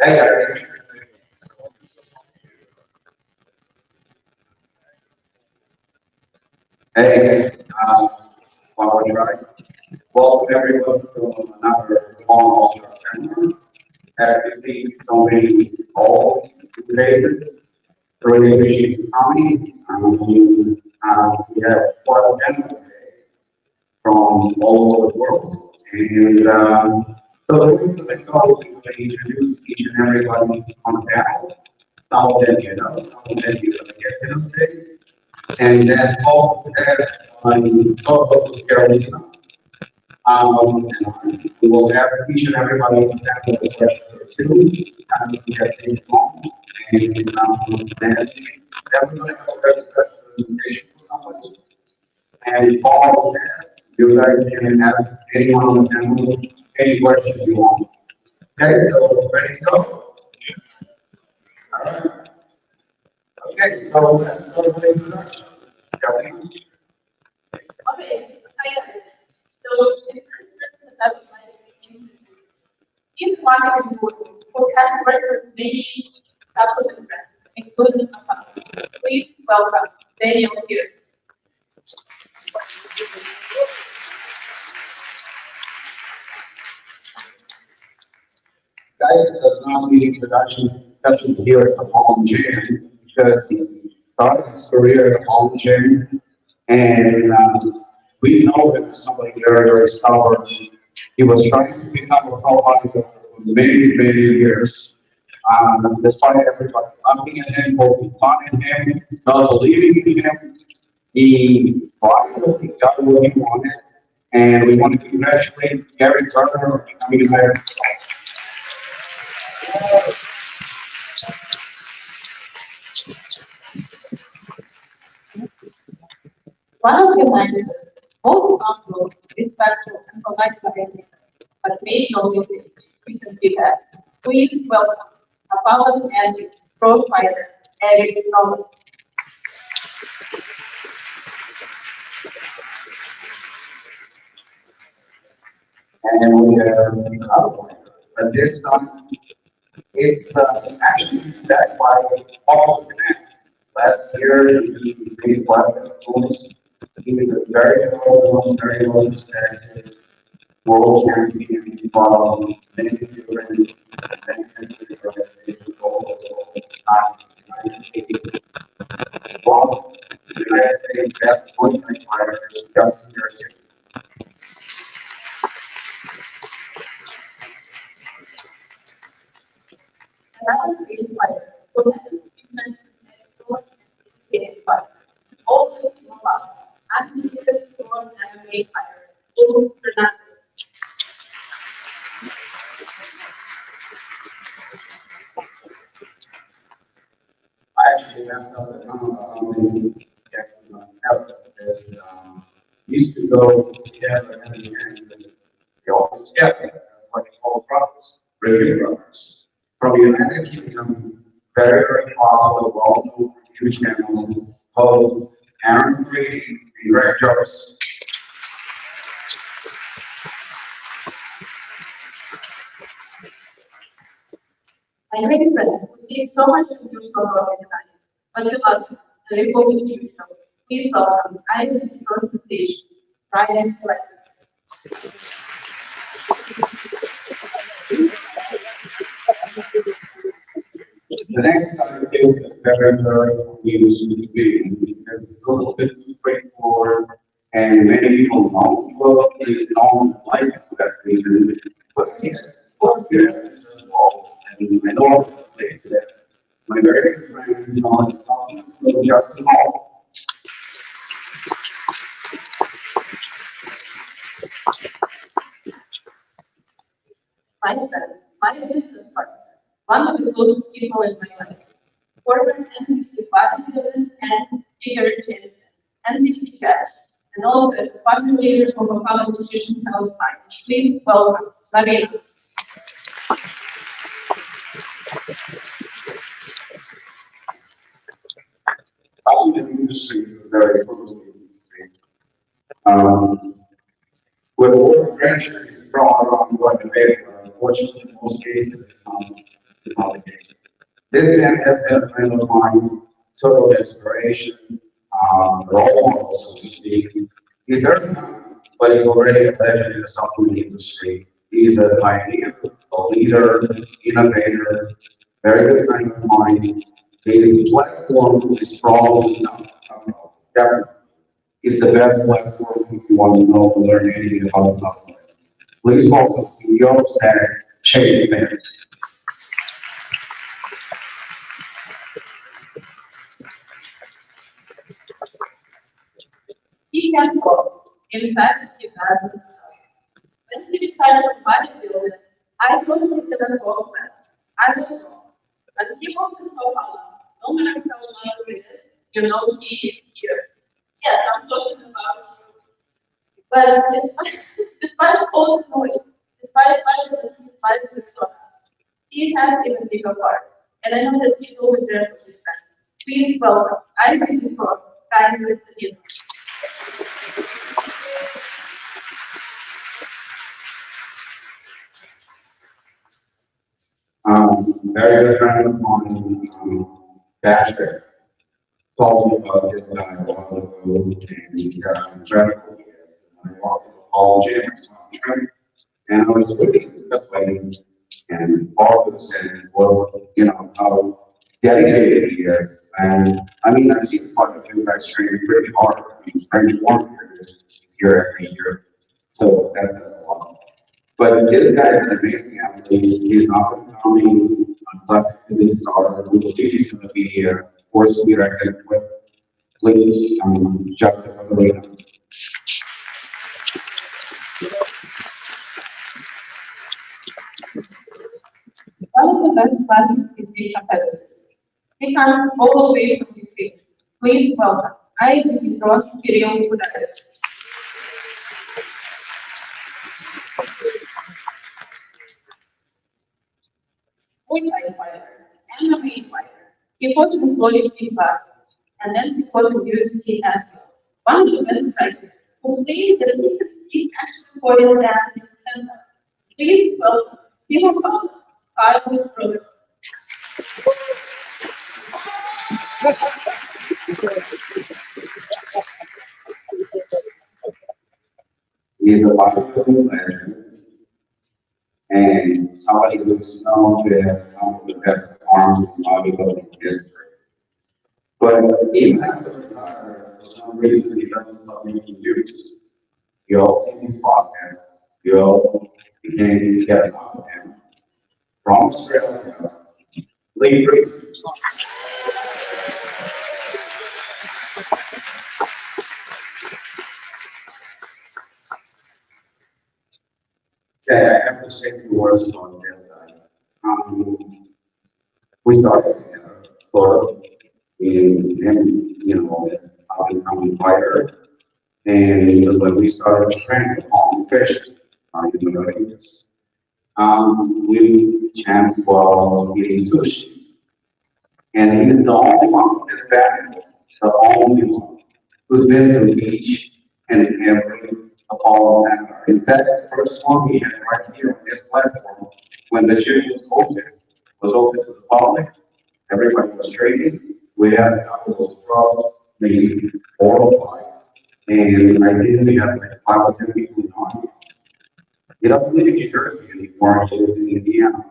Hey guys. Hey, one more try. Welcome everyone to another long channel. As you see, so many old faces. Really appreciate you coming. We have quite a panel today from all over the world. And so the way to the goal is to introduce each and everybody on the panel. Some of them you know, some of them you're going to get to know today. And then all of that, talk about Carolina. We will ask each and everybody on the panel a question or two, and we have things on. And then everybody have a special presentation for somebody. And all of that, you guys can ask anyone on the panel any question you want. Okay, so ready to go? All right. Okay, so let's go to the introduction. Kelly? Okay, hi guys. So the first person that I would like to introduce is Martin Gordon, who has worked with many supplement brands, including Apollon. Please welcome Daniel Pierce. Guys, does not need introduction, especially here at the Apollon Gym, because he started his career at Apollon Gym, and we know him as somebody very, very stubborn. He was trying to become a pro bodybuilder for many, many years. Despite everybody laughing at him, poking fun at him, not believing in him, he finally got what he wanted, and we want to congratulate Gary Turner on becoming American. One of the nicest, most humble, respectful, and polite guys, but make no mistake, we can be best. Please welcome Apollon and pro fighter Eric Rowan. And we have another one. But this time, it's actually backed by Paul Connect. Last year, he made one of the tools. He is a very well respected world champion from many different organizations all over the United States. One of the United States best point fighters, Justin Garcia. Another great fighter who has been mentioned as a fighter. Also, Mobile, undefeated former MMA fighter, Hugo Fernandez. I actually messed up the comment on how many Jackson have because we used to go together every year because we always together. That's what they call brothers, really brothers. From the United Kingdom, very, very popular, well-known huge channel called Aaron Brady and Greg Jarvis. My great friend who takes so much of your sorrow and time, but you love him, and we hope it's mutual. Please welcome IMD First Station, Brian Collector. The next time is very, very confused to be because it's a little bit too straightforward and many people know well, they don't like it for that reason. But yes, well, yes, as well. And I know the place that my very good friend John is talking to Justin Hall. My friend, my business partner, one of the closest people in my life, former NBC bodybuilder and figure champion, NBC cash, and also a formulator of Apollon Nutrition Health Line. Please welcome Marina. Some of the industry is very closely. Um, with all pressure is thrown around quite a bit, but unfortunately, in most cases, it's not the case. This man has been a friend of mine, sort of inspiration, role model, so to speak. He's very young, but he's already a legend in the supplement industry. He's a pioneer, a leader, innovator, very good friend of mine. His platform is probably not, definitely is the best platform if you want to know and learn anything about software. Please welcome CEO of Stack, Chase Bank. He can walk. In fact, he doesn't. When he decided to bodybuilding, I thought he couldn't walk fast. I was wrong. But he walks so far. No matter how long it is, you know he is here. Yes, I'm talking about you. But despite all the noise, despite the song, he has even bigger part. And I know that he's over there for his friends. Please welcome. I really proud. Kindness to him. Very good friend of mine, Patrick, told me about this guy a while ago, and he's got some incredible ideas. And I walked to the Paul gym or something, and I was looking at the plane, and Paul was saying, well, you know, how dedicated he is. And I mean, I've seen part of him guys training pretty hard. I mean, French one he's here every year. So that's a lot. But this guy is an amazing athlete. He's up and coming, classic physics star, who is going to be here, of course, to be reckoned with. Please, justify the way. One of the best classes is the competitors. He comes all the way from Ukraine. Please welcome. I will draw Kirill Kudarev. Muay fighter, MMA fighter. He fought in Florida class, and then he fought in UFC as well. One of the best fighters who played the Olympic action foreign dance in the center. Please welcome Timo Pavlov, Carlos Brothers. He's a bodybuilding legend and somebody who's known to have some of the best arms in bodybuilding history. But even after retiring, for some reason, he doesn't stop making use. You all see these podcasts. You all became get enough of him. From Australia, Lee Priest. Okay, I have to say a few words about this guy. We started together, sort of, in you know, this up and coming fighter. And when we started to train on fish, you know, we chanced while eating sushi. And he's the only one, this family, the only one who's been to each and every Apollo seminar. In fact, the first one we had right here on this platform, when the gym was open to the public, everybody was training. We had a couple of pros, maybe 4 or 5. And I think we had like 5 or 10 people in the audience. He doesn't live in New Jersey anymore, he lives in Indiana.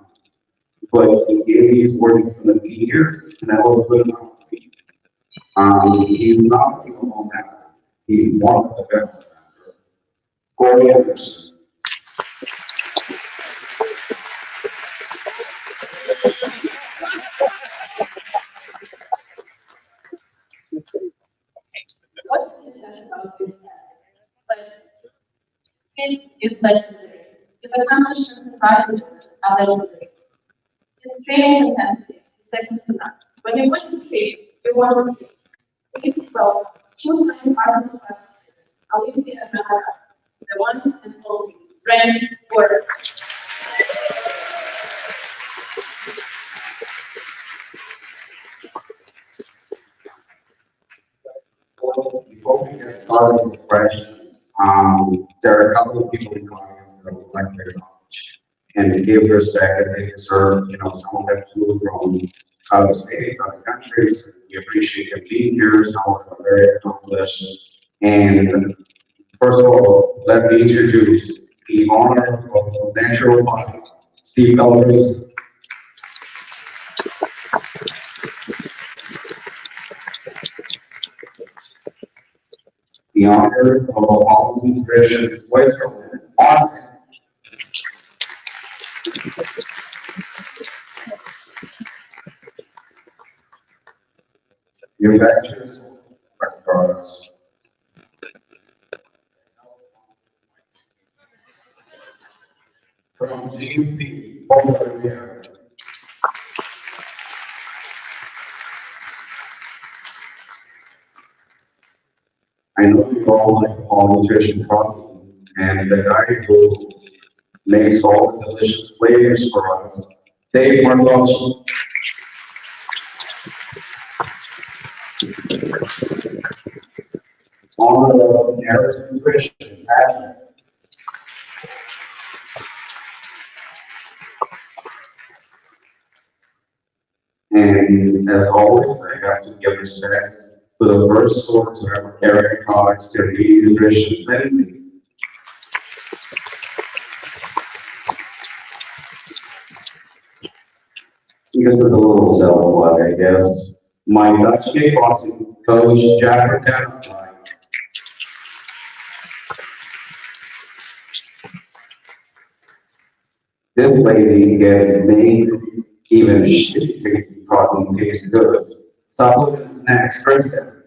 But he gave me his word for the year, and that was good enough for me. He's not the only man. He's one of the best. Corey Anderson. What is that about this guy? But it is legendary. His accomplishments private are legendary. His training intensity is second to none. When you want to train, you want to train. Please welcome two-time Arnold Class Olympian runner, the one and only Brent Ward. Before we get started with questions, are a couple of people in the audience that would like to acknowledge and give respect that they deserve. Some of them flew from other states, other countries. We appreciate them being here. Some of them are very accomplished. And first of all, let me introduce the honor of natural body, Steve Elders. The honor of Apollon Christian Switzerland, Martin. Your ventures across from GMT over here. I know you all like all nutrition protein, and the guy who makes all the delicious flavors for us, Dave Marlowe. Honor of Harris Nutrition, Patrick. And as always, I have to give respect to the first source to ever carry products to Read Nutrition, Lindsay. This is a little self-plug, I guess. My Dutch kickboxing coach, Jack Katzenstein. This lady can make even shit tasty protein taste good. Supplement snacks, Kristen.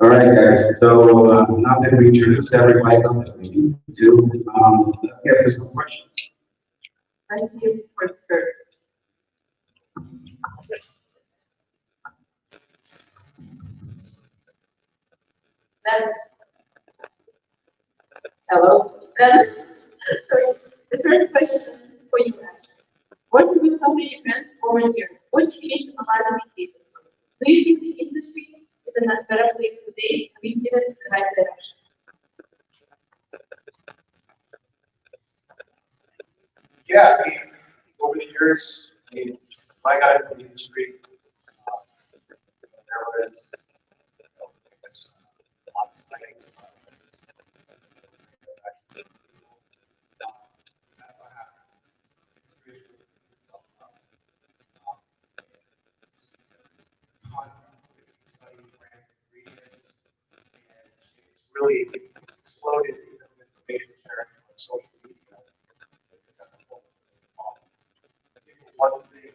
All right, guys. So now that we introduced everybody, we need to let's get to some questions. Let's see if it works first. Then, hello. Then, sorry. The first question is for you, actually. Working with so many events over years, what changed in the marketing industry? Do you think the industry is in a better place today? Have you given it in the right direction? Yeah, I mean, over the years, when I got into the industry, there was, I guess, a lot of studying. That's what happened. It's really itself up. Studying brand ingredients, and it's really exploded because of information sharing on social media. It's at the whole problem. One thing is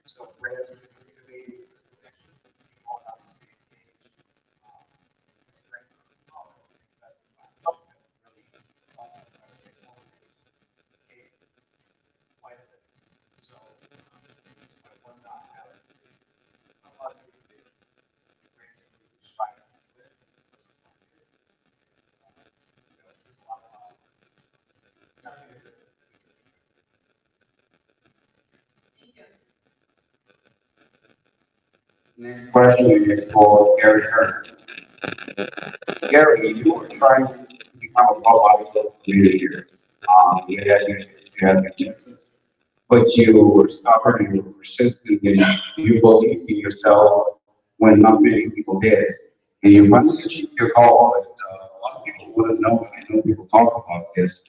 so brands are innovating, people have to be engaged. Brands are powerful. That's something that really, I would say, quite a bit. So, one not have it. A lot of people do. Brands are really striving with it. There's a lot of Next question is for Gary Turner. Gary, you were trying to become a pro bodybuilder for many years. You had your chances, but you were stubborn and you were persistent and you believed in yourself when not many people did. And you finally achieved your goal, but a lot of people wouldn't know, and I know people talk about this.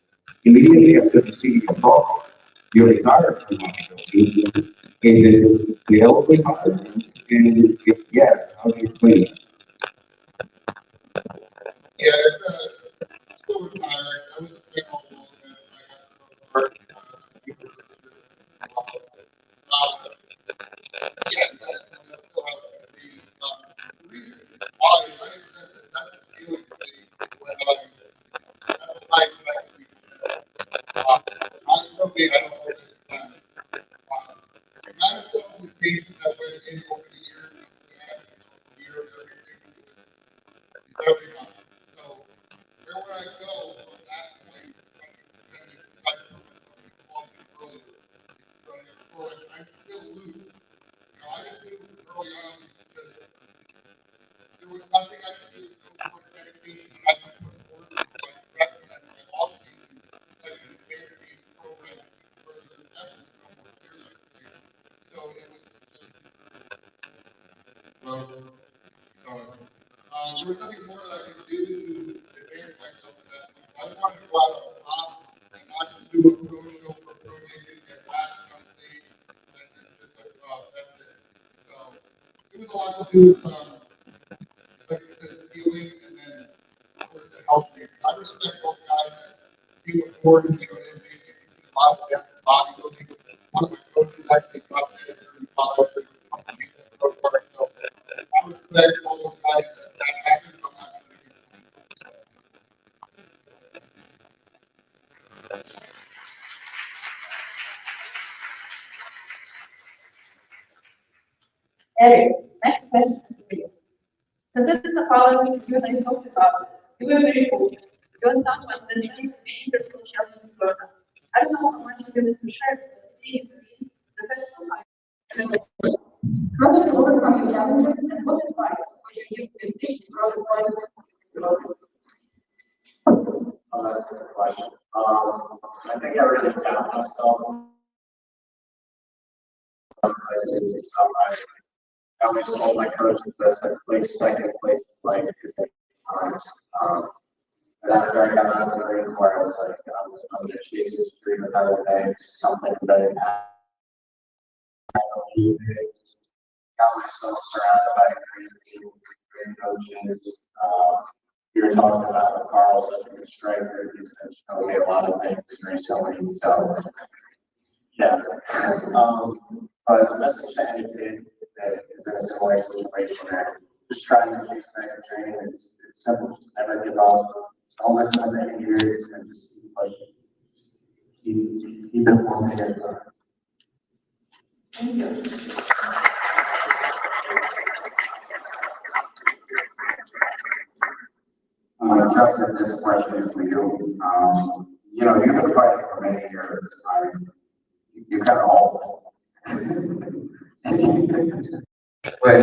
Immediately after receiving your goal, you retired from bodybuilding. Is it still retired? And if yes, how do you explain it? yeah, it's still retired. I was a bit all alone. I got to yeah, that's still how it be. The reason why is I said that that's the ceiling for me when that's what I expect to be. I don't hold this time. The kind of stuff with patients that went in over the years, we had years, everything, is every month. So where would I go from that point? Then you decide to put myself in earlier, running a there was nothing I could do, no sort of dedication that I could put forward, but the rest of that off season, I could advance these programs further and better, no more clear education. So it was just, well, there was nothing more that I could do to advance myself at that point. I wanted to go out on top and not just do a pro show for pro Nation, get last on stage, and just like, that's it. So it was a lot to do with, like I said, ceiling, and then, of course, the health piece. I respect all the guys that came before and, and make it into the bodybuilding. One of my coaches actually dropped dead during college, pro part, so I respect all those guys that actually come out to the Eric, next question is for you. So this is Apollon, you and I talked about this. You were very open. You're someone that didn't change your social media. I don't know how much you're going to share, but being professional life. How did you overcome your challenges and what advice would you give to the growth? That's a good question. I think I really found myself. I always told my coaches that I placed second place like 50 times. And after I got out of the ring where I was like, I'm going to chase this dream another day, something that I got myself surrounded by a great team, great coaches. We were talking about Carl, such a good striker. He's been showing me a lot of things recently. So, yeah. But the message to any kid that is in a similar situation or just trying to chase that dream, it's simple. Just never give up. Don't listen to any years and just keep pushing. Keep it one day at a time. Thank you. Justin, this question is for you. You've been fighting for many years. You kind of all. But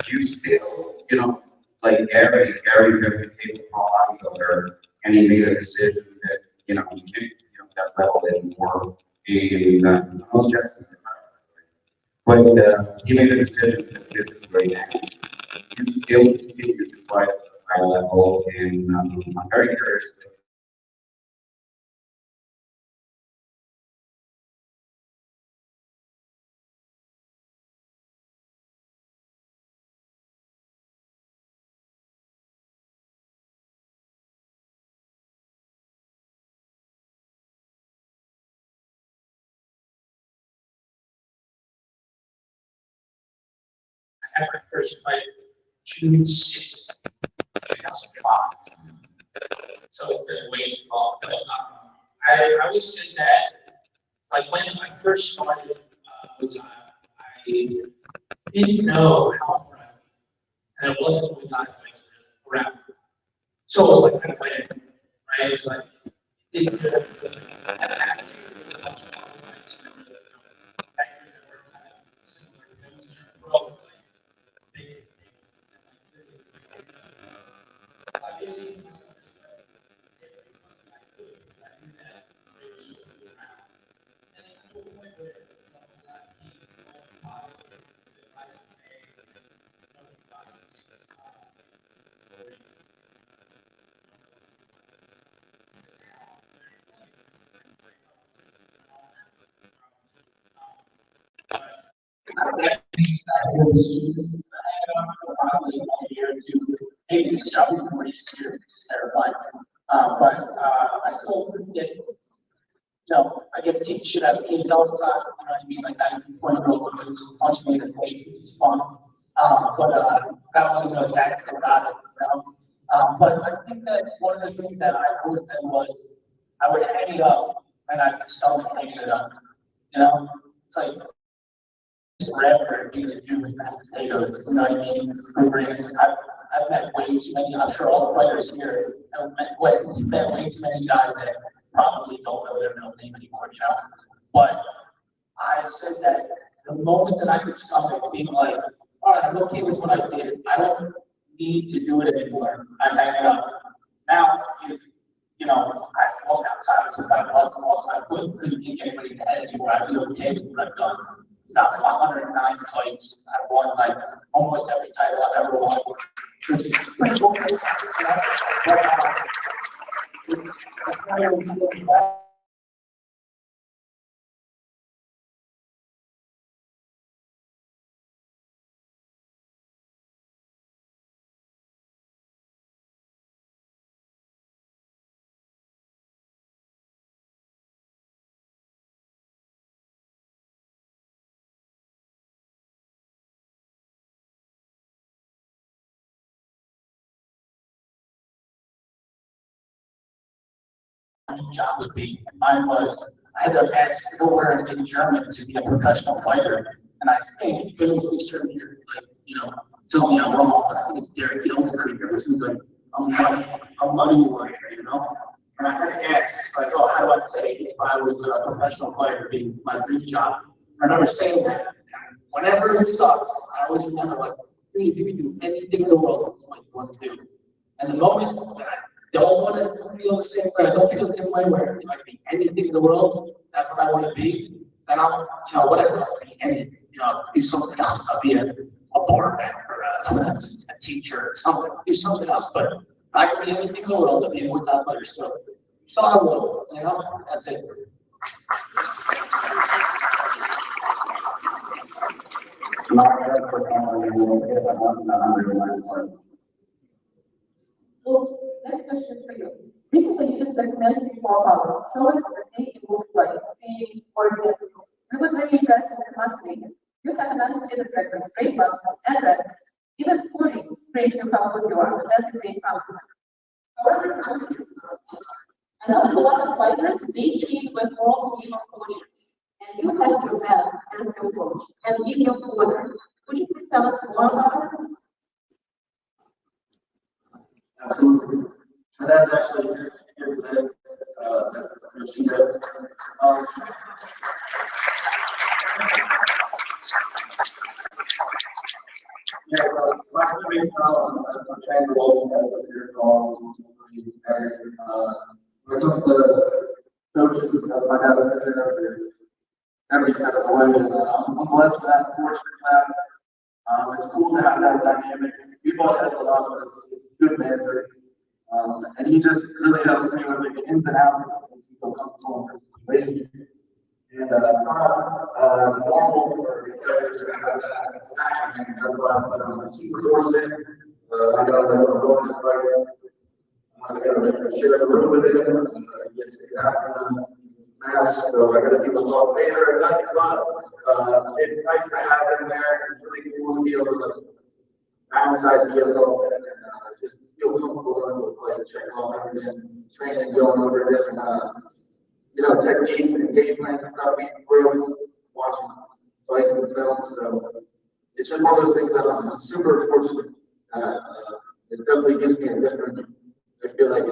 you still, like Gary became a bodybuilder, and he made a decision that, he didn't, that level anymore. And most Justin, but he made a decision that this is right now. You still continue to fight at a high level, and I'm very curious. I had my first fight June 6th, 2005. So it's been way too long. But I always said that, like when I first started, I didn't know how far I'd be. And it wasn't always I fights around. So it was like kind of like, right? It was like, didn't know I had attitude, a bunch of other fights, factors that were kind of similar, like, big, I didn't maybe the shopping for this year is terrifying. I still get, I get to take the shit out of kids all the time. You know what I mean? Like I used to point real who's punching me in the face, which is fun. I don't know that's still got it. But I think that one of the things that I always said was I would hang it up and I could start hanging it up. It's like forever and be the dude with mashed potatoes, you know what I mean? I've met way too many, I'm sure all the players here have met way too many guys that probably don't know their real name anymore, But I said that the moment that I could stomach being like, all right, I'm okay with what I did. I don't need to do it anymore. I hang it up. Now, if, I walk outside, so I lost my foot, couldn't get anybody in the head anymore, I'd be okay with what I've done. Got like 109 fights. I've won like almost every title I've ever won. It's pretty cool. It's kind of job would be. Mine was, I had to ask nowhere in German to be a professional fighter. And I think, please be sure you're like, tell me I'm wrong, but I think it's Derek Gilmer, who's like, I'm money warrior, And I had to ask, like, oh, how do I say if I was a professional fighter being my dream job? I remember saying that. And whenever it sucks, I always remember, like, dude, if you could do anything in the world, this is what you want to do. And the moment that I don't want to feel the same way, I don't feel the same way where I can be anything in the world, that's what I want to be, then I'll, whatever, I'll be anything. I'll do something else. I'll be a barman or a teacher or something, do something else. But I can be anything in the world, I'll be a top player still. So I will, that's it. So, next question is for you. Recently, you just recommended for Apollo. Tell us what the day looks like, seeing or different. It was very interesting to contemplate. You have an understated record, great months, and rest. Even 40 praise you come with you are, that's a great compliment. However, I know a lot of fighters, they treat with all female coaches. And you have your man as your coach and lead your quarter. Could you please tell us more about it? Absolutely. And that's actually here today. That's Rashida. Yeah, so my situation now, I'm trying to roll as a year long. When it comes to coaches, my dad was there every step of the way. And I'm blessed for that, fortunate for that. It's cool to have that dynamic. People have a lot of this good manager. And he just really helps me with the ins and outs of these people comfortable in situations. And it's not normal for players to have that attack, and that's why I'm super fortunate. I know that I'm going to fight. I'm going to share a room with him. Yes, exactly. Mask, so I got to keep a little later and nothing but it's nice to have him there. It's really cool to be able to bounce ideas off it and just feel comfortable with like check off everything, training, going over different techniques and game plans and stuff. We're always watching fights and films, so it's just one of those things that I'm super fortunate. It definitely gives me a different, I feel like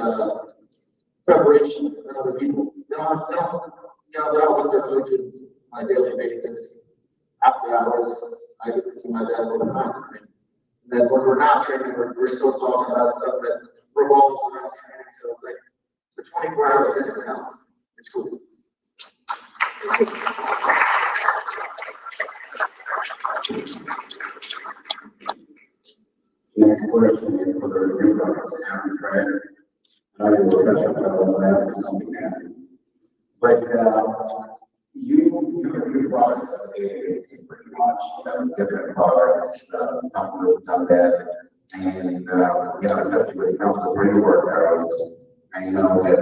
preparation than other people. They don't with their coaches on a daily basis. After hours, I get to see my dad all the time. And then when we're not training, we're still talking about stuff that revolves around training. So it's like it's a 24-hour thing now. It's cool. Next question is for the review of Aaron Craig. I will ask something nasty. But you products pretty much different products, some good, some bad, and especially when it comes to pre-workouts, I know that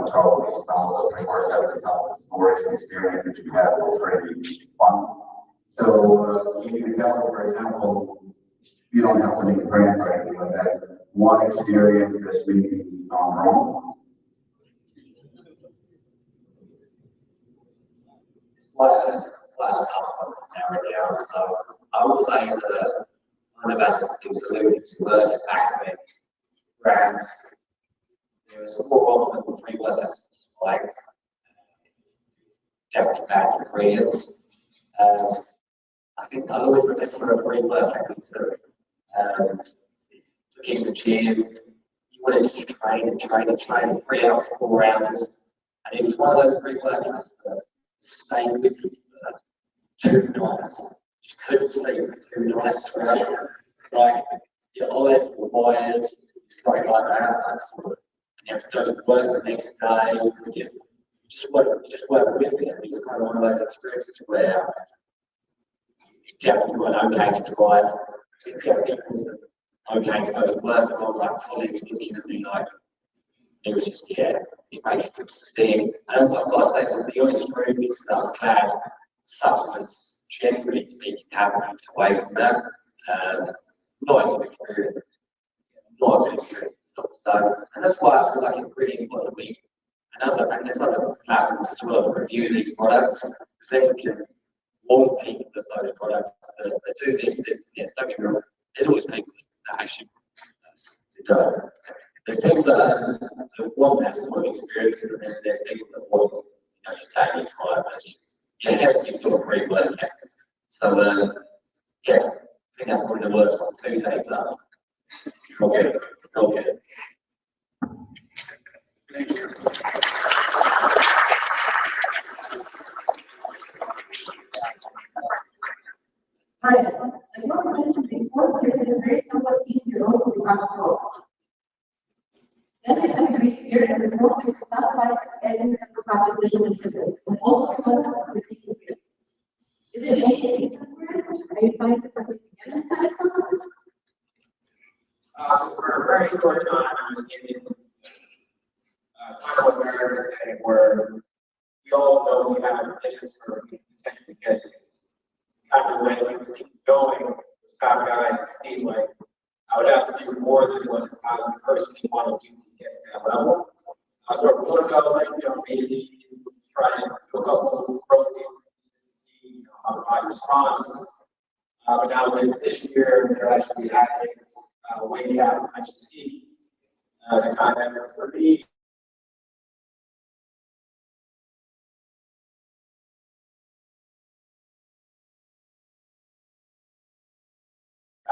probably some of the pre-workouts and some of the stories and experiences that you have was pretty fun. So you can tell us, for example, you don't have to make a brand or anything like that. One experience that we've gone wrong. Class conference and everything. So I would say that one of the best things alluded to were academic brands. There was a poor one with free word lessons, like definitely bad ingredients. I I think I always remember a great workout too. Looking at the gym, you wanted to train 3 hours, 4 hours. And it was one of those great workouts that stayed with you for 2 nights. Just couldn't sleep for 2 nights straight. Like, your eyes were wired, straight like that. And you have to go to work the next day. You just work with it. It's kind of one of those experiences where it definitely was okay to drive. It definitely wasn't okay to go to work from like colleagues looking at me like, it was just, yeah, it made you feel sick. And I've got to say, the honest truth is that I'm glad supplements, generally speaking, have moved away from that. Not a good experience. Not a good experience. So, and that's why I feel like it's really important to me. And there's other platforms as well that review these products, because then we can warn people that those products that do this, don't get me wrong. There's always people that actually do it. There's people that want that sort of experience, and then there's people that want, your daily drivers, your healthy sort of pre-workouts. So, yeah, I think that's probably the worst one, 2 days up. Okay. Thank you. Right. As you mentioned before, there is a very somewhat easier road to control. Then I agree here as a road is not like any proposition in the and all of a sudden the here. Is it any somewhere? Are you trying to put together something? For a very short time, I was in final awareness day where we all know we have a place for potentially get kind of when we keep going, those top guys, it seemed like I would have to do more than what I would personally want to do to get to that level. So we're going to go, maybe try and do a couple of proceeds to see how my response. But now with this year, they're actually adding way out. I should see the content for me.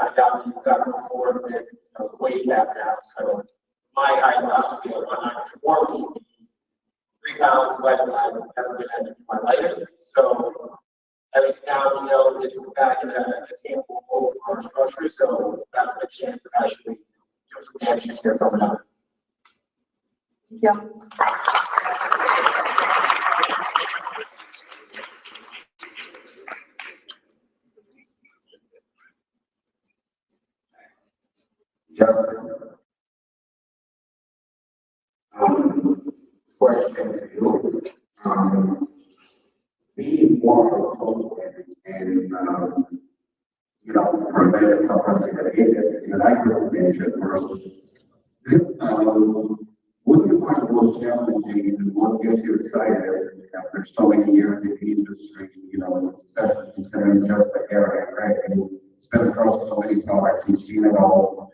I doubt you've got on board with weight cap now. So my height will be 104, 3 pounds less than I've ever been at my lightest. So at least now it's back in a attainable over our structure. So that has a chance of actually some damages here coming up. Thank you. Justin. Question to you. Being more of a coach and prevent something like that, and I grew up in it first. What do you find most challenging and what gets you excited after so many years in the industry, especially considering just the area, right? And you've been across so many products, you've seen it all.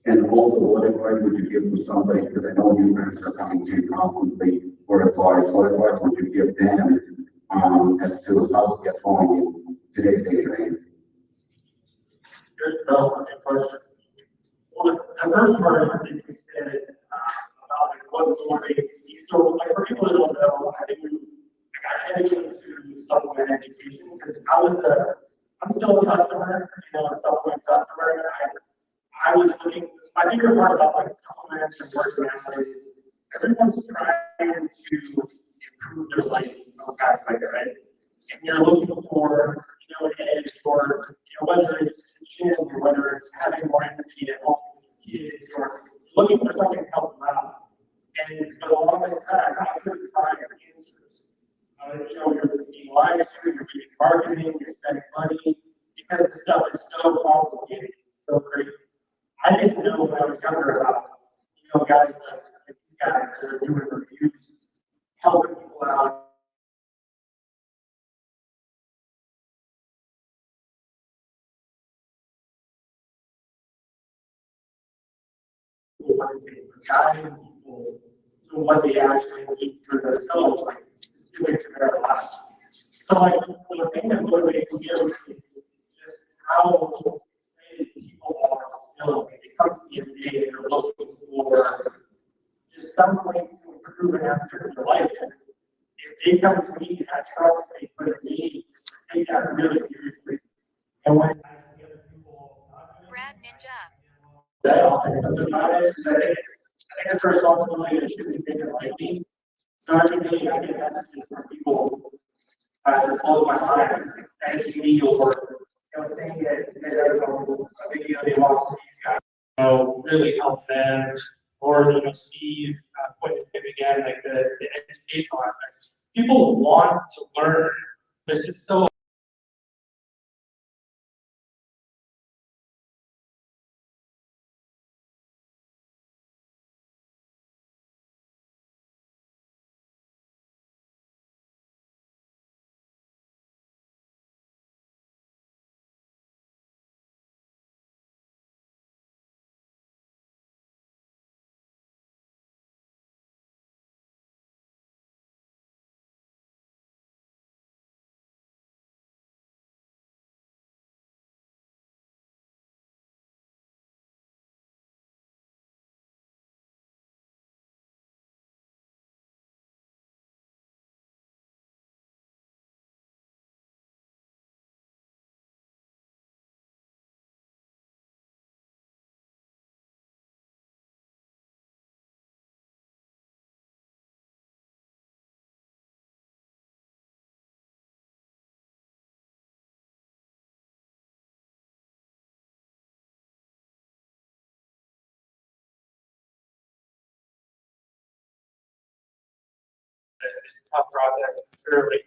And also, what advice would you give to somebody, because I know new parents are coming to you constantly for advice, what advice would you give them as to how to get going in today's training? Here's a question. Well, the first part is you said about what motivates you. So, for people that don't know, I got dedicated to supplement education because I'm still a customer, a supplement customer. I was looking, my favorite part about supplements and works nowadays is everyone's trying to improve their life in some kind of way, right? And you're looking for, an edge or, whether it's the gym or whether it's having more energy to help kids or looking for something to help them out. And for the longest time, I couldn't find answers. You're being lied to, you're being marketing, you're spending money because the stuff is so complicated, so crazy. I didn't know when I was younger about, guys like these guys that are doing reviews, helping people out. Guiding people to what they actually need for themselves, like specific to their lives. So like, the thing that motivates me is just how excited people are still when it comes to the end of the day, they're looking for just some way to improve an aspect of their life. If they come to me, that trust they put in me, I take that really seriously. And when I see other people not doing Brad Ninja. that, I'll say something about it, because I think it's a responsibility that should be taken lightly. So every day I get messages from people that blows my mind, thanking me or saying that a video they watched these guys really help them, or Steve pointed him again, like the educational aspect. People want to learn, but it's just so it's a tough process. Surely.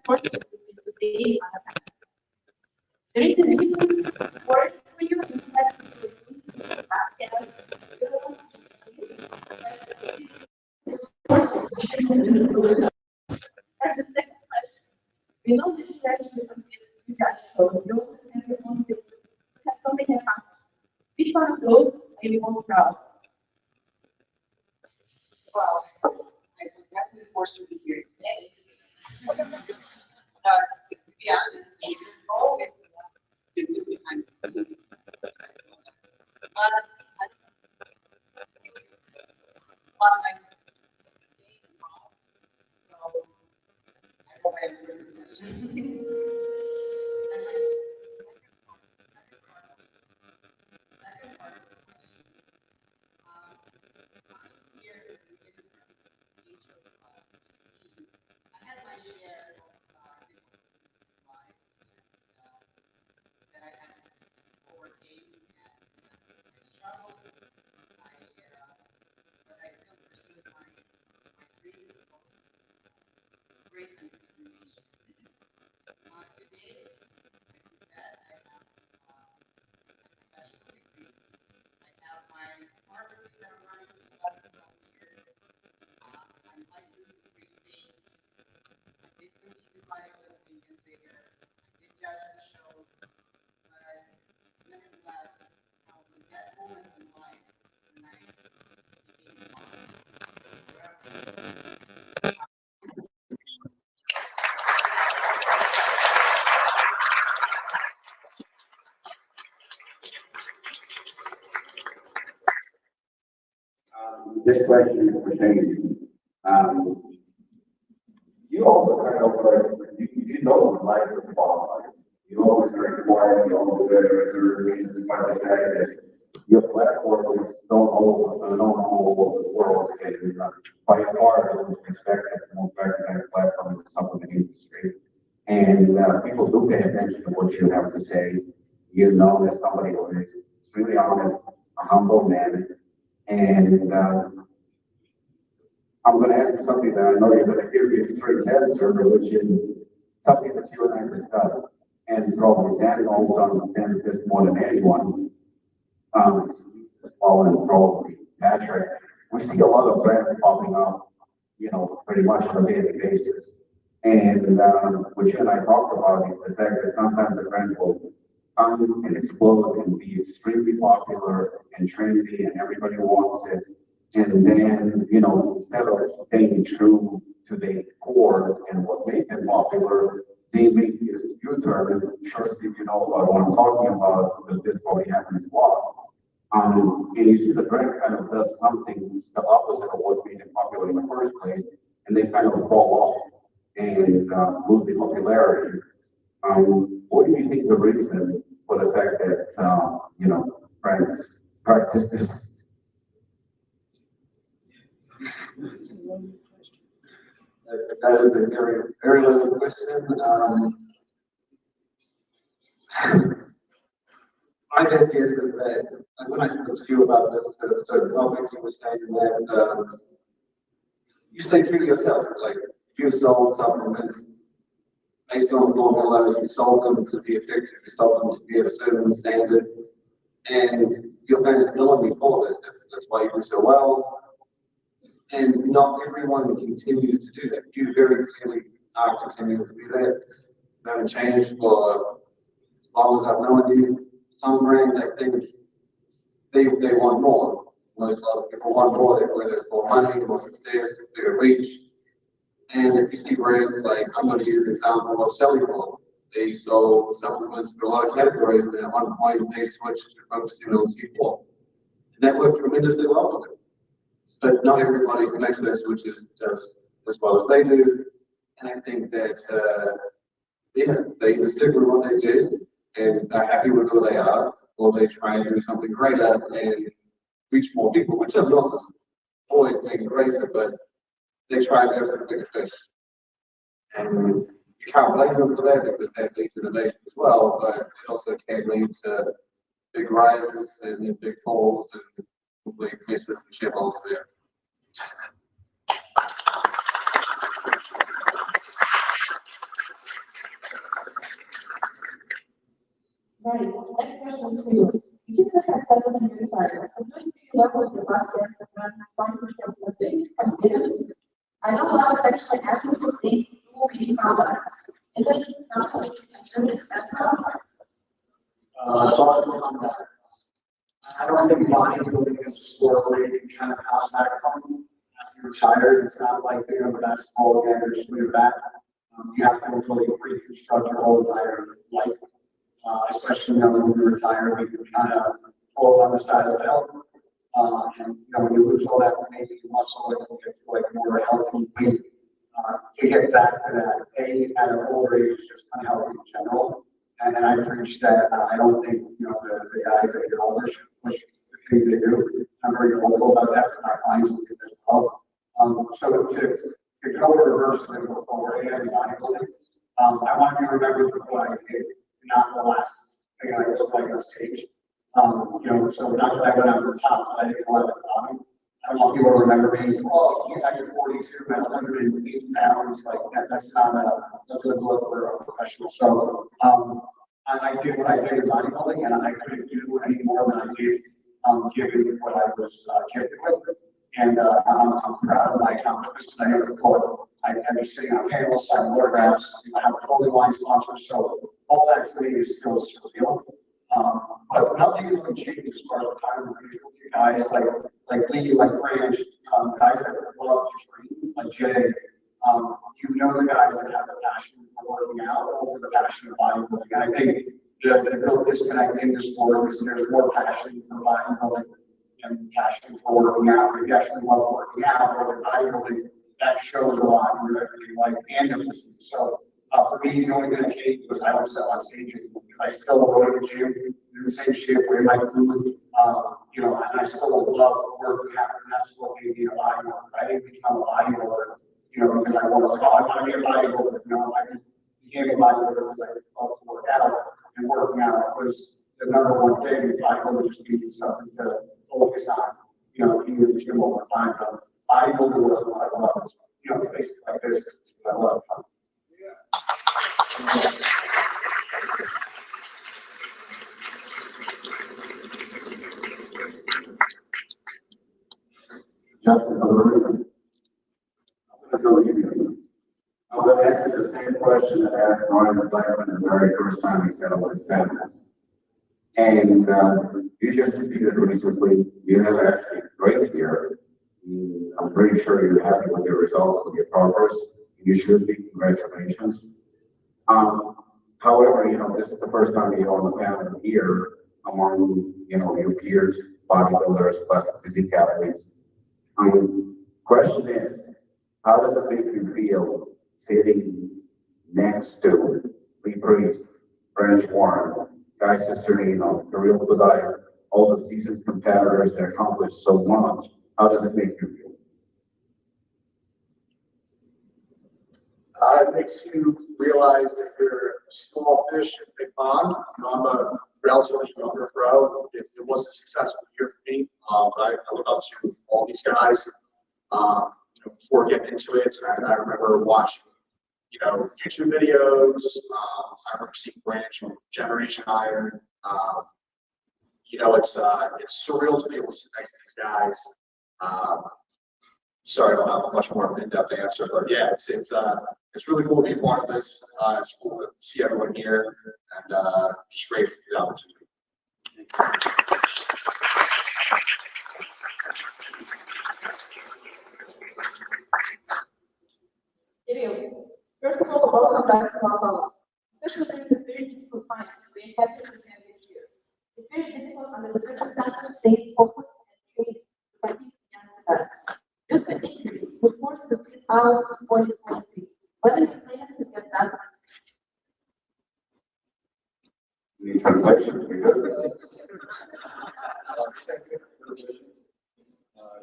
Course, it's a day on a path. There is a reason for it for you. You have to do it. And the second question, we know this strategy of you guys shows, you also have your own business. You have so many accounts. Which one of those are you most proud of? Well, I was definitely forced to be here today. To be honest, there's always to do behind the scenes. But a lot of my game involved, so I hope I answered the question. And my second part of the question, I'm here is a different age of team. I had my share of difficulties in life that I had to overcame, and I struggled. But I still pursued my dreams and goals with great determination. Today, like you said, I have a professional degree. I have my pharmacy that I'm running for the last couple of years. I'm licensed in 3 states. I did compete in bodybuilding and bigger. I did judge the shows, but nevertheless, probably that moment in life when I became a mom, This question is for Shane. You also kind of you know life is spotlight. You always very quiet, you always very reserved, despite the fact that your platform is known all over the world, and by far the most respected, most recognized platform in some of the industry. And people do pay attention to what you have to say. You're known as somebody who is extremely honest, a humble man, and I'm going to ask you something that I know you're going to hear me a straight answer, which is something that you and I discussed, and probably Dan also understands this more than anyone. Apollon, probably Patrick, we see a lot of brands popping up, pretty much on a daily basis. And what you and I talked about is the fact that sometimes the brand will come and explode and be extremely popular and trendy and everybody wants it. And then, instead of staying true to their core and what made them popular, they make this U-turn. And trust if you know about what I'm talking about, because this probably happens a lot. And you see the brand kind of does something the opposite of what made it popular in the first place, and they kind of fall off and lose the popularity. What do you think the reason for the fact that brands practice this? That is a very, very little question. My guess is that when I spoke to you about this certain topic, you were saying that you stay true to yourself. Like you sold supplements based on formula, you sold them to be effective, you sold them to be at a certain standard, and your fans are knowing me for this. That's why you do so well. And not everyone continues to do that. You very clearly are continuing to do that. You haven't changed for as long as I've known you. Some brands, I think, they want more. Like a lot of people want more, whether it's more money, more success, bigger reach. And if you see brands like, I'm going to use an example of Cellular, they sold supplements for a lot of categories, and at one point they switched to focusing on C4. And that worked tremendously well for them. But not everybody who makes those switches does as well as they do. And I think that, they either stick with what they do and are happy with who they are, or they try and do something greater and reach more people, which is also always making greater, but they try and go for the bigger fish. And you can't blame them for that because that leads to innovation as well, but it also can lead to big rises and then big falls and complete misses and shitholes there. Right, next question is for you. You seem to have several things in mind. I'm going to level with your podcast and sponsorship of things come in. I know a lot of actually actively will be products. Is it something that you consider the best of? I don't think bodybuilding is a sport where you can kind of house back from after you're retired. It's not like being a basketball again or just moving back. You have to really reconstruct your whole entire life, especially when you retire, you can kind of fall on the side of health. And when you lose all that maybe muscle, it gets like more healthy weight. To get back to that, at an older age is just unhealthy in general. And I preach that I don't think the guys that get older should push the things they do. I'm very vocal about that because my clients do as well. So to go reverse and go forward and bodybuilding, I want to be remembered for what I did, not the last thing I looked like on stage. So not that I went out to the top, but I didn't go out to the bottom. I don't want people to remember me, oh, I get 42 at 108 pounds, like that's not a good look for a professional. So I did what I did in bodybuilding, and I couldn't do any more than I did, given what I was gifted with. And I'm proud of my accomplishments. I never thought I'd be sitting on panels, signing autographs, I have a clothing line sponsor, so all that to me is still surreal. But nothing really changed as far as the time. Guys like Lee, like Branch, guys that love to train, like Jay, the guys that have the passion for working out over the passion of bodybuilding. And I think the real disconnect in the sport is there's more passion for bodybuilding and passion for working out. If you actually love working out or bodybuilding, that shows a lot in your everyday life and your physique. So for me, the only thing that changed was I don't sell on stage anymore. I still go to the gym, do the same shit, wear my food, and I still love working out, and that's what made me a bodybuilder. I didn't become a bodybuilder, because I was like, oh, I want to be a bodybuilder. I became a bodybuilder because I love to work out, and working out was the number one thing. Bodybuilder just gave me something to focus on, being in the gym all the time. Bodybuilder wasn't what I loved. Places like this is what I love. Justin, I'm gonna go easy. I'm gonna ask you the same question that I asked Ryan Blackman the very first time he said I was standing. And you just repeated recently, you have actually great here. I'm pretty sure you're happy with your results, with your progress. You should be. Congratulations. However, this is the first time you're on the panel here among, your peers, bodybuilders, plus physique athletes. Question is, how does it make you feel sitting next to Lee Priest, British Warren, Guy Cisterino, Kirill Budayev, all the seasoned competitors that accomplished so much? How does it make you feel? It makes you realize that you're a small fish in a big pond. I'm a relatively younger pro. It was a successful year for me. But I look up to all these guys. Before getting into it, I remember watching, YouTube videos. I remember seeing brands from Generation Iron. It's surreal to be able to sit next to these guys. Sorry, I don't have a much more of an in-depth answer, but yeah, it's really cool to be part of this. It's cool to see everyone here, and just grateful for the opportunity. First of all, welcome back to Apollon. Especially during this very difficult times, we have to have you here. It's very difficult under the circumstances to stay focused and stay ready against the best. Due to injury, we're forced to sit out for 2023. Whether you plan to get that Any translation? We good?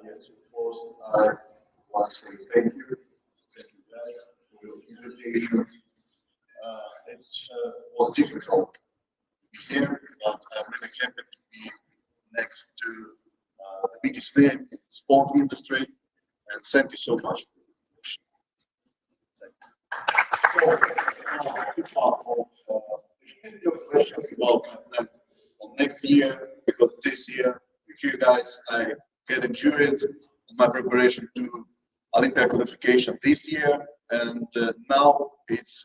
Yes, of course. I want to say thank you. Thank you guys for your invitation. It was difficult here, but I'm really happy to be next to the biggest name in the sport industry. And thank you so much. Your questions about that on next year, because this year with you guys I get injured on my preparation to Olympia qualification this year, and now it's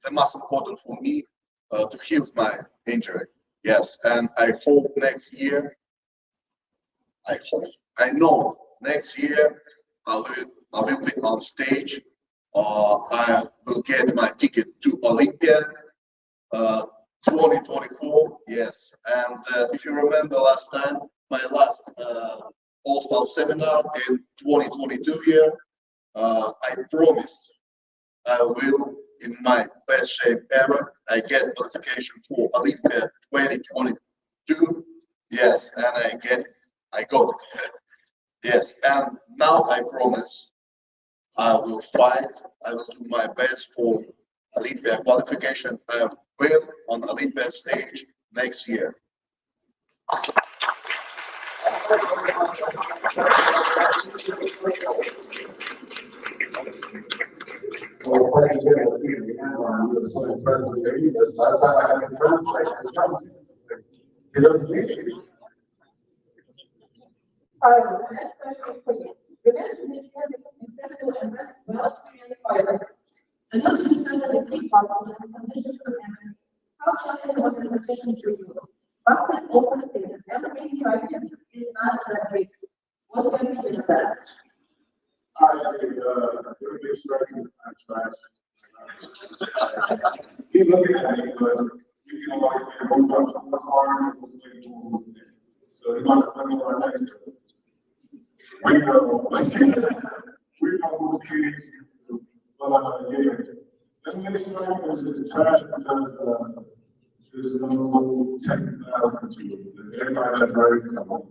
the most important for me to heal my injury. Yes, and I hope next year. I know next year I will be on stage. I will get my ticket to Olympia 2024. Yes, and if you remember last time, my last All-Star seminar in 2022 year, I promised I will, in my best shape ever, I get qualification for Olympia 2022. Yes, and I get it. I got it. Yes, and now I promise I will fight. I will do my best for Olympia qualification. I will on Olympia stage next year. Well, thank you. I'm so impressed with you. Last time I had to translate. It doesn't need you. the next question is for you. You mentioned that you have been incredible and well experienced fighter. Another defense as a kickboxer was a transition to MMA. How challenging was the transition to you? Boxers often say that every striker is not that great. What's going to be the advantage? You're a big striker, I'm trash. Keep looking at me, but you can always say, what's hard, what's like, so you want to send me our next. We know who's here to then next time is trash because there's no technicality to it. Everybody has very common.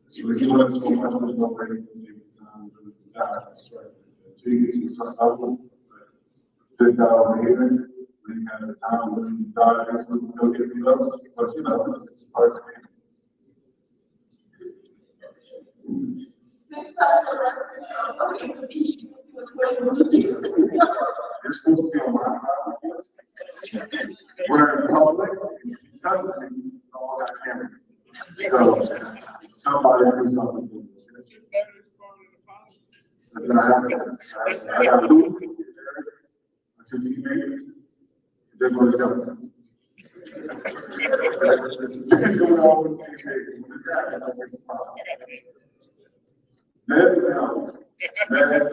So we can learn so much with no break time. So you can do some level, sit down over here, we have the time when you dive into it, still get beat up, but it's part of it. Next time, I'm going to be You're supposed to be on my side. We're in public, suddenly, all that camera. So, somebody do something. That's gonna happen. I got two teammates. They're going to jump. Someone else on the same page. What is that? I don't think it's a problem.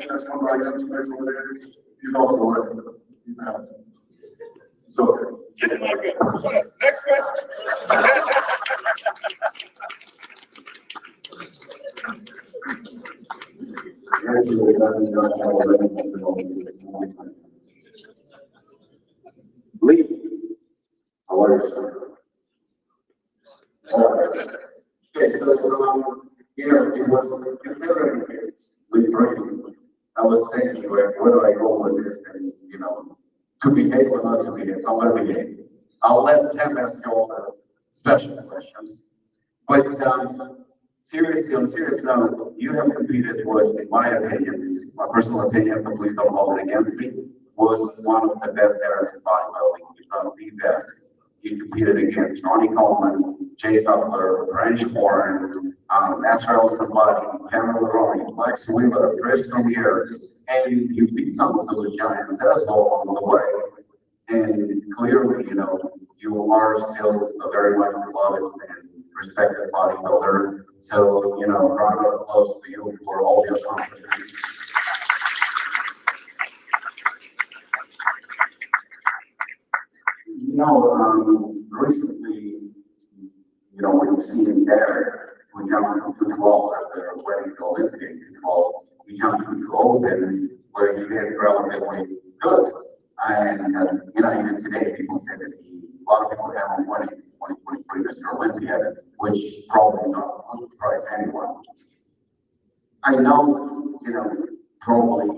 That's one right up to the over there. He's also arrested. He's out. So. Next question. Lee, how are you, sir? Okay, so, it was considering it's Lee Praise. I was thinking, where do I go with this? And, to behave or not to behave, I'm gonna behave. I'll let him ask all the special questions. But, seriously, on serious note, you have competed with, in my opinion, my personal opinion, so please don't hold it against me, was one of the best eras in bodybuilding, if not the best. You competed against Ronnie Coleman, Jay Cutler, Ranch Warren, Nasrell Sabati, Pamela Rory, Lex Wheeler, Chris Premier, and you beat some of those giants as well along the way. And clearly, you are still a very much beloved and respected bodybuilder. So, round of applause to you for all your accomplishments. Recently, we've seen there, we jumped from 212 after winning the Olympic 212, we jumped to open where he did relatively good. And, even today, people say that a lot of people have him winning 2023 Mr. Olympia, which probably not would surprise anyone. I know, probably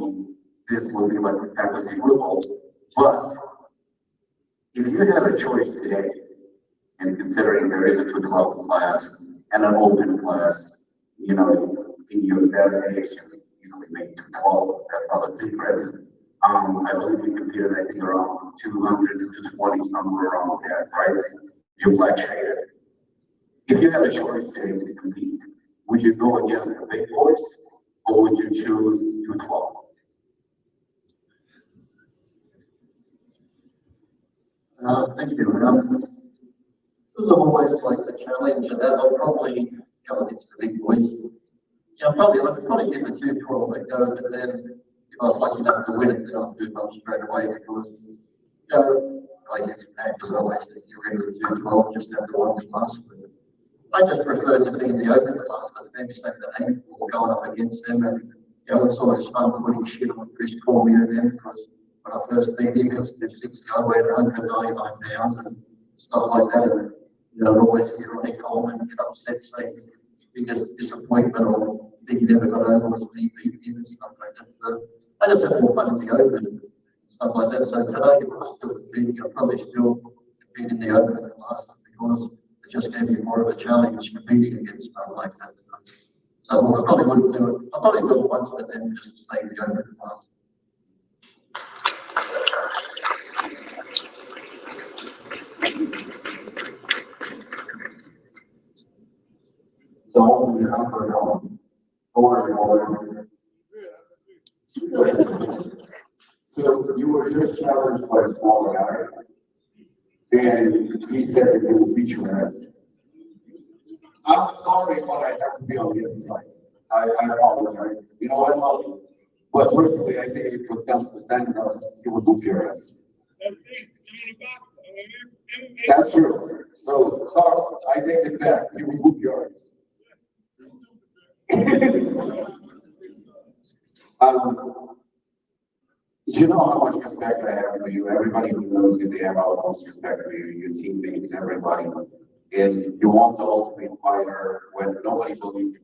this would be like a fantasy football, but if you had a choice today, and considering there is a 212 class and an open class, in your best age, you usually make 212, that's not a secret. I believe you competed, I think, around 200 to 220, somewhere around that, right? You fluctuated. If you had a choice today to compete, would you go against the big boys or would you choose 212? Thank you. There's always like the challenge, and that I'll probably go against the big boys. I'd probably give the 212 a go, but then if I was lucky enough to win it, then I'll do it straight away because, I guess actors always think you're ready to 212 just after one class. I just prefer to be in the open class, but maybe say the 8 or going up against them, and it's always fun putting shit on Chris Cormier and them because when I first beat him, it was 260, I weighed 199 pounds and stuff like that. And, always get Ronnie Coleman, get upset, saying biggest disappointment or think he never got over was me beating him and stuff like that. So I just have more fun in the open and stuff like that. So today, if I was still competing, I'd probably still compete in the open class because it just gave me more of a challenge competing against stuff like that. So I probably wouldn't do it. I probably do it once, but then just stay in the open class. So, so you were just challenged by a small guy, and he said that he would beat you ass. I'm sorry, but I have to be on this side. I apologize. I love you. But personally, I think if it comes to standing up, he would whoop your ass. That's true. So, Carl, I take it back. You would whoop your ass. You know how much respect I have for you. Everybody who knows you, they have all most respect for you, your teammates, everybody. And you want the ultimate fighter when nobody believed you.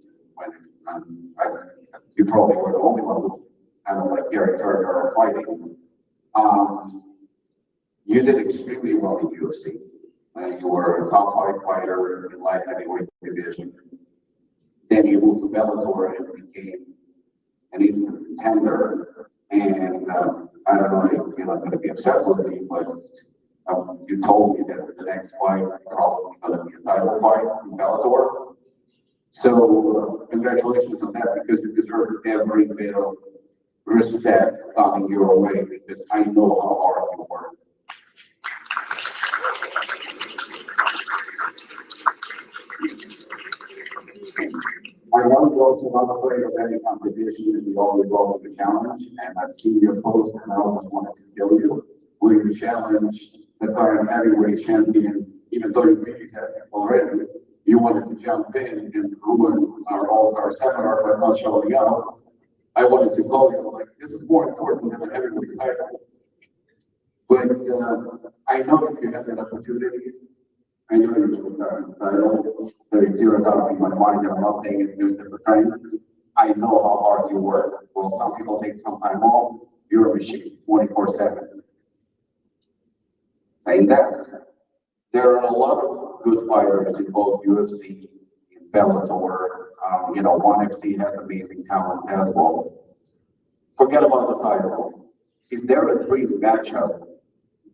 You probably were the only one who kind of like Gary Turner fighting. You did extremely well in UFC. You were a top 5 fighter in light heavyweight division. Then you moved to Bellator and became an instant contender. And I don't know if you're not going to be upset with me, but you told me that the next fight probably going to be a title fight in Bellator. So congratulations on that because you deserve every bit of respect coming your way because I know how hard you work. I know you're also not afraid of any competition and you always welcome the challenge. And I've seen your post and I almost wanted to kill you. Will you challenge the current heavyweight champion, even though you beat his ass already? You wanted to jump in and ruin our all-star seminar by not showing up. I wanted to call you like, this is more important than the heavyweight title. But I know if you have that opportunity, I know you title. There is zero doubt in my mind. I'm not saying it just at the time. I know how hard you work. Well, some people take some time off. You're a machine, 24/7. Saying that, there are a lot of good fighters in both UFC and Bellator. ONE FC has amazing talent as well. Forget about the titles. Is there a dream matchup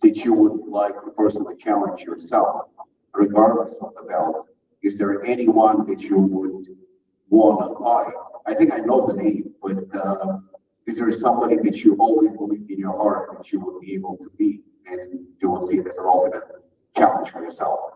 that you would like to personally challenge yourself, regardless of the belt? Is there anyone that you would want to fight? I think I know the name, but is there somebody that you always believe in your heart that you would be able to beat and you will see it as an ultimate challenge for yourself?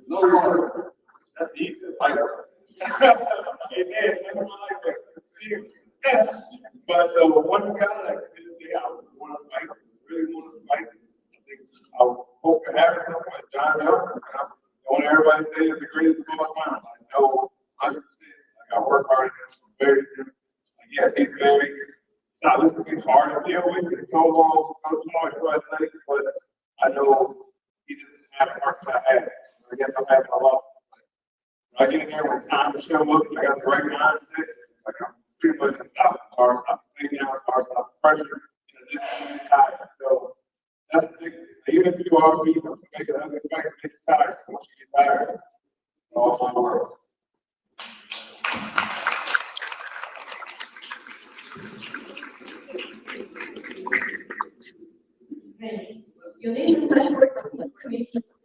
No longer. That's the easiest fighter. It is. Everyone like that. Yes. But one guy like, yeah, I want to fight. Really want to fight. I think I hope to have him like John Young. I want everybody to say it's the greatest of all time. I know 100%. Like I work hard at this. Very good. Like, yes, he's very. It's not listening hard to deal with. It's so long, so smart, so athletic. But I know he doesn't have the heart that I have. I guess I'm having a lot. When I get in there when time to show up, I got the right mindset. Like I'm pretty much stop thinking out, stop pressure, just tired. So that's the thing. Even if you are being make it unexpected, make you tired. Once you get tired, all my work. You need to set for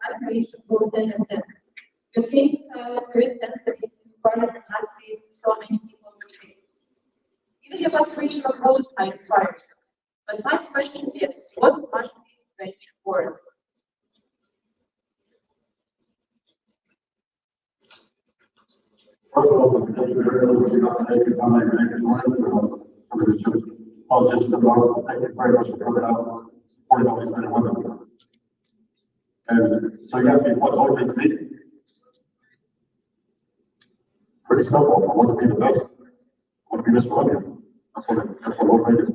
exclamation both and attempt. You think great density is part of the mastery so many people will say. Even your aspirational goals are inspired. But my question is, what must be bench worth? First of all, thank you very much for taking on my politics about thank you very much for coming out, supporting all these men and women. And so you asked me what motivates me. Pretty simple. I want to be the best. I want to be Mr. Olympian. That's what motivates me.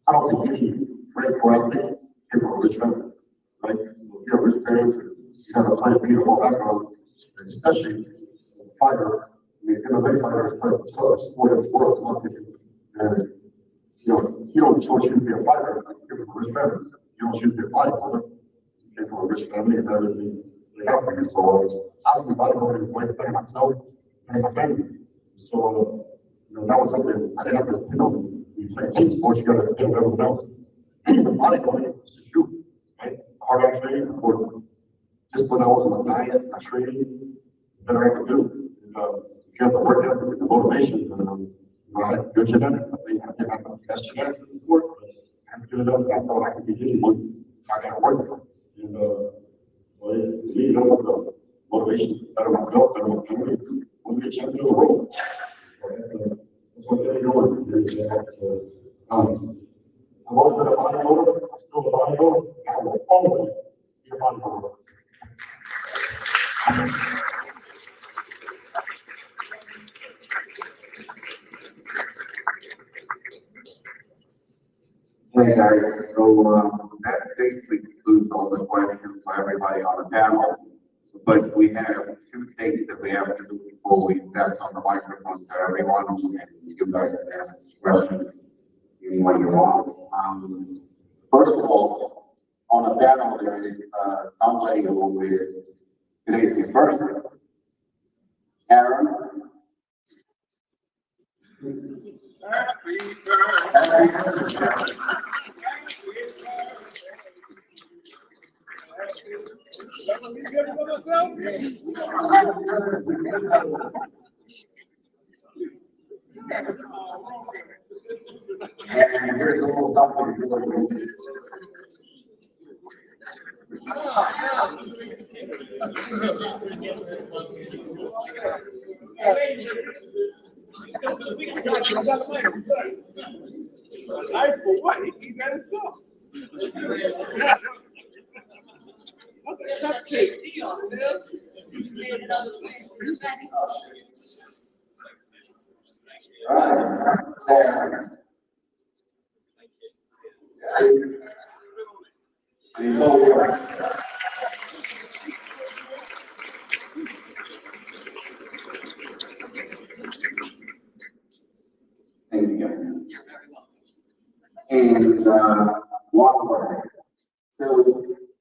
I don't think any great pro athlete came from a rich family, right? So if you're a rich parents, you have a plenty of beautiful background, and especially a fighter. I mean, MMA fighter is playing a sport in the world, and you don't choose to be a fighter. You came from a rich family. You don't choose to be a fighter. You came from a rich family, and that is the African. So obviously, bodybuilding is way to better myself and my family. So that was something I didn't have to, you play team sports, you gotta do everyone else. Bodybuilding is just you, right? Hard on training, or just when I was on my diet, my training, better I could do. If you have the work ethic, the motivation, I have good genetics. I think I have the best genetics in the sport. I have to do it. That's all I can be doing. I gotta work for it. And so to me, that was the motivation to better myself, better my family, want to be a champion of the world. So that's what they're doing. I've always been a bodybuilder. I'm still a bodybuilder. I will always be a bodybuilder. Hey guys, so that basically concludes all the questions for everybody on the panel. But we have two things that we have to do before we pass on the microphone to everyone, and you guys can ask questions when you want. First of all, on the panel there is somebody who is today's his birthday. Aaron. Happy birthday. And here's a little something for you. Thank you. And one more. So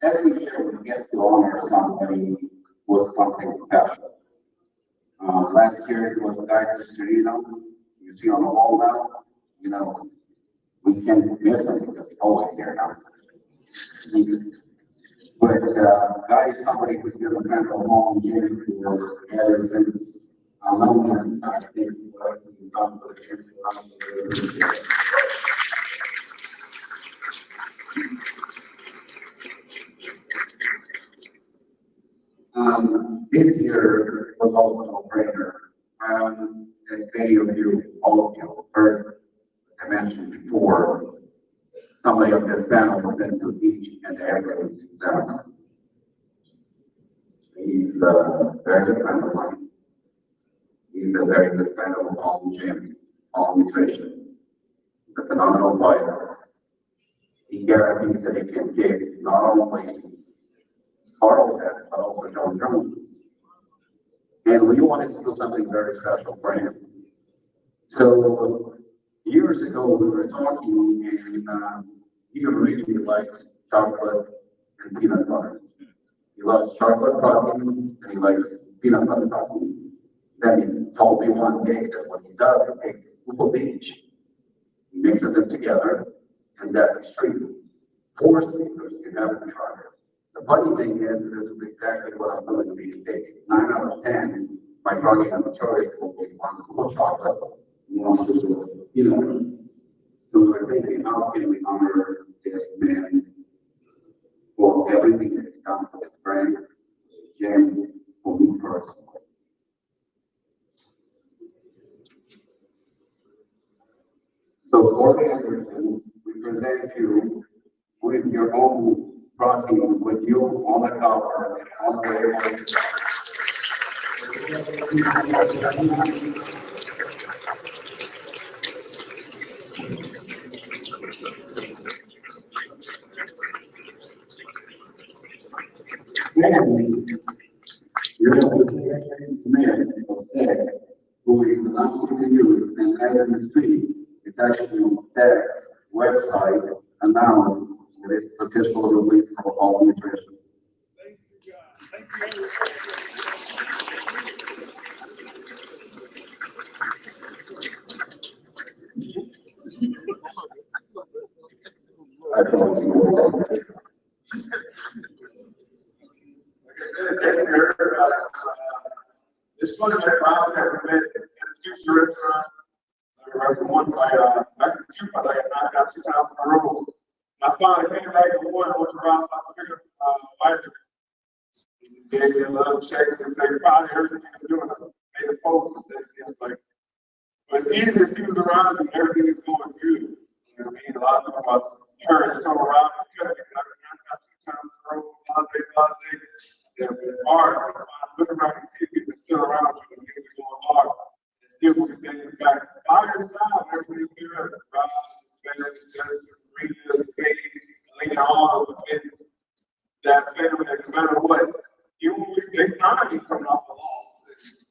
every year we get to honor somebody with something special. Last year it was Guy Serino. You see on the wall now. You know, we can't miss him because he's always here now. But Guy is somebody who's been a friend of home here for ever since I know him. I think what he's done for the church. This year was also a no-brainer. As many of you, all of you, heard, I mentioned before, somebody of this family has been to each and every seminar. He's a very good friend of mine. He's a very good friend of Apollon Gym, Apollon Nutrition. He's a phenomenal fighter. He guarantees that he can kick not only Carl's head, but also John Jones's. And we wanted to do something very special for him. So years ago we were talking, and he really likes chocolate and peanut butter. He loves chocolate protein and he likes peanut butter protein. Then he told me one day that what he does, he takes a scoop of each, he mixes them together, and that's a treat. 4 speakers you haven't tried it. The funny thing is, this is exactly what I'm doing these days. 9 out of 10, my target on the choice will be 1 scoop of chocolate, 1 scoop of peanut butter. So we're thinking, how can we honor this man for everything that he's done for his brand, Jim, for me personally? So Corey Anderson, we present you with your own protein, with you on the cover and on the label. And you're going to hear Smith will say, who is announcing to you, and as we speak, it's actually on that website announced this official release for all nutrition. Thank you, guys. Thank you. I thought you were. This one I found that we met in a future restaurant. I was one by back in Cuba, like I got 2 times in a row. I found a thing like the one I went around my figure wife. Gave me a little check and they found everything he was doing. Made a post and it's like, but it's easy if he was around and everything is going good. You know what I mean? A lot of them parents come around and cut it. I got 2 times in a row, blase. Yeah, it's hard. Look around and see people still around you and things are going hard. And still we can say, in fact, by your side, everything's good. Lean on that family, no matter what. Even when they time you coming off the loss,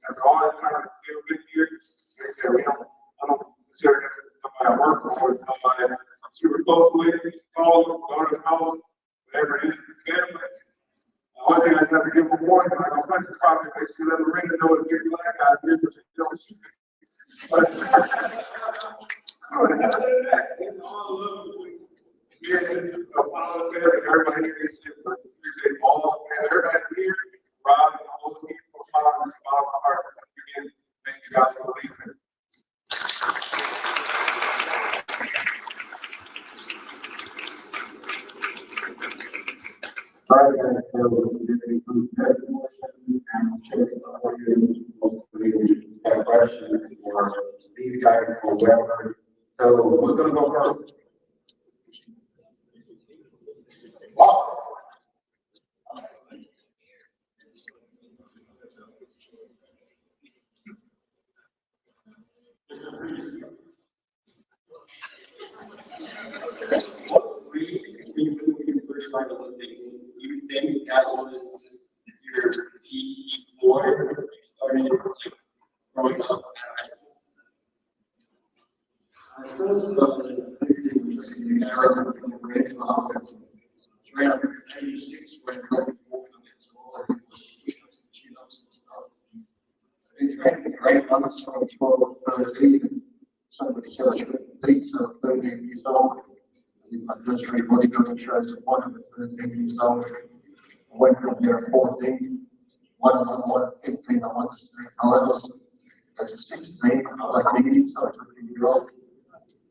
after all that time, it's still been here. They say, I don't consider somebody I work for, somebody I'm super close with, call them, go to the house, whatever it is, family. One thing I have to give a warning, I don't think the property makes you let the ring know it's getting black guys here, but you don't shoot it. But all of them, yeah, this is a lot of everybody here is just appreciate all of them. Everybody's here. Rob and all of these for following the heart. Again, thank you guys for believing it. Okay, so this includes that motion and checks for you, mostly have questions for these guys or whoever. So who's gonna go first? Wow. What's really, when you first started looking, you think that was your PE floor? You started like growing up at high school? I first this is just an error from the grade office. Around 86 when I was walking against the wall, and push-ups and chin-ups and stuff. It's kind of great months from 12 to 13. Somebody said I shouldn't beat, so 13 years old. I did my first three bodybuilding shows at one of the 13 years old. I went from there at 14, one 15, I won the street titles. At 16, I like eating, so I took a year off.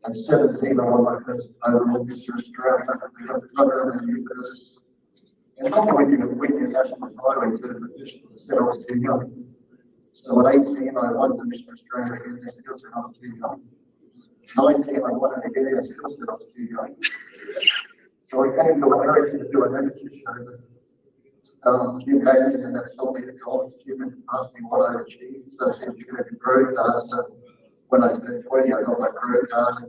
At 17, I won my first overall Mr. Australia. And not when you win your national title to the position, I said I was too young. So at 18, I won the Mr. Australia again, they still said I was too young. 19, I won it again, they still said I was too young. So I came to America to do an amateur show. Jim Hayes and that saw me at college, Jim asked me what I achieved. So I said, you have a pro card. So when I turned 20, I got my pro card.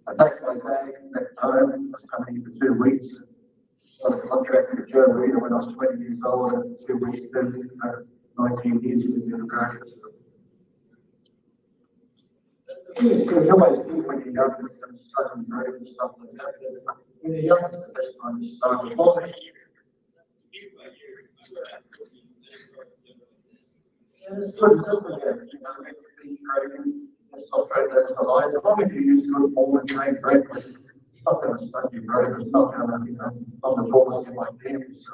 I packed my bag back home. I was coming in for 2 weeks. I was contracted with Joe Reader when I was 20 years old, and 2 weeks later, 19 years in the university. You always think when you're young, it's going to start and break and stuff like that. When you're young, it's the best time to start. It's good, doesn't it? You know, make the feet training. It's not great, that's the line. As long as you use good form and train correctly, it's not going to stunt your growth. It's not going to, not the force in my team. So.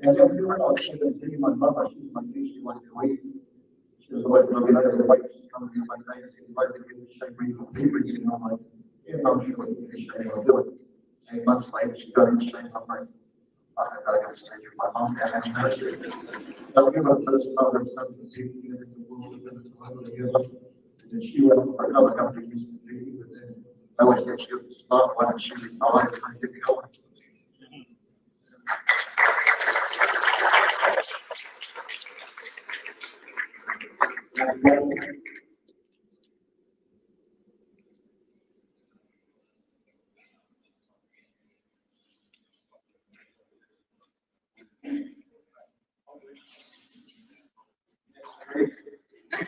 And then when I was 17, my mother, she's my niece, she wanted to eat. She was always looking at the weight, she comes in my day and said, if I could get in shape, we could be bringing on my, yeah, I'm sure we can get in shape, I'll do it. 8 months later, she got in shape, I'm like, I got to stage with my mom, and I had to. But we were first started something in the world, together. And then she went for another couple of years to do, but then I always said she was a smart one, and she retired, and I kept going.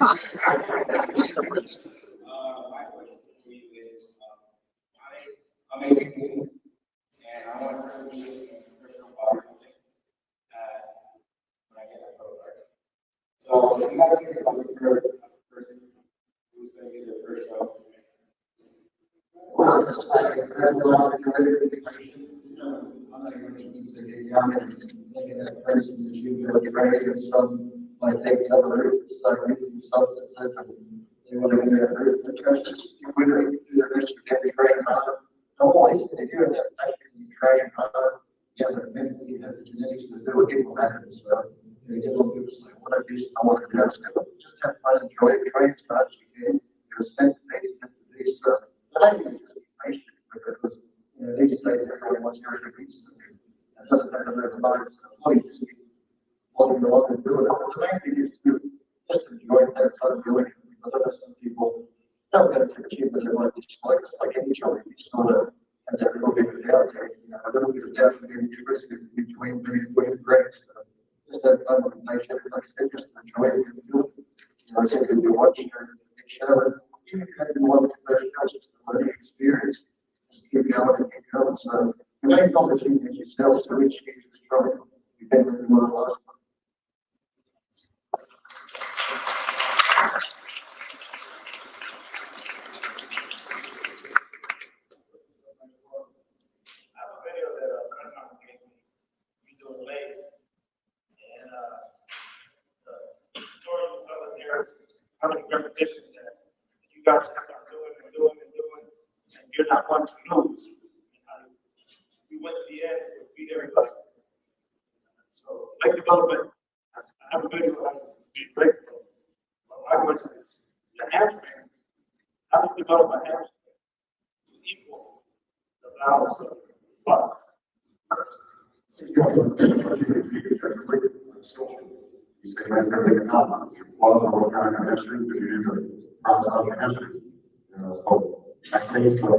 My question for you is, I'm 18 and I want to be a professional bodybuilder when I get my pro card. So you got to think about the person who's going to be their first show. Well, it's like a very long education. I'm not going to be so young and looking at friends in the gym, training and stuff. Like take the other route, start using substances, and they want to do that route. The coaches, you really do their best to get me trained hard. Don't always, if you're in that fashion, you train hard, you have the mentally, you have the genetics to do it, it will happen. So, you get on people say, what I do, I want to do, just have fun, enjoy it, train as much as you can. You're spent the pace, spent the days, so, but I think it's patient because, these days, everyone wants to repeat something. It doesn't matter their lives, employees. What we want to do, the main thing is to just enjoy that fun doing it. Because there are some people don't get to achieve that they want to dislike us like any job. You sort of have that little bit of doubt there, a little bit of doubt and interest between doing great. Just that fun with nature, like I said, just enjoy it and do it. I think if you're watching a show, even if you have to watch the first show, it's just a learning experience. Just keep going and keep going. So the main opportunity is yourself, so each year is strong. You can do more last time. How many repetitions that you guys have to start doing and doing and doing, and you're not one to lose. went to the end, we beat everybody. So, like development, I have a video on be great. My question is, the hamstring, how to develop a hamstring to equal the balance of funds? You say, let's go take a out. All of what kind of hamstrings do you do? How your hamstrings? So I think so.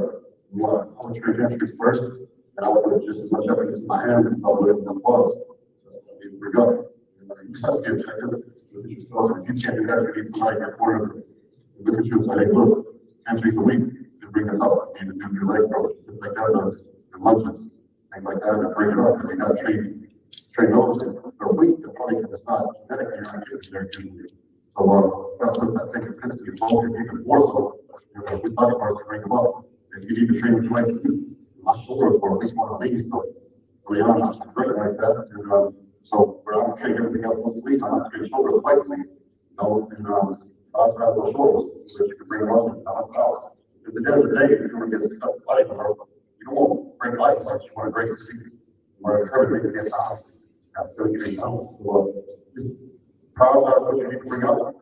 I would treat hamstrings first, and I would put just as much effort into my hands and all the way to the claws. Here we go. You start to get objective. Look at yourself. If you can't do that, you need somebody in your corner. Look at you and say, hey, look, hamstrings are weak. Just bring this up. You need to do your leg throws, just like that, your lunges, things like that, and bring it up. Because you got to train those that are weak. They're probably it's not genetically you're not getting there usually. So that's what I think it's to both even more so. We talk about to bring them up. And you need to train twice to do my shoulder for at least one of these. So early on, I was like that. And so where I'm training everything else once a week, I'm not training shoulder twice a week. You know, and I'll try those shoulders so that you can bring them up and balance out. Because at the end of the day, if you want to get stuff body power, you don't want to bring life like you want to break the secret. You want to curve it against the house. That's still getting balance. So just prioritize what you need to bring up,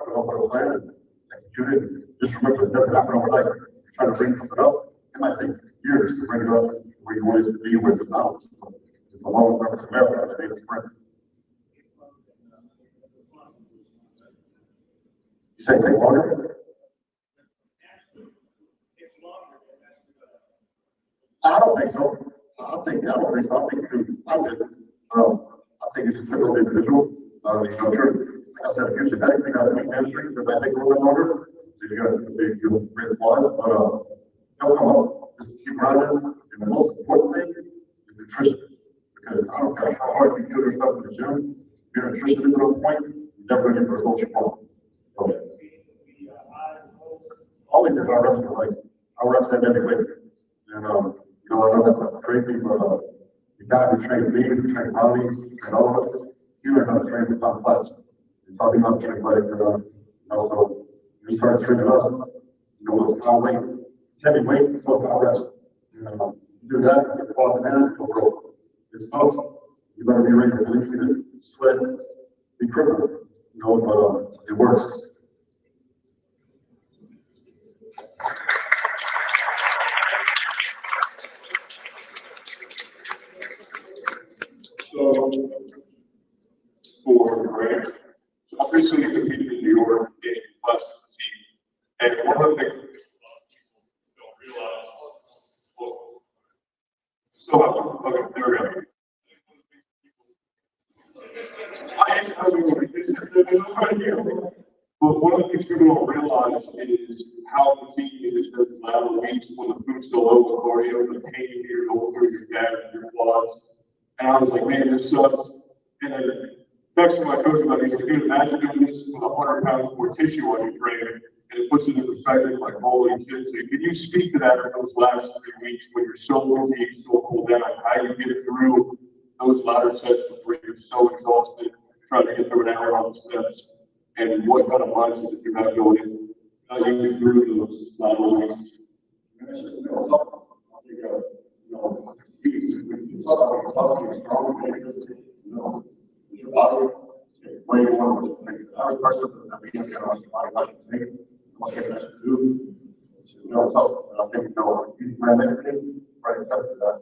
put up a plan, and execute it. Just remember, it doesn't happen overnight. You're trying to bring something up, it might take years to bring it up where you want it to be, where it's balanced. So it's a long term marathon, it's a sprint. You say take longer? I don't think so. I don't think so. I think it's I think it's just typical individual. You know, like I said, if you're genetic, you got weak hamstrings, but that take a little bit longer. So you got to great flies, but they'll come up. Just keep running. And the most important thing is nutrition. Because I don't care how hard you kill yourself in the gym, if your nutrition isn't on point, you're never going to get the results you want. So always is our reps for life. Our reps have every weight. And you know, I know that's not crazy, but the guy who trained me, who trained Ronnie, and all of us, he learned how to train with complex. You're talking about training like also you start training us, you know, it's not weight, heavy weight, 12 reps. You know, do that, get the balls in hand, go broke. It's folks, you better be ready to believe it, sweat, be crippled, you know, but it works. So, for the Rams, so I recently competed in New York in class 15, and one of the things people don't realize, okay, there we go. But one of the things people don't realize is how fatiguing it is those lateral weeks when the food's still low with cardio, the pain here going through your back and your quads. And I was like, man, this sucks. And then texting my coach about it, he's like, dude, imagine doing this with 100 pounds more tissue on your frame, and it puts it in perspective, like, holy shit. So can you speak to that in those last 3 weeks when you're so fatigued, so pulled down, how you get through those latter sessions where you're so exhausted, trying to get through an hour on the steps, and what kind of mindset that you have going in, how you get through those lateral weeks? Your body, way more, I was person that we have to body like to take, what they have to do. You know, so I think, you know, he's my messaging, right, stuff to that.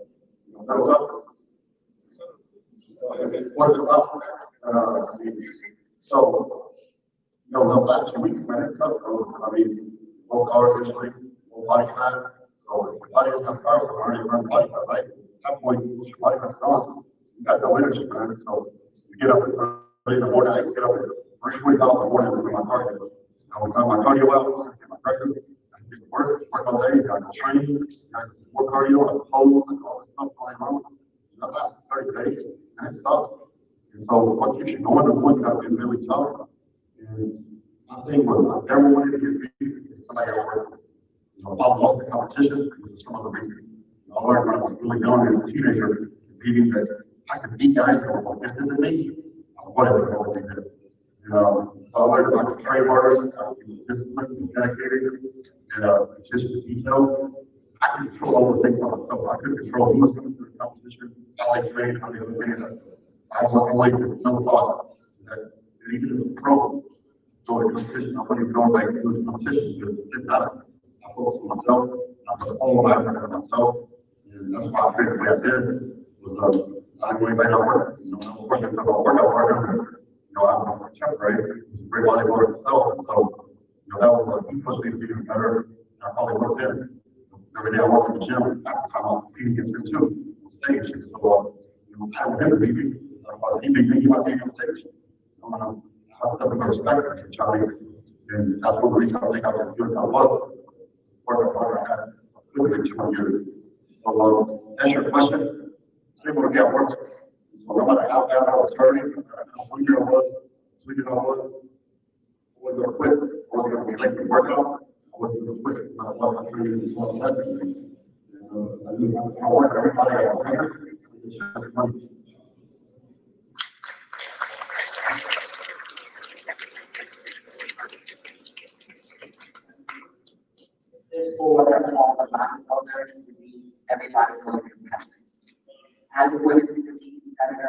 You know, those up. What is up? So, you know, the last 2 weeks, man, it's up. I mean, low calories, usually, low body fat. So if your body doesn't have carbs, it's already run body fat, right? At that point, your body fat's gone. You got no energy, man. So you get up early in the morning, I get up at 3:45 in the morning to do my cardio. I will cut my cardio out, I get my breakfast, I get to work all day, I go train, I do more cardio, I pose, I do all this stuff going on. That lasts 30 days, and it stops. And so what keeps you going is what got been really tough. And my thing was, I never wanted to get beat against somebody I worked with. You know, if I lost the competition, because of some other reason. I learned when I was really young and a teenager, competing that I could beat guys who were more gifted than me. I wanted to know what they did. You know, so I learned I could train harder, I could be disciplined and dedicated, and attention to detail. I can control all the things by myself. I couldn't control who was going through the competition, how they trained, how they were trained. I was always no thought that even as a pro, so the competition, I wouldn't go like do the competition because it did not. I focused on myself, I put all my effort on myself, and that's why I figured what I did was, I really made it work. You know, I was working for workout partner. You know, I was a temporary, great bodybuilder myself, so, you know, that was like, he pushed me to be even better. I probably worked there. Every day I walk in the gym, after time I was competing against him too, on stage. So, you know, I would never be me. He beat me, he might be on stage. I have nothing but respect for Charlie. And that's one reason I think I was good as I was. Working hard, I had literally 2 years. So, that's your question. I didn't want to get work. So, no matter how bad I was hurting, how hungry I was, sleeping I was going to quit, I wasn't going to be late to workout. I wasn't going to quit. I was going to do this one lesson. I work everybody I was here. This board and all the non-voters to be everybody for competitive. As a women's competitor,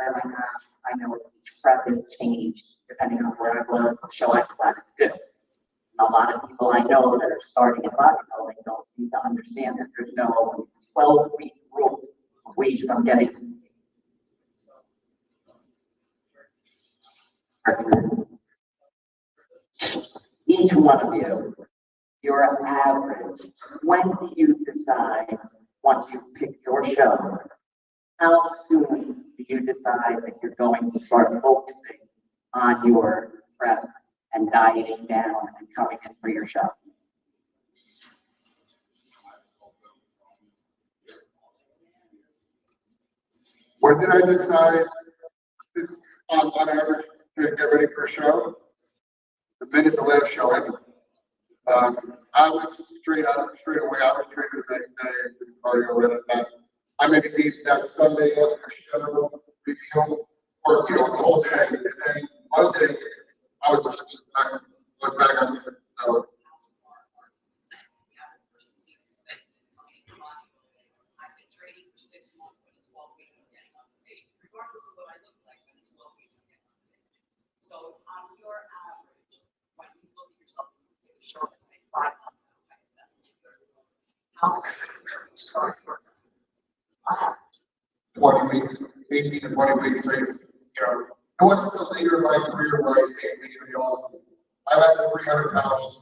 I know each prep has changed depending on where I was, the show I decided to do. And a lot of people I know that are starting in bodybuilding don't seem to understand that there's no 12-week rule of weeks from getting. Each one of you, your average, when do you decide, once you pick your show, how soon do you decide that you're going to start focusing on your prep and dieting down and coming in for your show? When did I decide on average to get ready for a show? The minute the last show ended. I was straight away. I was training the next day and doing cardio right at that. I maybe gave that Sunday after show reveal or the whole day, and then Monday I was back on the show. So on your average, when you look at yourself, show us say 5 months how start your 20 weeks, 18 to 20 weeks, you know, it wasn't until later in my career where I say it really awesome. I had the 300 pounds,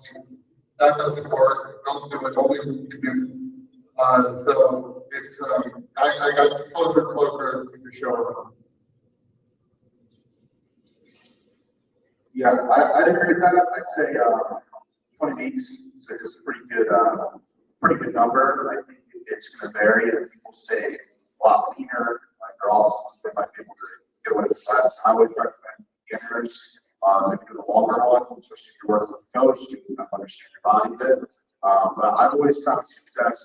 that doesn't work, don't do it, only you can do. So it's, I got closer and closer to the show. Yeah, I'd agree with that. I'd say 20 weeks is a pretty good number. I think it's going to vary. If people stay a lot leaner, like they're all, they might be able to get away with less. I always recommend beginners if you do the longer one, especially if you're working with a coach, you can understand your body a bit. But I've always found success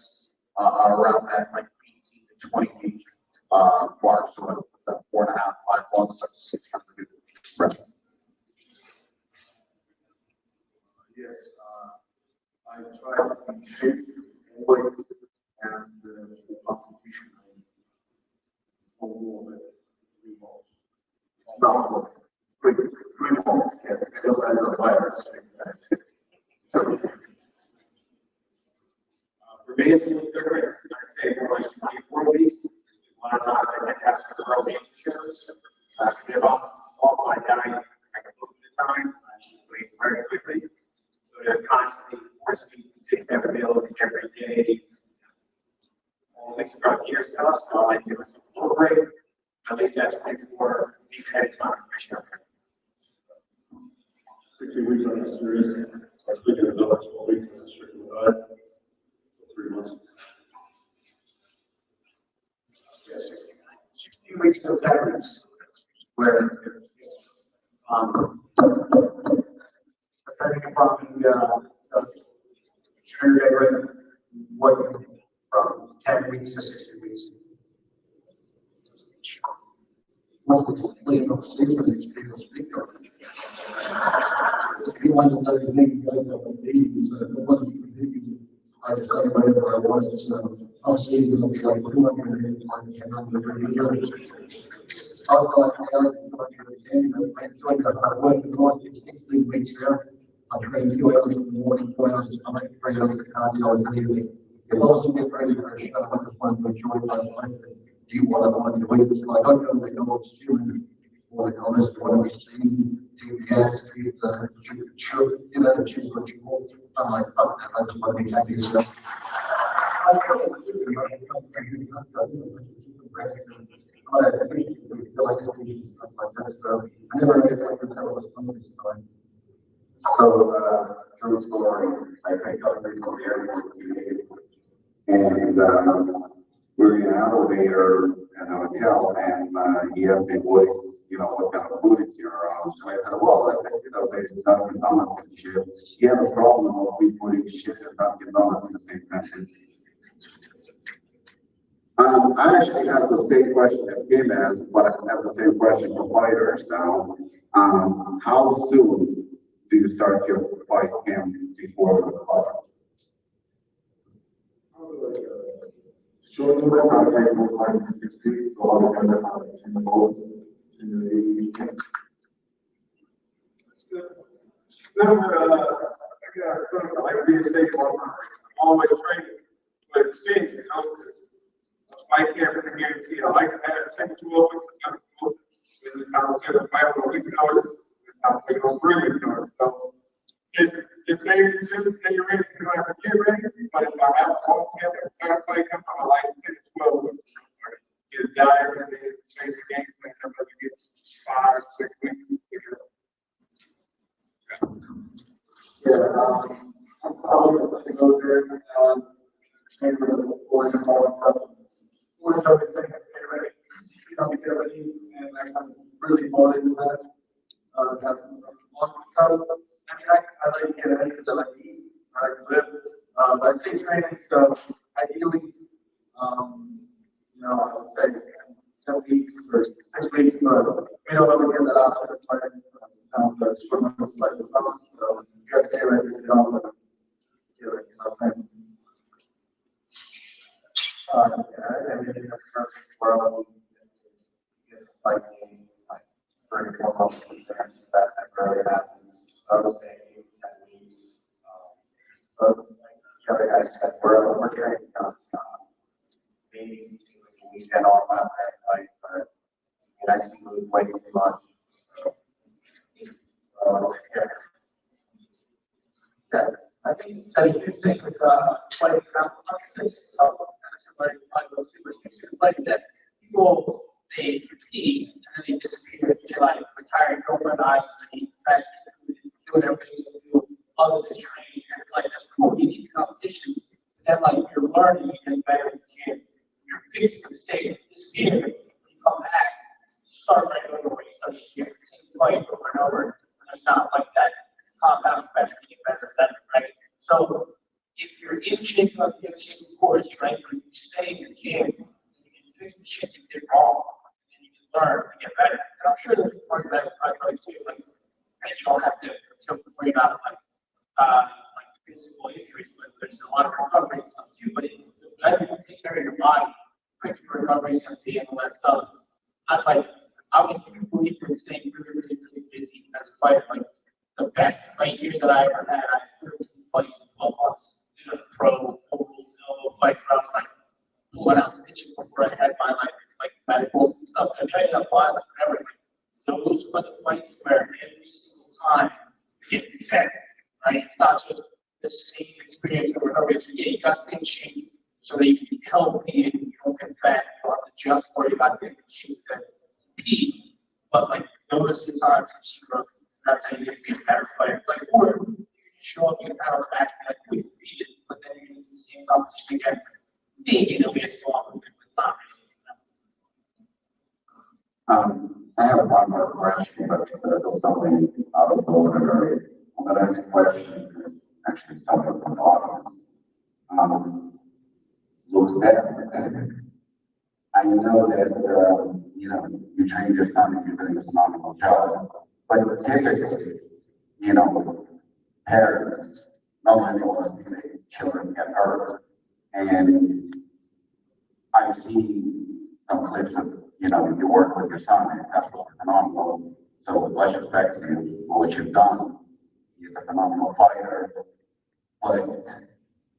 around that like 18 to 20 week mark. So it's that 4.5, 5 months, that's 600 reps. Yes, I try to be shape always and the competition over 3 balls. No, 3 balls, yes, because I know why For me, it's a little different. I say more like 24 weeks. A lot of times I think that's the early shows. To give up all my diet, I can look at the time. I usually very quickly. So they're constantly forcing me to 6, 7 meals every day. At least throughout the year stuff, so I give us a little break. At least that's 24 weeks at a time for sure. 60 weeks on the series, especially in another 12 weeks on the strict diet. 3 months. Yeah, 16 weeks to 7 weeks. Where depending upon the trigger rate, what from 10 weeks to 60 weeks. He wanted to make you guys up on babies, but it wasn't ridiculous. I decided whether I was, I was seeing them like 200 and I was like, I was again, I enjoyed that. I was in North 16 weeks there. I trained 2 hours in the morning, 4 hours at night, 3 hours at cardio. I was really, if I was to get ready for a show, I just wanted to enjoy my life and do what I wanted to do. So I don't know the Lord's human or the honest, what we see, the attitude, the you know, the choose what you want. I'm like, oh, I just want to be happy. So true story, I come from the airport today, and, we're in an elevator in a hotel, and, he asked me what kind of food is here around, and I said, well, I think, there's Dunkin' Donuts and shit. He had a problem of me putting shit at Dunkin' Donuts in the same sentence. I actually have the same question that Kim asked, but I have the same question for fighters now. How soon do you start your fight camp before the fight? short notice, I take most like 6 weeks, so I'll have that in the both in the Like being safe, always training, but it's changing, you know. I can't guarantee, I like to have a second 12 weeks, this is how it's going to fight for weeks hours, I'm going to go 3 weeks hours, so. It's maybe just say you're ready to go after get ready, but if I have a home camp and try to play come from, I like 10 to 12 weeks. Get a diet and then change the game plan, I'm going to get 5 or 6 weeks to figure it out. Yeah, I'm probably just to go there, train for the board and all that stuff. We're trying to stay ready, get ready, and I'm really motivated with that. That's awesome. I mean, I like to get ready because I like to eat, I like to live. But I say training, so ideally, I would say 10 weeks or 6 weeks, but we don't ever get that option. It's like, the short notice like the phone, so you gotta stay ready to go. Yeah, you know what I'm saying? And then in the first world, like 3 or 4 months, that's really happens. So I would say 8 to 10 weeks. But like the other guy said, we're getting maybe a weekend off last night, but I see lose way too much. Yeah, I think that a huge thing with playing this like that people they compete and then they disappear. They like retired girlfriend eyes and they back doing everything they do other than training. And it's like that's cool, you keep competition. Then like you're learning and better than you can. You're fixing mistakes, disappear, you come back, you start right over where you start to get the same play over and over. And it's not like that compound effect getting better and better, right? So if you're in shape of the course, right, but you stay in your camp, you can fix the shit you did wrong, and you can learn and get better. And I'm sure there's part of that I like too, like, and you don't have to worry about like physical injuries, but there's a lot of recovery and stuff too. But if the better you take care of your body, quick recovery is going to be and all that stuff. I was usually staying really busy as a fighter. Like the best fight year that I ever had, I had 13 fights in 12 months. These are pro fights where I was like pulling out stitches before I had my like medicals and stuff. I trained up violence and everything. So those were the fights where every single time you get better, right? It's not just the same experience over and over again. Yeah, you got the same shape so that you can be healthy and you don't get fat. You don't have to just worry about getting shape that compete. But like those are the times you grow. That's how you get to be a better player. Like, or you show up in a power back and like, we beat it, but then you're going to do the same competition against maybe there'll be a small movement, but not really. I have one more question, but there's something out of the ordinary. I'm going to ask a question, actually, someone from the audience. Looks at I know that, you trained your son and you're doing a phenomenal job, but typically, parents, no one wants to see children get hurt. And I've seen some clips of, you work with your son, and it's absolutely phenomenal. So with much respect to you, for what you've done, he's a phenomenal fighter. But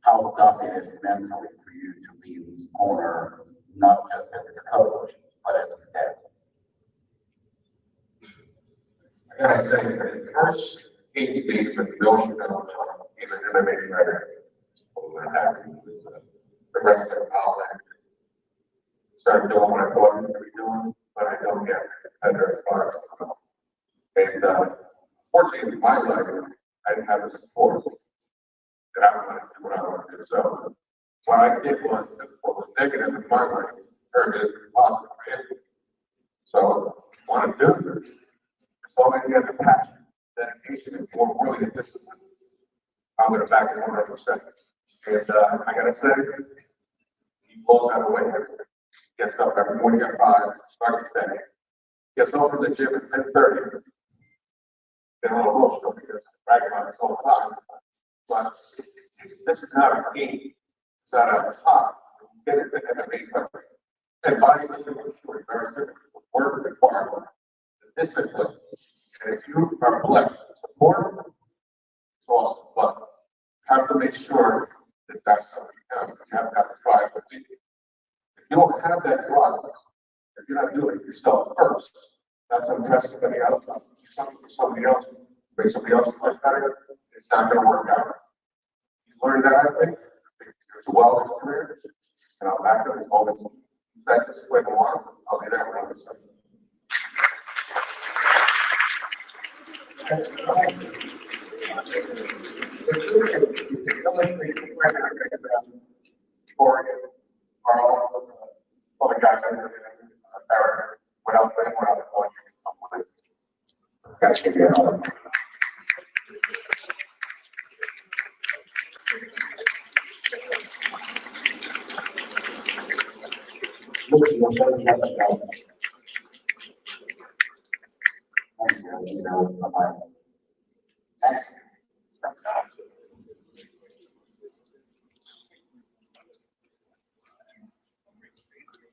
how tough it is mentally for you to be in his corner, not just as his coach, but as his dad. I gotta say, the first 8 days of the ocean, even MMA fighter, what happened was the rest of Apollon started doing what I thought I was doing, but I don't get better as far as and fortunately in my life, I didn't have the support that I wanted to do what I wanted to do. So what I did was what was negative in my life turned into positive for him. So what I do is as long as he has a passion, dedication, and more really a discipline, I'm going to back him 100%. And I gotta say, he blows out of the way. Gets up every morning at 5, starts his day, gets home from the gym at 10:30. Get a little emotional because I brag about this all the time. But this is not a game. It's not a top. Get it to MMA fight. And bodybuilding is very simple. The work is required. The discipline. And if you are blessed to support, it's awesome. But you have to make sure that that's something you have. You have to have a drive with you. If you don't have that drive, if you're not doing it yourself first, not to impress somebody else, not to do something for somebody else, make somebody else's life better, it's not going to work out. You learn that, I think, it's a well-lived career, and I'll back up as long as that this way go on, I'll be there when I'm saying. Oregon, Carl, all the guys that are there, without them, without the point, you can come with it. Guys can get on.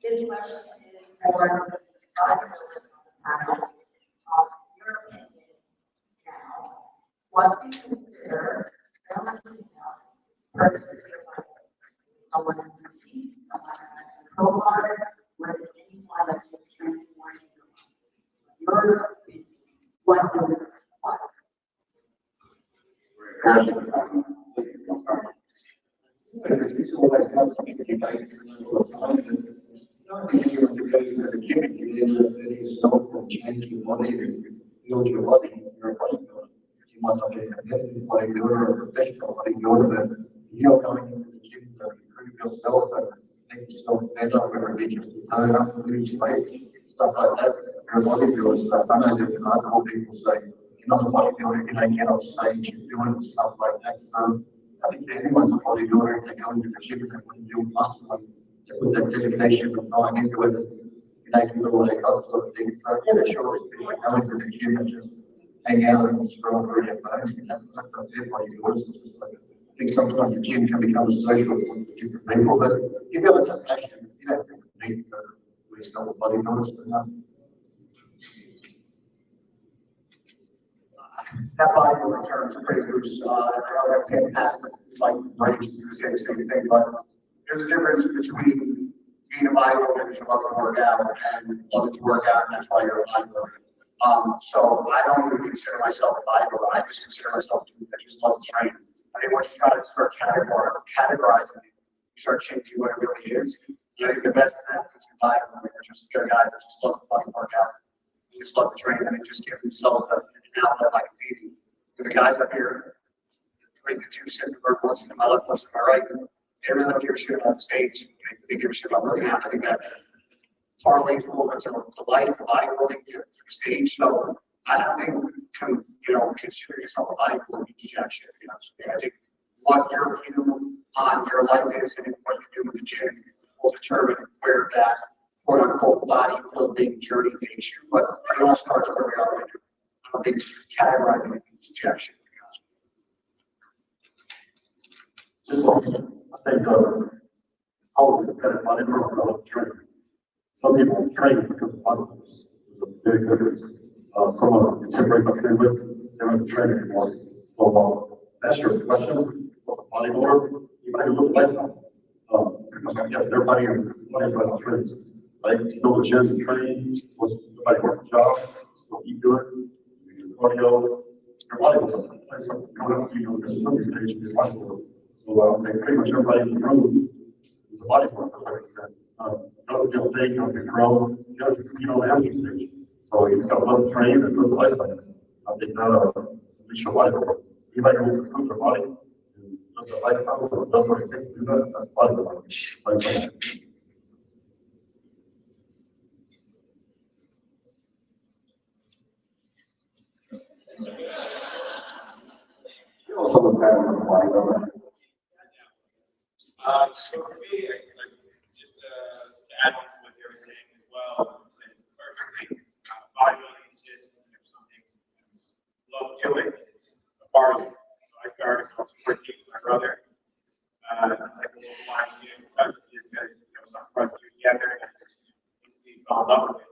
This question is for the drivers on the panel. Your opinion now, what do you consider relative enough versus someone who competes, someone who has a pro or anyone that just transformed your opinion? What is what? Stuff like that. Everybody doing stuff. I know that a lot of people say, you're not a bodybuilder, you don't get off stage, you're doing stuff like that. So I think everyone's a bodybuilder, if they go into the gym and want to do muscle and put that dedication of going into it, can do all that sort of thing. So yeah, sure, it's people go into the gym and just hang out and scroll through their phones. That's everybody does. I think sometimes the gym can become a social for different people, but if you have a passion, you don't need to waste all the bodybuilders for nothing. That bodybuilding term is pretty loose. I can't pass like range to say the same thing, but there's a difference between being a bodybuilder who loves to work out and loves to work out, and that's why you're a bodybuilder. So I don't even consider myself a bodybuilder. I just consider myself I just love to train. I think once you try to start categorizing it, you start changing what it really is. I think the best athletes in bodybuilding are just guys that just love to fucking work out. They just love to train and they just give themselves an outlet like competing. The guys up here doing the 2 cents per once in my left, once in my right, they really don't give a shit about the stage. They give a shit about working out. I think that's parlays over to life, to bodybuilding, to the stage. So I don't think consider yourself a bodybuilder means jack shit. I think what your view on your life is and what you do in the gym will determine where that quote unquote bodybuilding journey takes you. But it all starts where we are. I don't think categorizing it means jack shit. just like, I think, I was kind of funny, I love training. Some people train because of money. There's a big difference. Some of the contemporaries I train with, they don't train anymore. So, that's your question, what's a bodybuilder? You might lose lifestyle. Because I guess everybody is money for the trends. Like, you go to the gym and train, everybody works a job, so you do it, you do cardio, your body will play something, coming up to you, there's some stage in your body will. So I would say pretty much everybody in the room is a bodybuilder, like I said. You don't take, you don't get grown, you don't compete on the amateur stage. So you've got to love to train and live the lifestyle. I think that, at least your bodybuilder. Anybody who wants to improve their body, and live the lifestyle, or does what it takes to do that, that's bodybuilding. Lifestyle. You also look better than a bodybuilder. So for me, just to add on to what they were saying as well, saying perfectly, bodybuilding is just something I love doing. It's a part of it. So I started when I was 14 with my brother. Like a little blind student, just because there was something for us to do together, and I just instantly fell in love with it.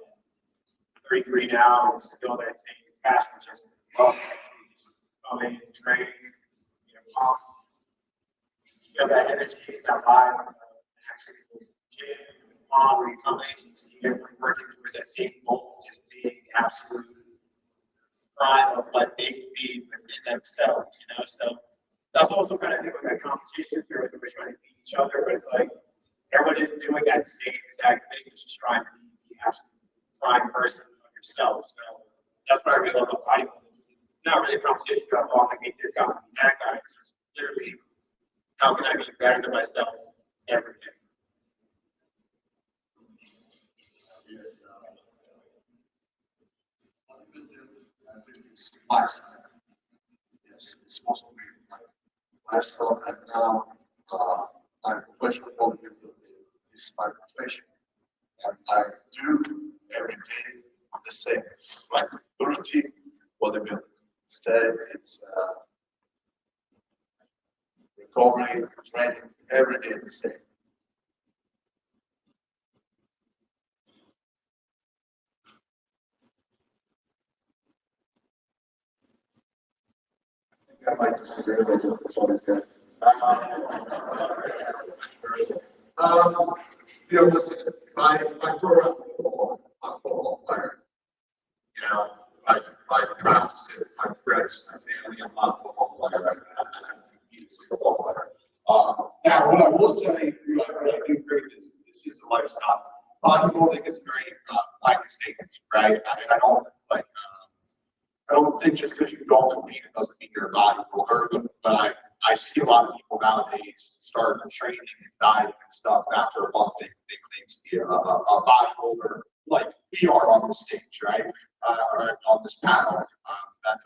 I'm 33 now, and still that same passion, just love actually just come in and train, feel that energy, that vibe, actually gym, mom, where you come in and see everyone working towards that same goal, just being absolute prime of what they can be within themselves, so that's also kind of thing with that competition here, where we're trying to beat each other, but it's like everyone is doing that same exact thing, it's just trying to be the absolute prime person of yourself. So that's what I really love about bodybuilding. It's not really a competition about, oh, I can make this guy, that guy. It's just literally, how can I be better than myself every day? Yes, I think it's lifestyle. Yes, it's supposed to be lifestyle, and now I'm questionable with this my profession, and I do every day the same. It's like routine bodybuilding. Instead, it's recovery, training, every day the same. I might disagree with you, guys. Listen, if I throw around football, I'm a football player. I practice it, I practice my family, I'm not a football player, he's a football player. Now, what I will say, I do agree with this is a lifestyle. Bodybuilding is very blanket statement, right? I don't think just because you don't compete, it doesn't mean you're a bodybuilder, but I see a lot of people nowadays start training and dieting and stuff after a month, they claim to be a bodybuilder, like we are on the stage, right? Or on this panel.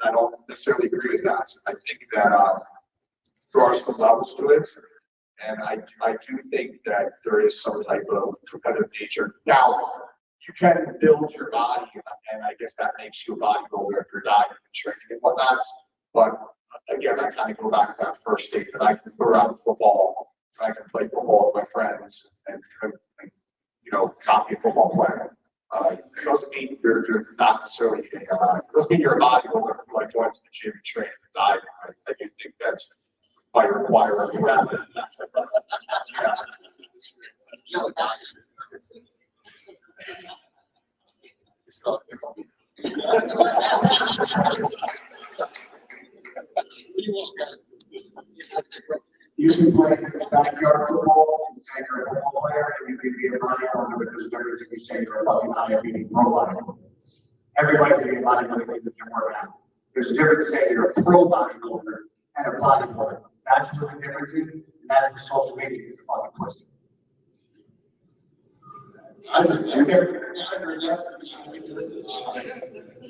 I don't necessarily agree with that. I think that there are some levels to it, and I do think that there is some type of competitive nature. Now, you can build your body, and I guess that makes you a bodybuilder if you're dieting and training and whatnot. But again, I kind of go back to that first statement. I can throw around football, I can play football with my friends, and not be a football player. It doesn't mean you're not necessarily it doesn't mean you're a bodybuilder if you like going to the gym and training and dieting. I do think that's might require a rather. You can play backyard football and say you're a football player, and you can be a bodybuilder because there is, if you say you're a bodybuilding pro bodybuilder. Everybody can be a bodybuilder that you're working out. There's a difference to say you're a pro bodybuilder and a bodybuilder. That's what the difference is, and that's what social media is about. I agree with that.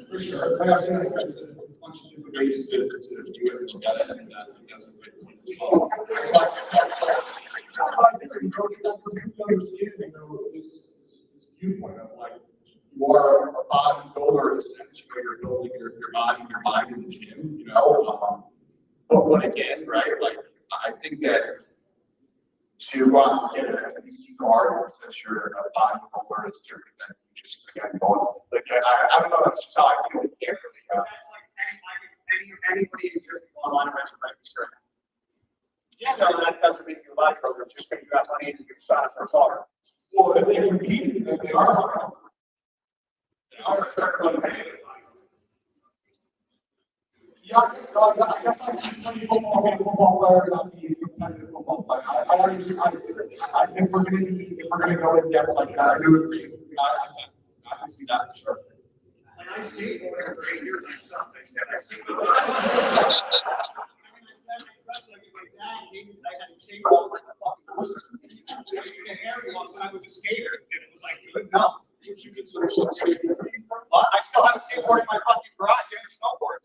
For sure. I've seen a bunch of different ways to do it. Look at it, and I think that's a great point as well. This viewpoint of like you are a bodybuilder in a sense where you're building your body, your mind in the gym, But again, right? Like I think that get an FBC card since you're a bodybuilder is different than just again going. Like I don't know. That's just how I feel. Carefully. That's like anybody is just online and register. Yeah, so that doesn't make you a bodybuilder. Just because you got money to get shot for a car. Well, if they compete, if they are. Yeah, I guess I'm a football player, not be a competitive football player. If we're gonna go in depth like that, I do agree. I can see that for sure. And I skateboarded for 8 years, I sucked. I skateboarded. I had to shake off like a fucking person. You get hairy once and I was a skater, and it was like good enough. You could sort of skateboard. But I still have a skateboard in my fucking garage and a snowboard.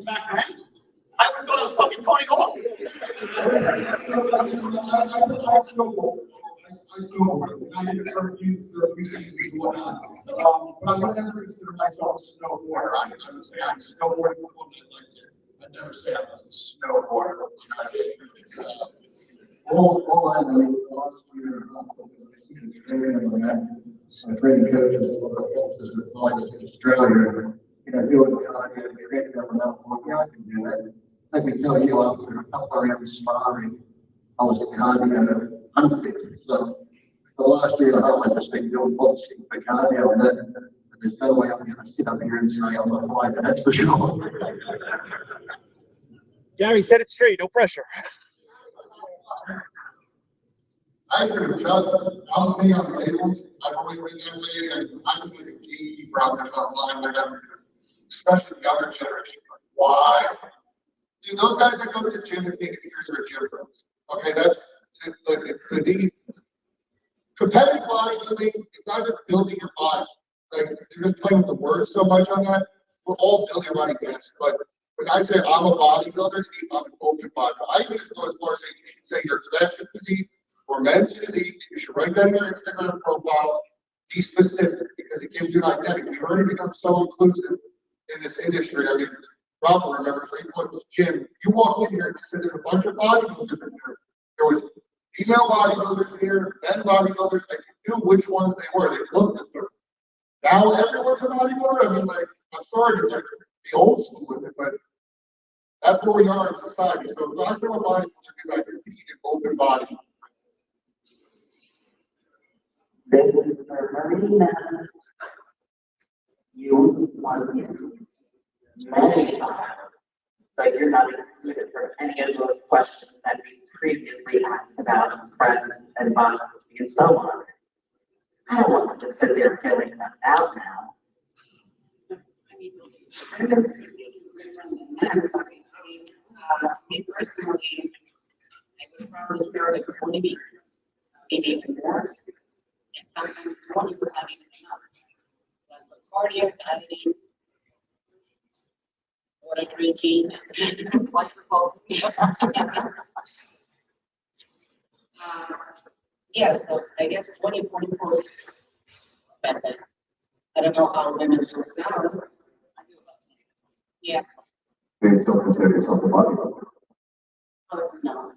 Back then, I would thought I was fucking Tony Hawk. I snowboard. I had to turn you for a few seasons before that. But I would never consider myself a snowboarder. I would say I'm snowboarding before I liked it. I'd never say I'm a snowboarder. All I know is last year, in Australia, my training coaches in Australia, doing cardio, training them enough, I can do that. Let me tell you, after a couple of rounds sparring, I was cardio unfit. So the last year, I just been doing boxing for cardio, and there's no way I'm going to sit up here and say I'm a fighter, that's for sure. Gary, set it straight, no pressure. I agree with Justin. I'm big on labels. I've always been that way, and I'm like a gatekeeper on this online with them, especially the younger generation. Like, why? Dude, those guys that go to the gym and think it's serious are gym bros. Okay, that's like the competitive bodybuilding. It's not just building your body. Like you're just playing with the words so much on that. We're all building our body, yes, but when I say I'm a bodybuilder, it means I'm an open bodybuilder. I even go as far as saying your convention physique or men's physique. You should write that in your Instagram profile. Be specific because it gives you an identity. We've already become so inclusive in this industry. I mean, Rob remembers when he went to the gym. You walked in here and said there's a bunch of bodybuilders in here. There was female bodybuilders here, men bodybuilders. I knew which ones they were. They looked a certain. Now everyone's a bodybuilder. I mean, like, I'm sorry to be old school with it, but that's where we are in society. So when I say a bodybuilder, because I compete in open body. This is for Marina. You want to many times, so you're not excluded from any of those questions that we previously asked about friends and body and so on. I don't want to just sit there filling that out now. Me personally, I would probably start at 20 weeks, maybe even more. And sometimes 20 was not even enough. Lots of cardio, dieting, water drinking, wonderful. Yeah, so I guess 20, 24. I don't know how women do it now. Yeah. They still consider yourself a bodybuilder. Oh, no.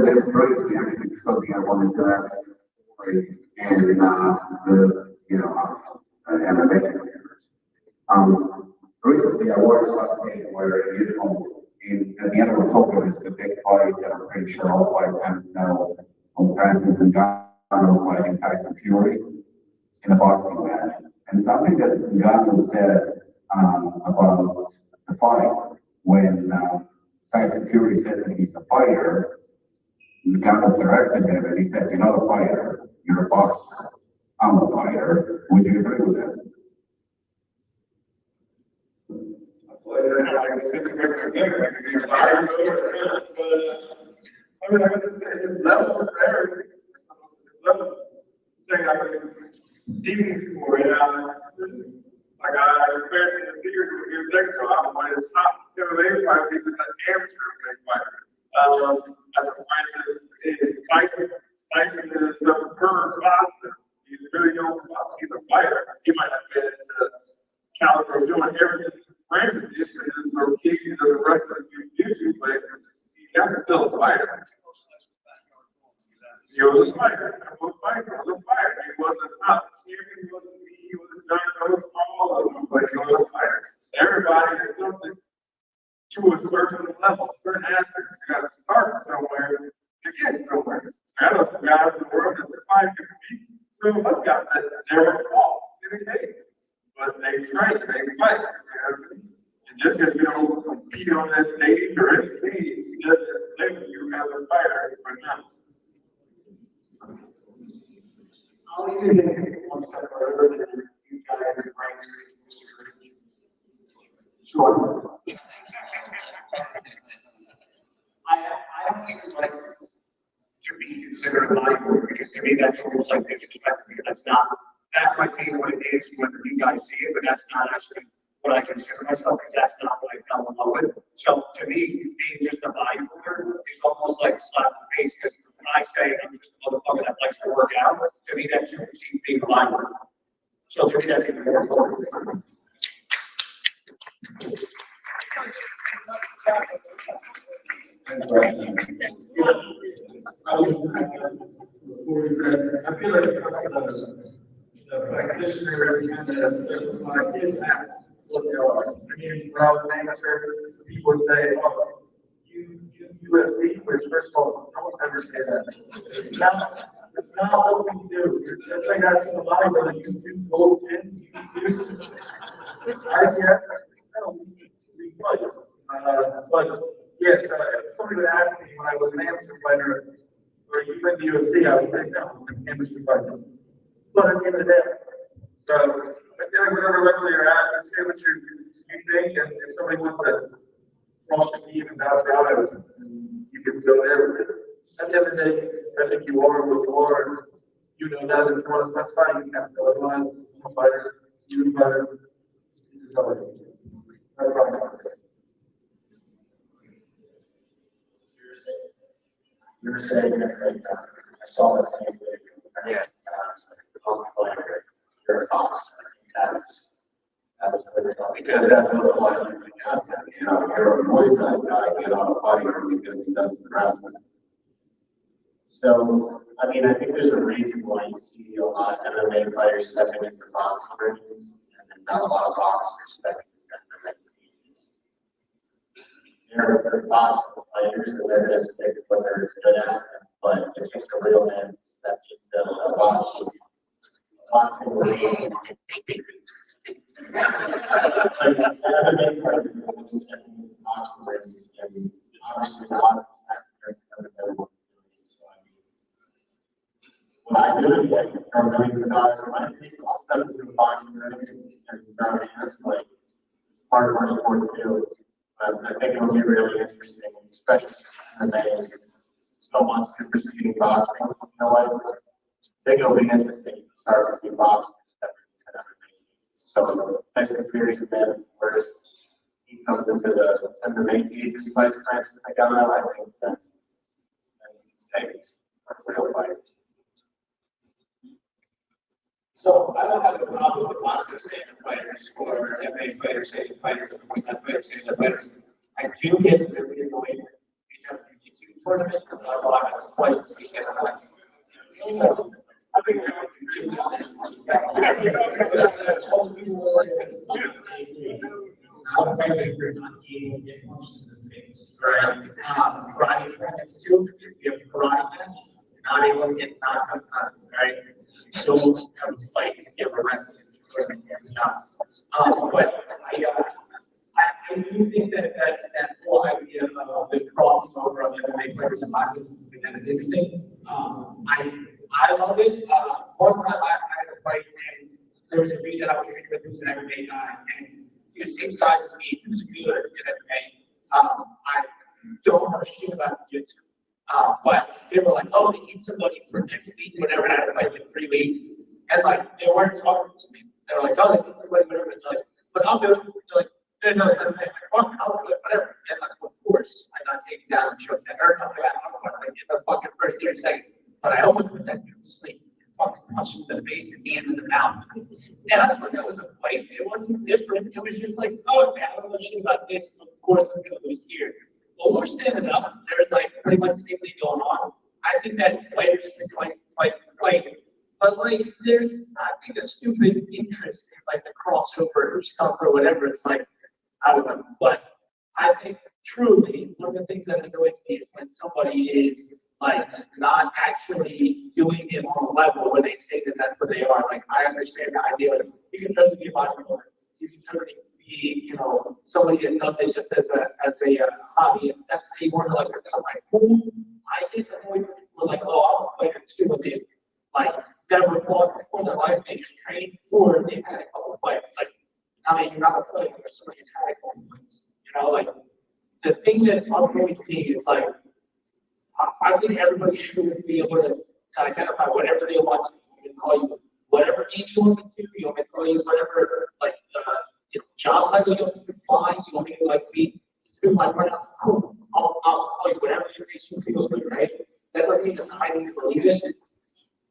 There's crazy. I think something I wanted to ask and MMA careers. Recently I watched something where at the end of October is the big fight that I'm pretty sure all fight fans know of Francis Ngannou fighting Tyson Fury in a boxing match. And something that Ngannou said about the fight when Tyson Fury said that he's a fighter. Ngannou corrected him and he said, "You're not a fighter, you're a boxer. I'm a fighter." Would you agree with that? I mean, I would just say his level of clarity, level saying I was speaking for it. Like I referred to the figure a few seconds ago, I'm one of the top MMA fighters because I'm amateur MMA fighter. As a fighter, Tyson is a superb boxer. He's really young boxer. still a fighter. He was a fighter. He was a fighter. He was a fighter. He was a top tier. He was a John Rose, all of them, but he was a fighter. Everybody is something to a certain level, certain aspects. You got to start somewhere to get somewhere. There are those guys in the world that define to compete. Some of us got that never fall in the game. But they train, they fight. And just because you don't compete on that stage or any stage, just label you as a fighter for now. I'll even get one step further than you guys are right. Sure. I don't think it's like to be considered a life, because to me that's almost like disrespect, because that's not, that might be what it is when you guys see it, but that's not actually what I consider myself, because that's not what I fell in love with. So to me, being just a bodybuilder is almost like slap in the face, because when I say I'm just a motherfucker that likes to work out, to me that's being a bodybuilder. So to me that's even more important. I feel like the practitioner kind of specified his acts, what they are. I mean, when I was an amateur, people would say, oh, you UFC, which first of all, I would never say that. It's not what we do. It's just like asking a bodybuilder, you do gold and you do. I can't. But yes, if somebody would ask me when I was an amateur fighter, or you went to UFC, I would say no, I'm an amateur fighter. But at the end of the day, so I feel like whatever level you're at, say what you think, and if somebody wants to cross the team and battle out, you can go there. At the end of the day, I think you are what you are. You know that if you want to specify, you can. So otherwise, I'm a fighter, you're a fighter. That's right. You're saying that right now. I saw that same thing. Yeah. Your thoughts. That's really tough. Because that's what a lot of people ask, you know, you're a Muay Thai guy, get on a fighter because he does the wrestling. So, I mean, I think there's a reason why you see a lot of MMA fighters stepping into boxing rings, and then not a lot of boxers stepping into MMA teams. They're boxing fighters, and they're just stick to what they're good at, but it takes a real man to step into a boxing ring. Like, MMA fighters stepping into boxing rings, and obviously a lot of factors that are very when I do it, like, throw millions of dollars in my face, I'll step into the boxing ring and throw hands, like, part of our sport too. But I think it'll be really interesting, especially MMA is so much superseding boxing. You know what? I think it'll be interesting to start to see boxing step into MMA. So, Tyson Fury's a man first. He comes into the MMA cage and fights Francis Ngannou. I think that it's a real fight. So I don't have a problem with boxers saying fighters or MMA fighters saying fighters or Muay Thai fighters saying fighters. I do get really annoyed when we have a jiu-jitsu tournament and a lot of fights we get on. I think you're not eating get punches in the face. Right. Karate practice too. If you have a karate match, you're not able to get knocked unconscious, right? You don't have a fight and get arrested. But I do think that whole idea of the crossing over of MMA players and boxing is interesting. I love it. One time I had a fight and there was a dude that I was training with who was an MMA guy, and he was the same size as me. He was good at MMA. I don't know shit about jiu-jitsu. But they were like, oh, they need somebody for next week, whatever, and I had to fight in 3 weeks. And like, they weren't talking to me. They were like, oh, they need somebody, whatever. And like, but I'll do it. They're like, no, it's okay. Fuck, I'll do it, whatever. And like, of course, I got taken down and choked that hurt. I'm like, in the fucking first 30 seconds. But I almost put that dude to sleep. Fucking punched him in the face and hand in the mouth. And I thought that was a fight. It wasn't different. It was just like, oh, man, I don't know shit about this. Of course, I'm going to lose here. when we're standing up, there's like pretty much the same thing going on. I think that fighters can fight. But like, there's, I think, a stupid interest in like the crossover or stuff or whatever. It's like, I don't know. But I think truly, one of the things that annoys me is when somebody is like not actually doing it on a level where they say that that's what they are. Like, I understand the idea of you can certainly be a bodybuilder. You can certainly be, you know, somebody that does it just as a hobby. If that's how you want to like, like, who I get annoyed with people like, oh, I'm a fighter too, but they like never fought before their life. They just trained or they've had a couple of fights. Like, I mean, you're not a fighter, but somebody who's had a couple of fights. You know, like the thing that annoys me is like, I think everybody should be able to identify whatever they want to. You can call you whatever age you want to. You want me to call you whatever, like, you know, job title you want to find. You want me to like be still like right now. Cool. I'll call you whatever your face you feel good, right? That doesn't mean that I need to believe it.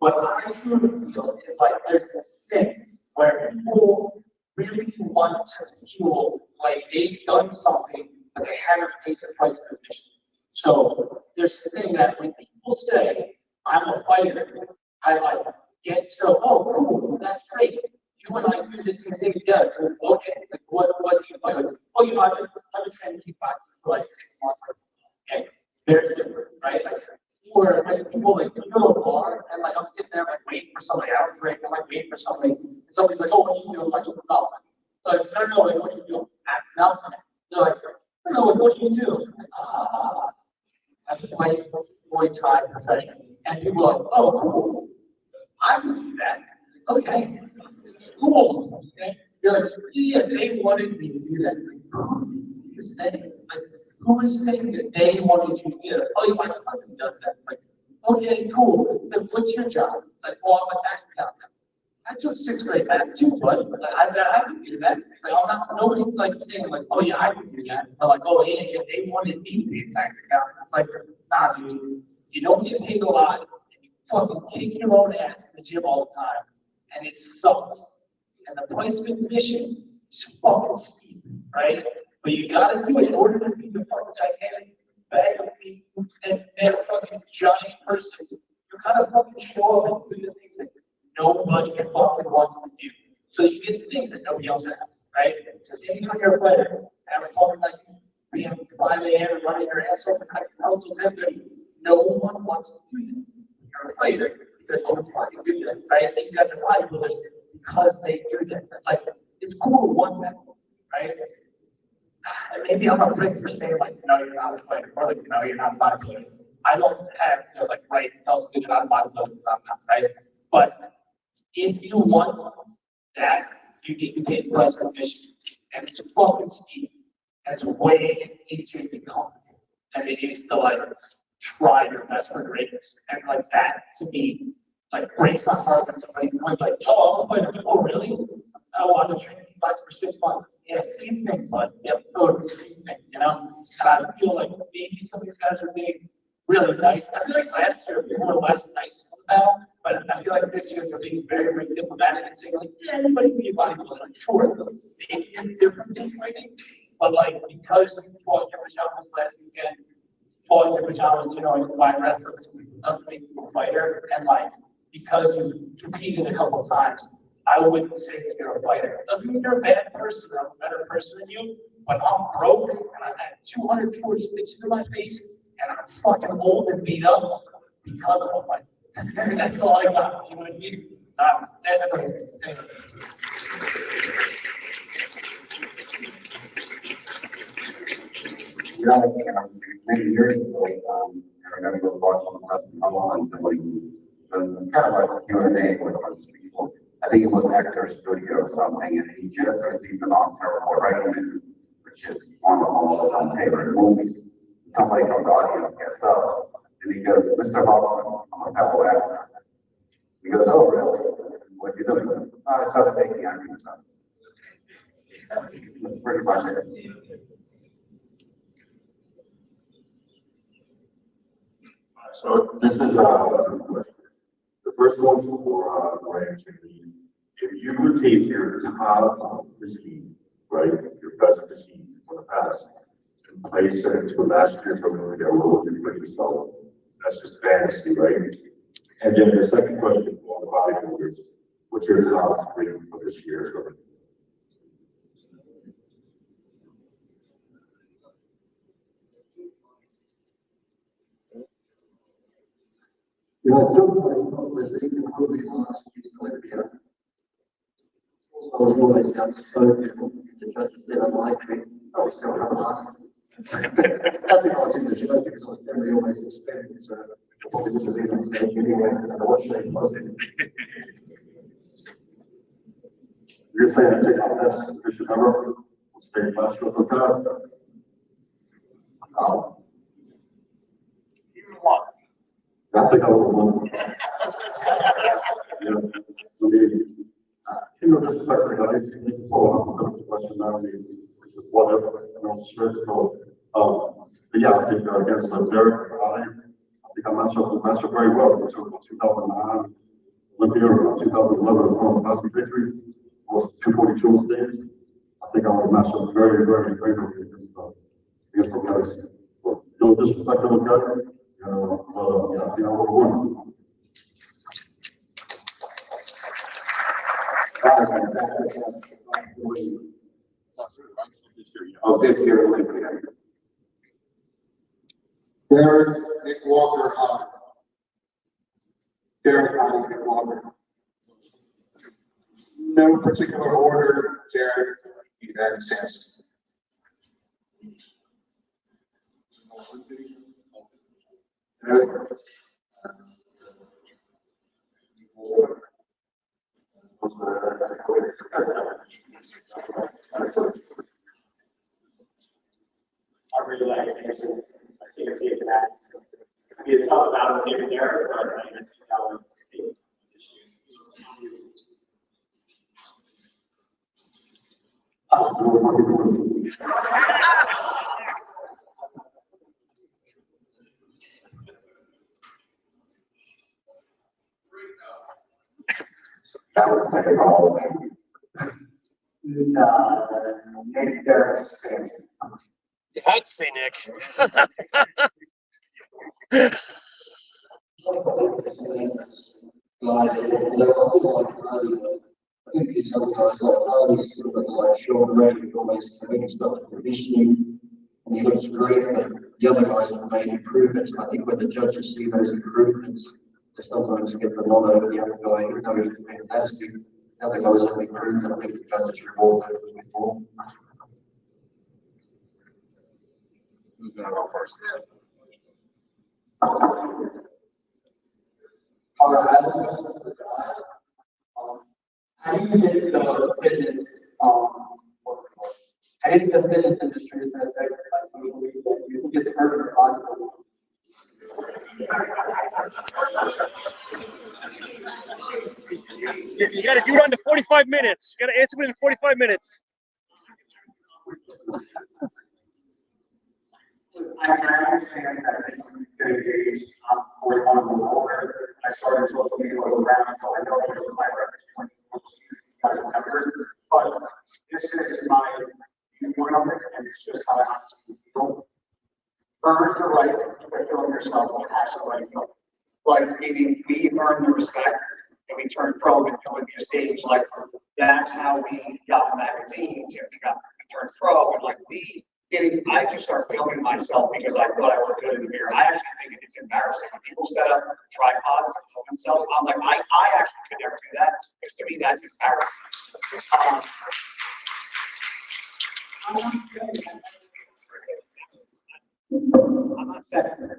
But I truly feel is like there's this thing where people really want to feel like they've done something, but they haven't paid the price of admission. So there's this thing that when people say, I'm a fighter, I like get so, oh, cool, that's great. You and I do this thing together. Okay, like, what do you fight? Like, oh, you know, I've been training kickboxing for like 6 months. Okay, very different, right? Or like people like you go to a bar and like I'm sitting there like waiting for somebody, I don't drink, I'm like waiting for somebody, and somebody's like, oh, what are you doing? I'm like, nothing. So I don't know, like, what do you do? Nothing. They're like, I don't know, like, what do you do? I've been playing Muay Thai professionally. And people are like, oh, cool. I would do that. Okay. Cool. Okay. You're like, yeah, they wanted me to do that. It's like, who is saying? Like, who is saying that they wanted you to do that? Oh, my cousin does that. It's like, okay, cool. So what's your job? It's like, well, I'm a tax accountant. I took 6th grade math too, but I could do that. It's like, I'm not, nobody's like saying like, oh yeah, I could do that. They're like, oh yeah, they wanted me to be a tax accountant. It's like, nah, dude, you don't get paid a lot, and you fucking kick your own ass in the gym all the time, and it sucks. And the price of admission is fucking steep, right? But you gotta do it in order to be the fucking gigantic bag of meat and fucking giant person. You kind of fucking show up and do the things that nobody fucking wants to do. So you get the things that nobody else has, right? So sitting on your fighter, and we're talking like being 5 a.m. and running your ass off and until 10:30. No one wants to do that. You're a fighter because you fucking do that, right? These guys are bodybuilders because they do that. It's like it's cool to want that, right? And maybe I'm a prick for saying like, no, you're not a fighter, or like, no, you're not a bodybuilder. I don't have like rights to tell somebody that I'm a bodybuilder sometimes, right? But if you want that, you need to pay the price for admission. And it's fucking steep. And it's way easier to be competent than it is to like try your best for greatness. And like that to me, like breaks my heart when somebody was like, oh, I'm a fighter. Oh, really? Oh, I've been training kickboxing for 6 months. Yeah, same thing, but yeah, totally same thing, you know? And I feel like maybe some of these guys are being really nice. I feel like last year people were less nice about, but I feel like this year they're being very, very diplomatic and saying like, yeah, anybody can be a bodybuilder. Like, sure, maybe it's different thing, but like because you fought your pajamas last weekend, fought your pajamas, you know, in my wrestlers doesn't make you a fighter, and like because you competed a couple of times, I wouldn't say that you're a fighter. It doesn't mean you're a bad person. I'm a better person than you, but I'm broke and I've had 240 stitches in my face, and I'm fucking old and beat up because of a fight. That's all I got. You know what I mean? Yeah, many years ago, I remember watching Apollon, and like, kind of like Q&A with a bunch of people. I think it was Actor Studio or something, and he just received an Oscar for writing, which is one of all-time favorite movies. Somebody from the audience gets up, and he goes, Mr. Hoffman, I'm a fellow actor. He goes, oh, really? What are you doing? Oh, I started taking acting classes. That's pretty much it. So this is two questions. The first one's for Ryan. If you would take your top receipt, right, your best receipt for the past, and I used to do last year, so we got what you put yourself. That's just fantasy, right? And then the second question for the bodybuilders, what's your top three for this year? So, You know, with even probably last year's Olympia, I was always outspoken, the judges said unlikely, I was still have last. I think I was in the show because I was generally always suspended, so I probably would have been on stage anyway, and I watched it, was it? you're saying I take my best position ever, stay fast with the past. I think I would want. Yeah. I mean, you know, just like the guys, this is all about the question now, which is whatever, you know, sure, so, but yeah, I think against Derek, I think I match up very well. We took 2009 Olympia, 2011 from passing victory, was 242 on stage. I think I would match up very, very favorably against those guys. So, no disrespect to those guys. Yeah, I think I would have won. Oh, this year, Derek, Nick Walker, Derek, Nick Walker. No particular order, Derek, United States. I really like it. I see it's taking that. It'd be a tough battle here and there, but I guess that would be That was like all of them. Maybe Derek's thing. I'd say Nick. I think these other guys like Harley, sort of like Sean Ray, always doing stuff for conditioning, and he looks great, but the other guys have made improvements. I think when the judges see those improvements, they sometimes get the nod over the other guy, who knows he's fantastic. The other guys have improved, and I think the judges reward those with more. Who's gonna go first? All right, I have a question for the guy. How do you think the fitness, how do you think the fitness industry is affected by social media? Do you think it's hurting your body? You got to do it under 45 minutes. You got to answer within 45 minutes. I understand that you get engaged, 41 and older. I started social media around, so I know there's my records point but this is my viewpoint of it, and it's just how I feel. Earn the right to fill yourself and have somebody know. Like, meaning we earn the respect and we turn pro and fill in your stage. Like, that's how we got magazines and we turned pro. And like, I just started filming myself because I thought I looked good in the mirror. I actually think it's embarrassing when people set up tripods and film themselves. I'm like, I actually could never do that because to me that's embarrassing. I'm not saying that. I'm not saying that.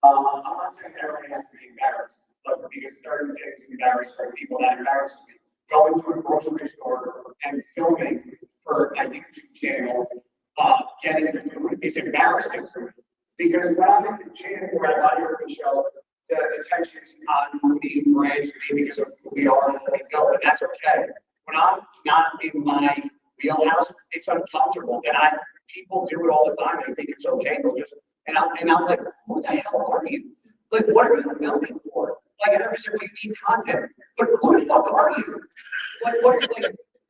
I'm not saying everybody has to be embarrassed, but because certain things embarrass certain people that embarrass me. Going to a grocery store and filming for a YouTube channel, getting the food is embarrassing for me. Because when I'm in the gym or at a live show, the attention's on me, brands me because of who we are and what we go, and that's okay. When I'm not in my wheelhouse, it's uncomfortable. And people do it all the time. They think it's okay. They'll just, and I'm like, who the hell are you? Like, what are you filming for? like, and every we feed content, but who the fuck are you? Like,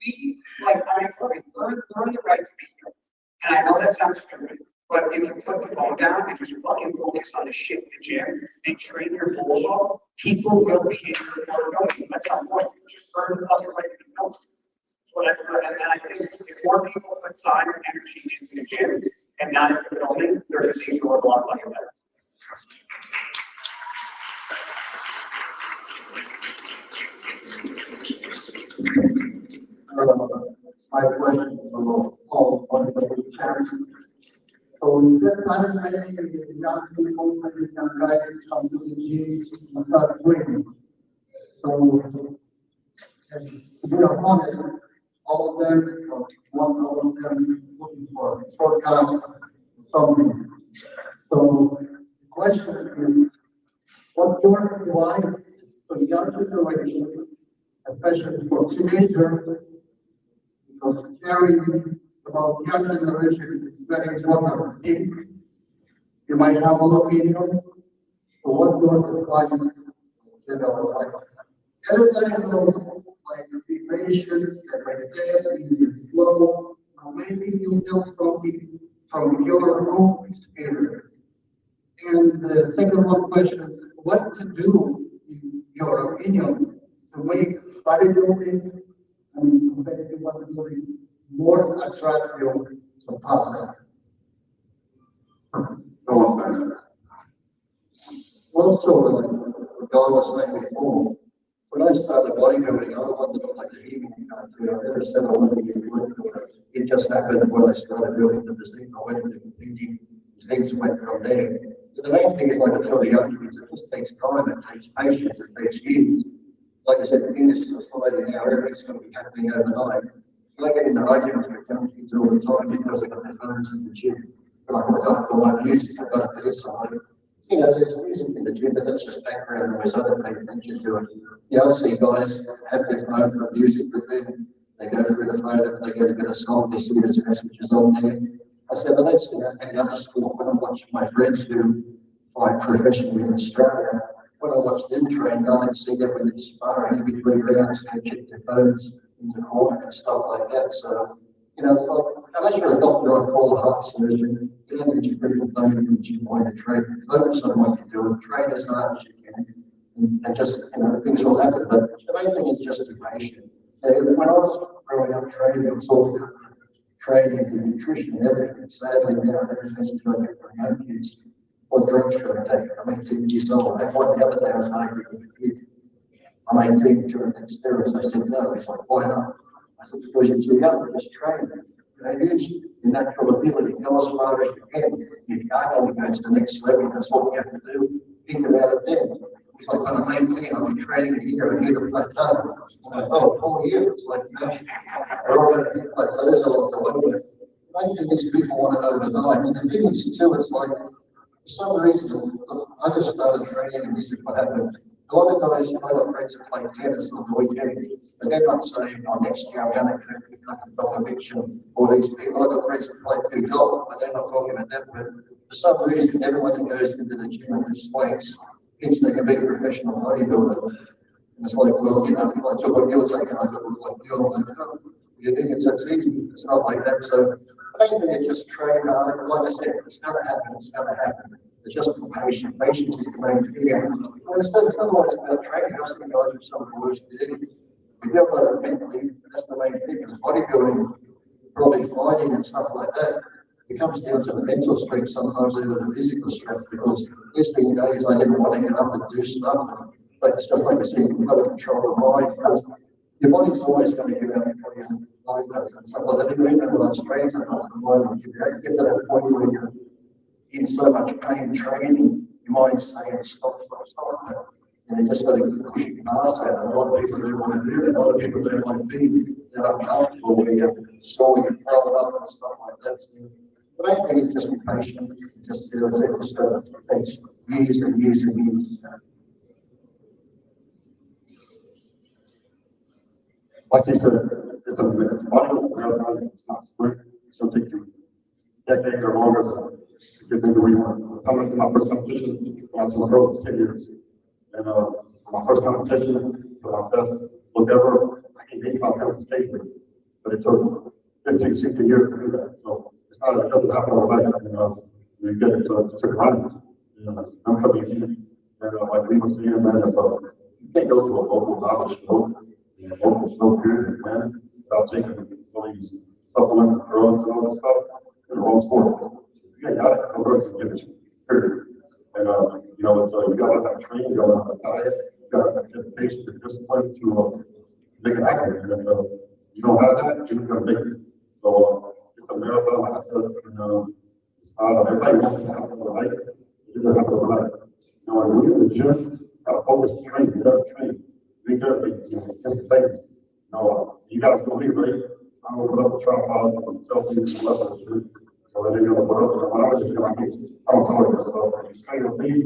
be, like, I'm sorry, earn the right to be here. And I know that sounds stupid, but if you put the phone down and just fucking focus on the shit in the gym and train your balls off, people will be in your accountability. That's our point. Just earn the fucking right to be filmed. So that's what, and I think if more people put time and energy into the gym and not into filming, their physique will look a lot like better. My question for all one of the charities. So that time I think the young people, the young guys come to the gym and start training. So to be honest, all of them, all of them looking for shortcuts, something. So the question is, what's your advice to the young generation, especially for teenagers? Because caring about young generation is very important. You might have an opinion, so what's your advice? Everything goes like be patient, as I said, easy and slow. Now maybe you tell something from your own experience. And the second one question is what to do, in your opinion, to make bodybuilding and competitive bodybuilding more attractive to public. Also, the guy was saying before, when I started bodybuilding, I wanted to look like a human. I never said I wanted to be a bodybuilder. It just happened when I started building the physique. I went into competing, things went from there. So the main thing is, like I tell the young kids, it just takes time, it takes patience, it takes years. Like I said, in this society now, everything's going to be happening overnight. I get in the arguments with young kids all the time because they've got their phones in the gym. But I don't want to use it, I've got to do something. You know, there's music in the gym, but that's just background noise. I don't pay attention to it. You know, I see guys have their phone for music, but then they go through the phone, they get a bit of song, they see there's messages on there. I said, well, that's another sport. When I watch my friends who fight professionally in Australia, when I watch them train, I don't see them when it's sparring in between rounds, they check their phones in the corner and stuff like that. So, you know, it's like, unless you're a doctor or a heart surgeon, you don't need to people don't in the gym while you're training. Focus on what you're doing, train as hard as you can, and just, you know, things will happen. But the main thing is just be patient. And when I was growing up training, it was all about training and nutrition and everything. Sadly, now everything's going to for young kids. What drugs should I take? I'm 18 years old. I thought the other day I was arguing with a kid. I'm 18, should I take steroids? I said no. He's like, why not? I said, because you're too young, just train. And use your natural ability, go as far as you can. You can't only go to the next level, that's what we have to do. Think about it then. It's like, when I'm 18, I'll be training a year and a plateau. And I thought, 4 years, like, you know, we're all going to think plateaus along the way. But I think these people want it overnight. And the thing is, too, it's like, for some reason, I just started training and this is what happened. A lot of guys, I got friends who play tennis on the weekend, but they're not saying, oh, next year I'm going to go to Djokovic or these people. I got friends who play good golf, but they're not talking about that. But for some reason, everyone that goes into the gym and just swings thinks they can be a professional bodybuilder. And it's like, well, you know, I took what you're taking, I took what you're like, you think it's that easy? It's not like that. So I don't think it's just train hard. Like I said, it's going to happen, it's going to happen. It's just patient. Patience is the main thing. And it's not always about training. I think guys with some of the worst disease. We get about it mentally, that's the main thing. Because bodybuilding, probably fighting and stuff like that, it comes down to the mental strength sometimes even the physical strength. Because there's been days I didn't want to get up and do stuff. But it's just like I said, you've got to control the mind. Because your body's always going to give out before your mind does. And stuff like that. Even when I was training, sometimes the mind will give out. You get to that point where you're in so much pain training, your mind's saying stop. And you just got to keep pushing past that. And a lot of people don't want to do that. A lot of people don't want to be, they're uncomfortable where you're slowing and throwing up and stuff like that. The main thing is just be patient. Just feel that it's going to take years and years and years. Like you said, it's bodybuilding, it's not sprint. It's going to take you decades or longer to get things where you want. Coming into my first competition, I was my girl was 10 years. And My first competition, for my best look ever, I can beat my company state league. But it took 15, 16 years to do that. So it's not, it doesn't happen overnight, you know. You get it, so it took time. You know, I'm coming easy. And like we were saying, man, if you can't go to a local knowledge show, you know, local show period, man, without taking all these supplements, drugs, and all that stuff, in the wrong sport. You ain't got it, no drugs can give it to you, period. And, you know, it's, you gotta have training, you gotta have a diet, you gotta have education, the discipline to make it happen. And if you don't have that, you're not gonna make it. So, it's a marathon, like I said, it's not, everybody wants to have a life, you're gonna have a life. You know, when you're in the gym, gotta focus training, you gotta train. You gotta be, you know, it's things. You know, you gotta believe, right? I'm gonna put up a tripod, selfies, levels, so then you're gonna put up, when I was just gonna be, I'm gonna tell myself, you train with me, you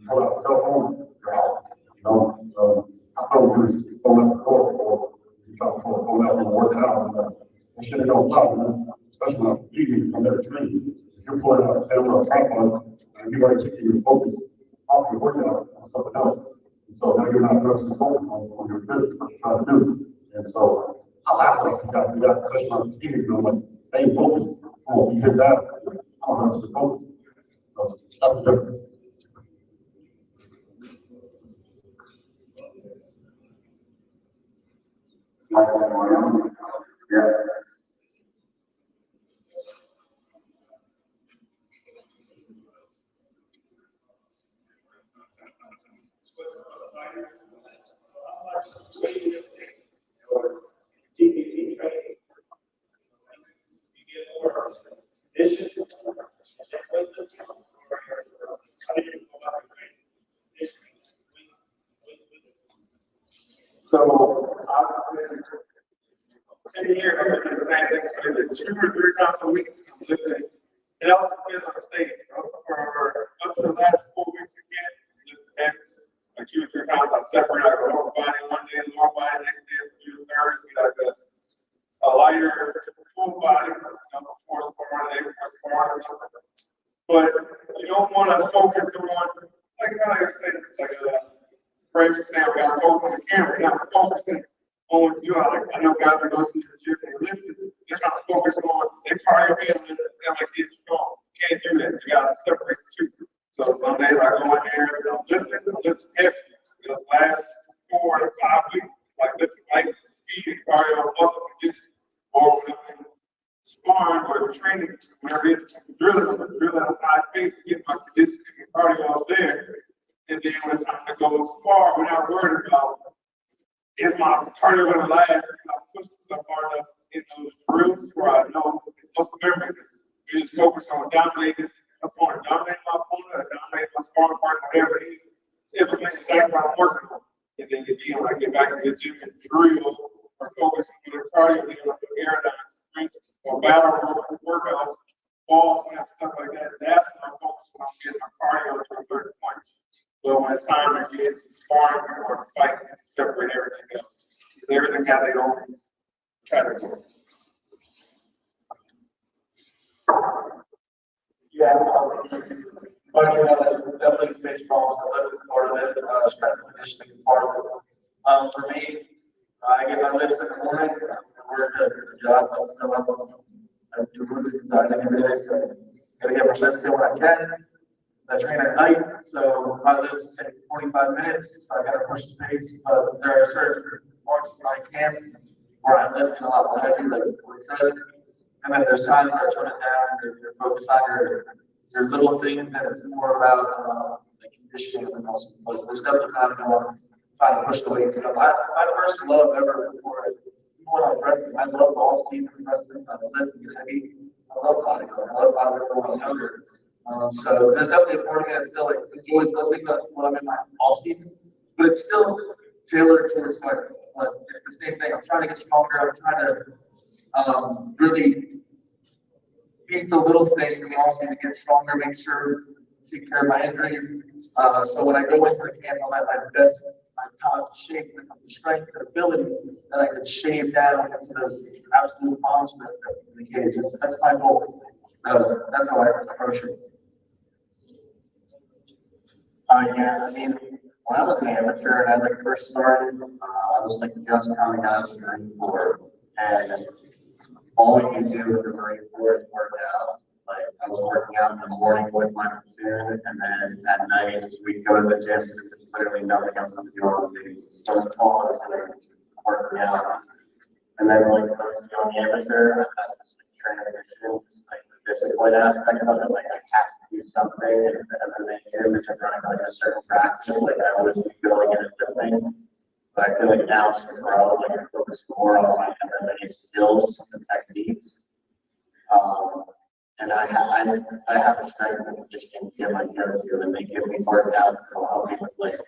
pull out the cell phone, you're out. You know, so I thought we was pulling up the court for, you try to pull out and work out, and shit don't stop, man. Especially when I was competing from their training. If you're pulling out a tripod, and you're already taking your focus off your workout on something else. And so now you're not focused on your business, what you're trying to do. And so I laugh at us, you got to do that, especially on competing, you know, like, stay focused. Oh, you hit that, I don't have to focus. So that's the difference. Yeah. TPP training. You get more conditions, how do you go about training? So, I've been 10 years, I've been saying 2 or 3 times a week. It also depends on the state. For up to the last 4 weeks again, it just depends. Like 2 or 3 times, I separate out the lower body one day, the lower body next day, do the third, like a lighter full body, before one day, before one. But you don't want to focus on, like I said, like for example, I'm focusing on the camera, not focusing on you. I know guys are going to the gym and listen, they're not focusing on their cardio being lifted, they're like getting strong. You can't do that. You gotta separate the two. So some days I go in there and I'm lifting heavy. Those last 4 to 5 weeks, like lifting light speed, cardio, muscle conditioning, or sparring or training, whenever it's drilling at a high pace, get my conditioning and cardio there. And then when it's time to go spar without worrying about is my cardio going to last, and I push myself hard enough in those drills where I know it's muscle memory. You just focus on dominating this opponent, dominating my opponent, or dominating my sparring partner, whatever it is. Implement exactly what I'm working on. And then when I get back to the gym and drill or focus on the cardio, like aerodynamics, strength, or battle workouts, balls and stuff like that. That's when I'm focusing on getting my cardio to a certain point. But when it's time to get to sparring or to fight, separate everything else. Everything has their own category. Yeah, but definitely space problems. I live as part of it. Strength and conditioning is part of it. For me, I get my lifts in the morning. I work at the job. I'm still up. I do roofing inside every day, so I gotta get my lifts in when I can. I train at night, so my lifts take 45 minutes. So I gotta push the pace, but there are certain parts of my camp where I'm lifting a lot more heavy, like we said. And then there's times where I turn it down, you're focused on your little things, and it's more about the conditioning and also. But there's definitely times when I'm trying to push the weights up. My first love ever before when I was wrestling, I love all season wrestling. I love lifting heavy. I love bodybuilding. I love bodybuilding when I was younger. So there's definitely a part of me that's still like enjoys lifting when I'm in my off season, but it's still tailored towards my. It's the same thing. I'm trying to get stronger. I'm trying to really beat the little things and also to get stronger, make sure to take care of my injuries. So when I go into the camp, I'm at my best, my top shape when it comes to strength and ability, that I can shave down into those absolute monsters that's in the cage. That's my goal. That's how I approach it. Yeah, I mean, when I was an amateur and I like first started, I was like just coming out of the Marine Corps, and all you do with the Marine Corps is work out. Like I was working out in the morning with my platoon, and then at night we'd go to the gym because there's clearly nothing else to do on these. So it's all just like working out. And then like when I was young amateur, that's just the transition, just like the discipline aspect of it. Like I have to do something, and then the gym is running like a certain practice. Like I always be going in a different. But I feel like now it's the grow, like I focus more on my MMA skills and techniques. And I have a strength and conditioning gym I go to, and they give me workouts that will help me with like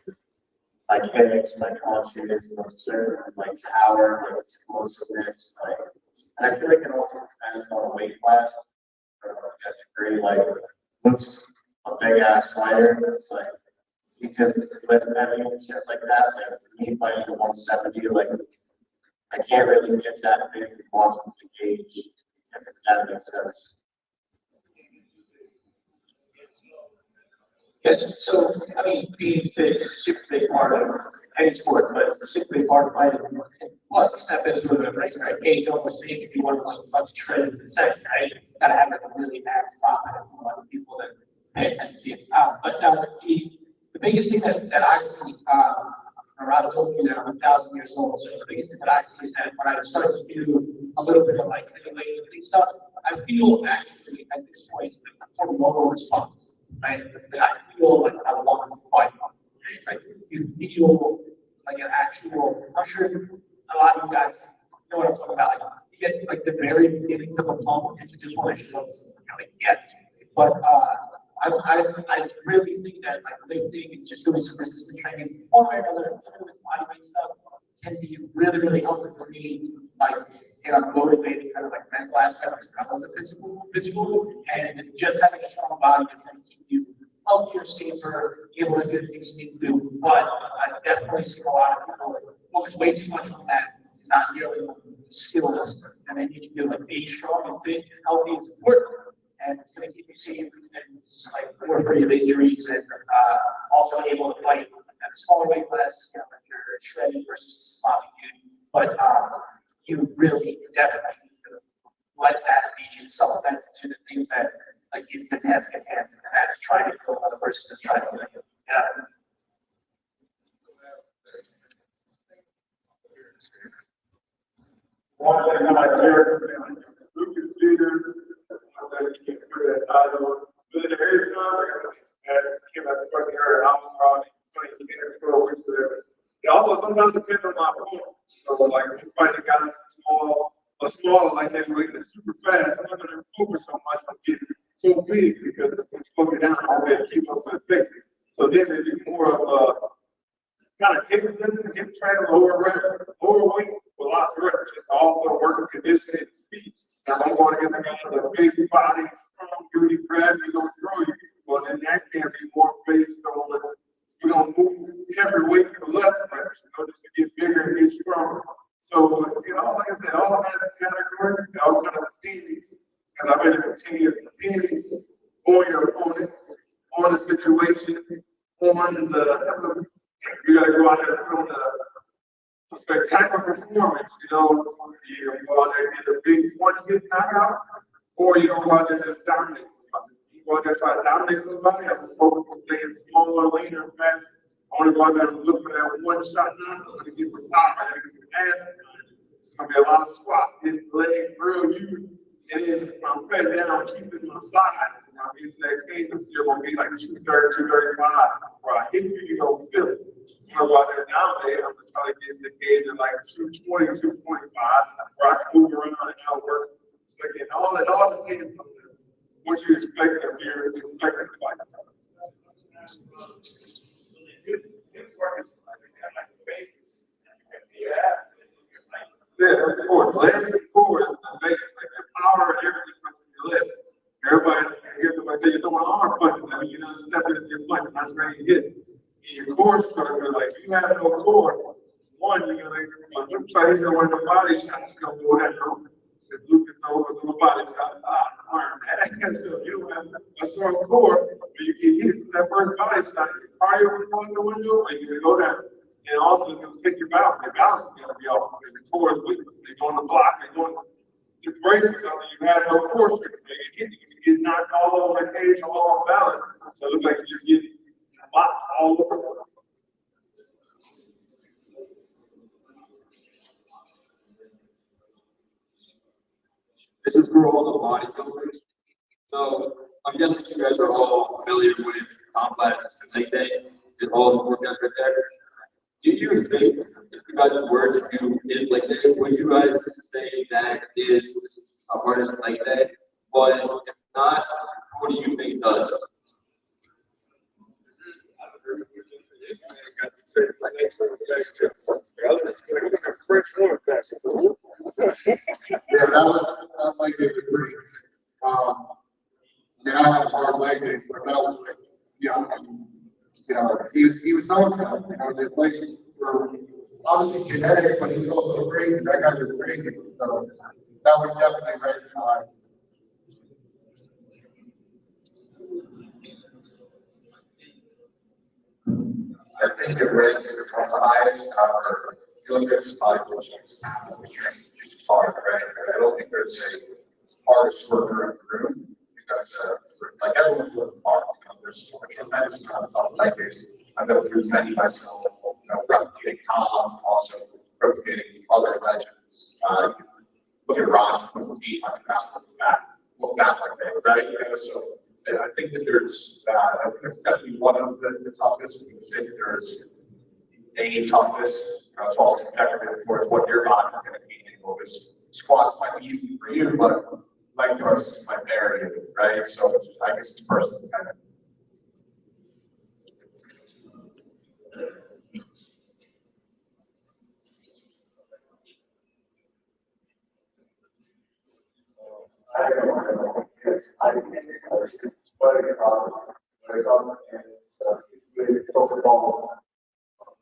my kicks, my punches, my serves, my power, my explosiveness, like, and I feel like it also depends on the weight class. I don't know if you guys agree, like, Luke's a big ass fighter, it's like, he could lift heavy and shit like that, like, me fighting at 170, like, I can't really get that big off the cage, if that makes sense. Yeah, so, I mean, being fit is a super big part of any sport, but it's a super big part of fighting. Plus, you step into a regular cage, almost think if you want to like a bunch of shredded and sex, right? You gotta have like a really bad spot. I have a lot of people that pay attention to it. But the biggest thing that I see, Narada told you that I'm 1,000 years old, so the biggest thing that I see is that when I start to do a little bit of like weightlifting stuff, I feel actually at this point a hormonal response. Right? I feel like I want to fight. Right? You feel like an actual, I'm sure a lot of you guys know what I'm talking about. Like, you get like the very beginnings of a pump and you just want to show like, yeah. But I really think that like lifting and just doing some resistance training, one way or another, with body weight stuff, can be really, really helpful for me. Like, motivated kind of like mental aspect as well as a physical, and just having a strong body is going to keep you healthier, safer, able to do things you need to do. But I've definitely seen a lot of people focus way too much on that, not nearly skills, and then you can do like being strong and fit and healthy is important, and it's going to keep you safe and like more free of injuries, and also able to fight at a smaller weight class, like you're shredded versus sloppy dude. But you really definitely need to let that be supplemented to the things that like is the task at hand, and that is trying to kill another person is trying to kill you. Yeah. One thing I like here, Lucas Peters, I said he can't put that side on. But in the very time, came as a fucking her, I was probably 20 minutes ago, which it also sometimes depends on my opponent. So like if you fight a guy smaller like heavyweight that's super fast, I'm not gonna focus so much on getting so big because it's focusing down all the way to keep up with the pace. So then they do more of a kind of hip training, lower weight with lots of reps. It's all for working conditioning and speed. Now I'm going against a guy with a big body, strong, beauty, grab you, don't throw you. Well, then that can be more based on you don't move heavy weight to the left reps, just to get bigger and get stronger. So, like I said, all has a category, all kind of pieces, and I've been continuing to on your opponent, on the situation, on the, you gotta go out there and put on a spectacular performance, you go out there and get a big one-hit knockout, or you go out there and just dominate somebody. You go out there and try to dominate somebody, as opposed to staying smaller, leaner, faster. I want to go out there and look for that one shot now. I'm going to get some power, I'm going to get some ass. It's going to be a lot of squats, getting legs real huge. And then I'm cutting down, keeping my size. Now, it's that cadence, you're going to be like 230, 235. Where I hit you, you're going to feel it. You know, out there nowadays, I'm going to try to get to the cage at like 220, 225, where I can move around and outwork. So again, all depends on what you expect of your expected fight. Yeah, of course. Landing forward is the basics, like the power and everything from your lift. Everybody hears somebody say you're throwing arm punches. I mean, you know, step into your punch, not ready to hit. And your core is going to be like, you have no core. One, you're going to try to hit one of the body shots, you're going to go ahead and if Luke can throw over the body shot, arm. So you don't have a strong core, but you get hit. So that first body shot, prior to going to the window, and you can go down. And also it's gonna take your balance. Your balance is gonna be off. Because the tour is weak. They're doing the block, they're doing the brace or something. You have no core strength. You get knocked all over the cage, all off balance. So it looks like you just get blocked all over. This is for all the bodybuilders. So I'm guessing you guys are all familiar with complex leg day and all the workouts right there. Do you think if you guys were to do it like this, would you guys say that is a hardest leg day? But if not, what do you think does? Yeah, that's like it was great. I have hard leg days, but that was like, he was so tough, his legs were obviously genetic, but he was also crazy. That guy was crazy. So that was definitely very hard. I think it ranks from the highest for kilograms body weight hard, right? I don't think there's a hardest worker in the room because like everyone's working hard because there's so much tremendous amount of leg days. I've been through many myself, replicating Tom's, also replicating other legends. Look at Ron with 800 pounds of fat. Look that like that, right? So I think that there's, I think it's definitely one of the toughest. We can say that there's a toughest, it's all subjective towards what your body is going to be able to. Squats might be easy for you, but leg thrusts might vary, right? So I guess it's first dependent. Yes, I think it's quite a problem, and it's really so-called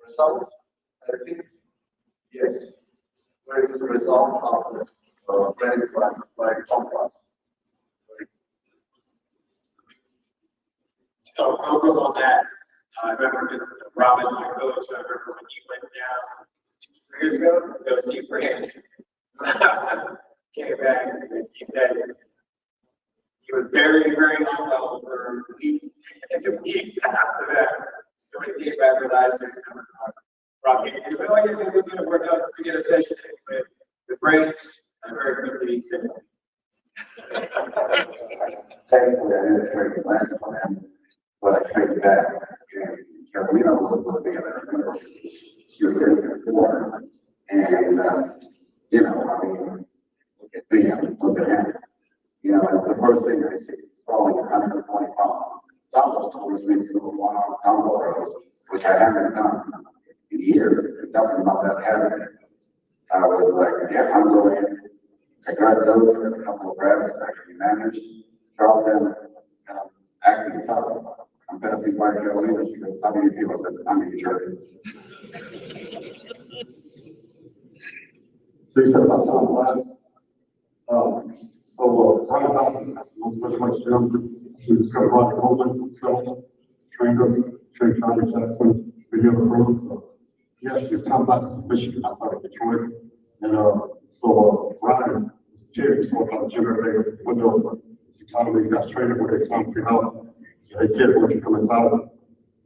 result. I think, yes, where is the result of training by complex. So I'll go on that. I remember just Robin, my coach, I remember when he went down 2 years ago, to go see Brand. Came back and he said he was very, very unwell for weeks and weeks after that. So he came back with eyes Robbie, he was like, oh, we're going to work out to get a session with the brains. And very quickly he said, Technically, I didn't trade the last plan, but I traded back. Carolina was looking at it. She was there before. And, I mean, look at me, look at him. The first thing I see is falling 120 pounds. It's almost always been to a one-arm combo rows, which I haven't done in years. Talking about that habit. I was like, yeah, I'm going in. I grabbed those for a couple of reps, actually managed, dropped them, and I'm acting tough. I'm passing by Carolina, she goes, how many people said, I'm in jerk. So you said about time class. Ryan Dawson has no pretty much gym. He discovered Roger Coleman himself, trained us, trained Johnny Jackson, video the room. So he actually come back to Michigan outside of Detroit. And Ryan is a gym, so about the gym every day, window, his economy's got a trainer where they come to help. So hey kid, once you come inside,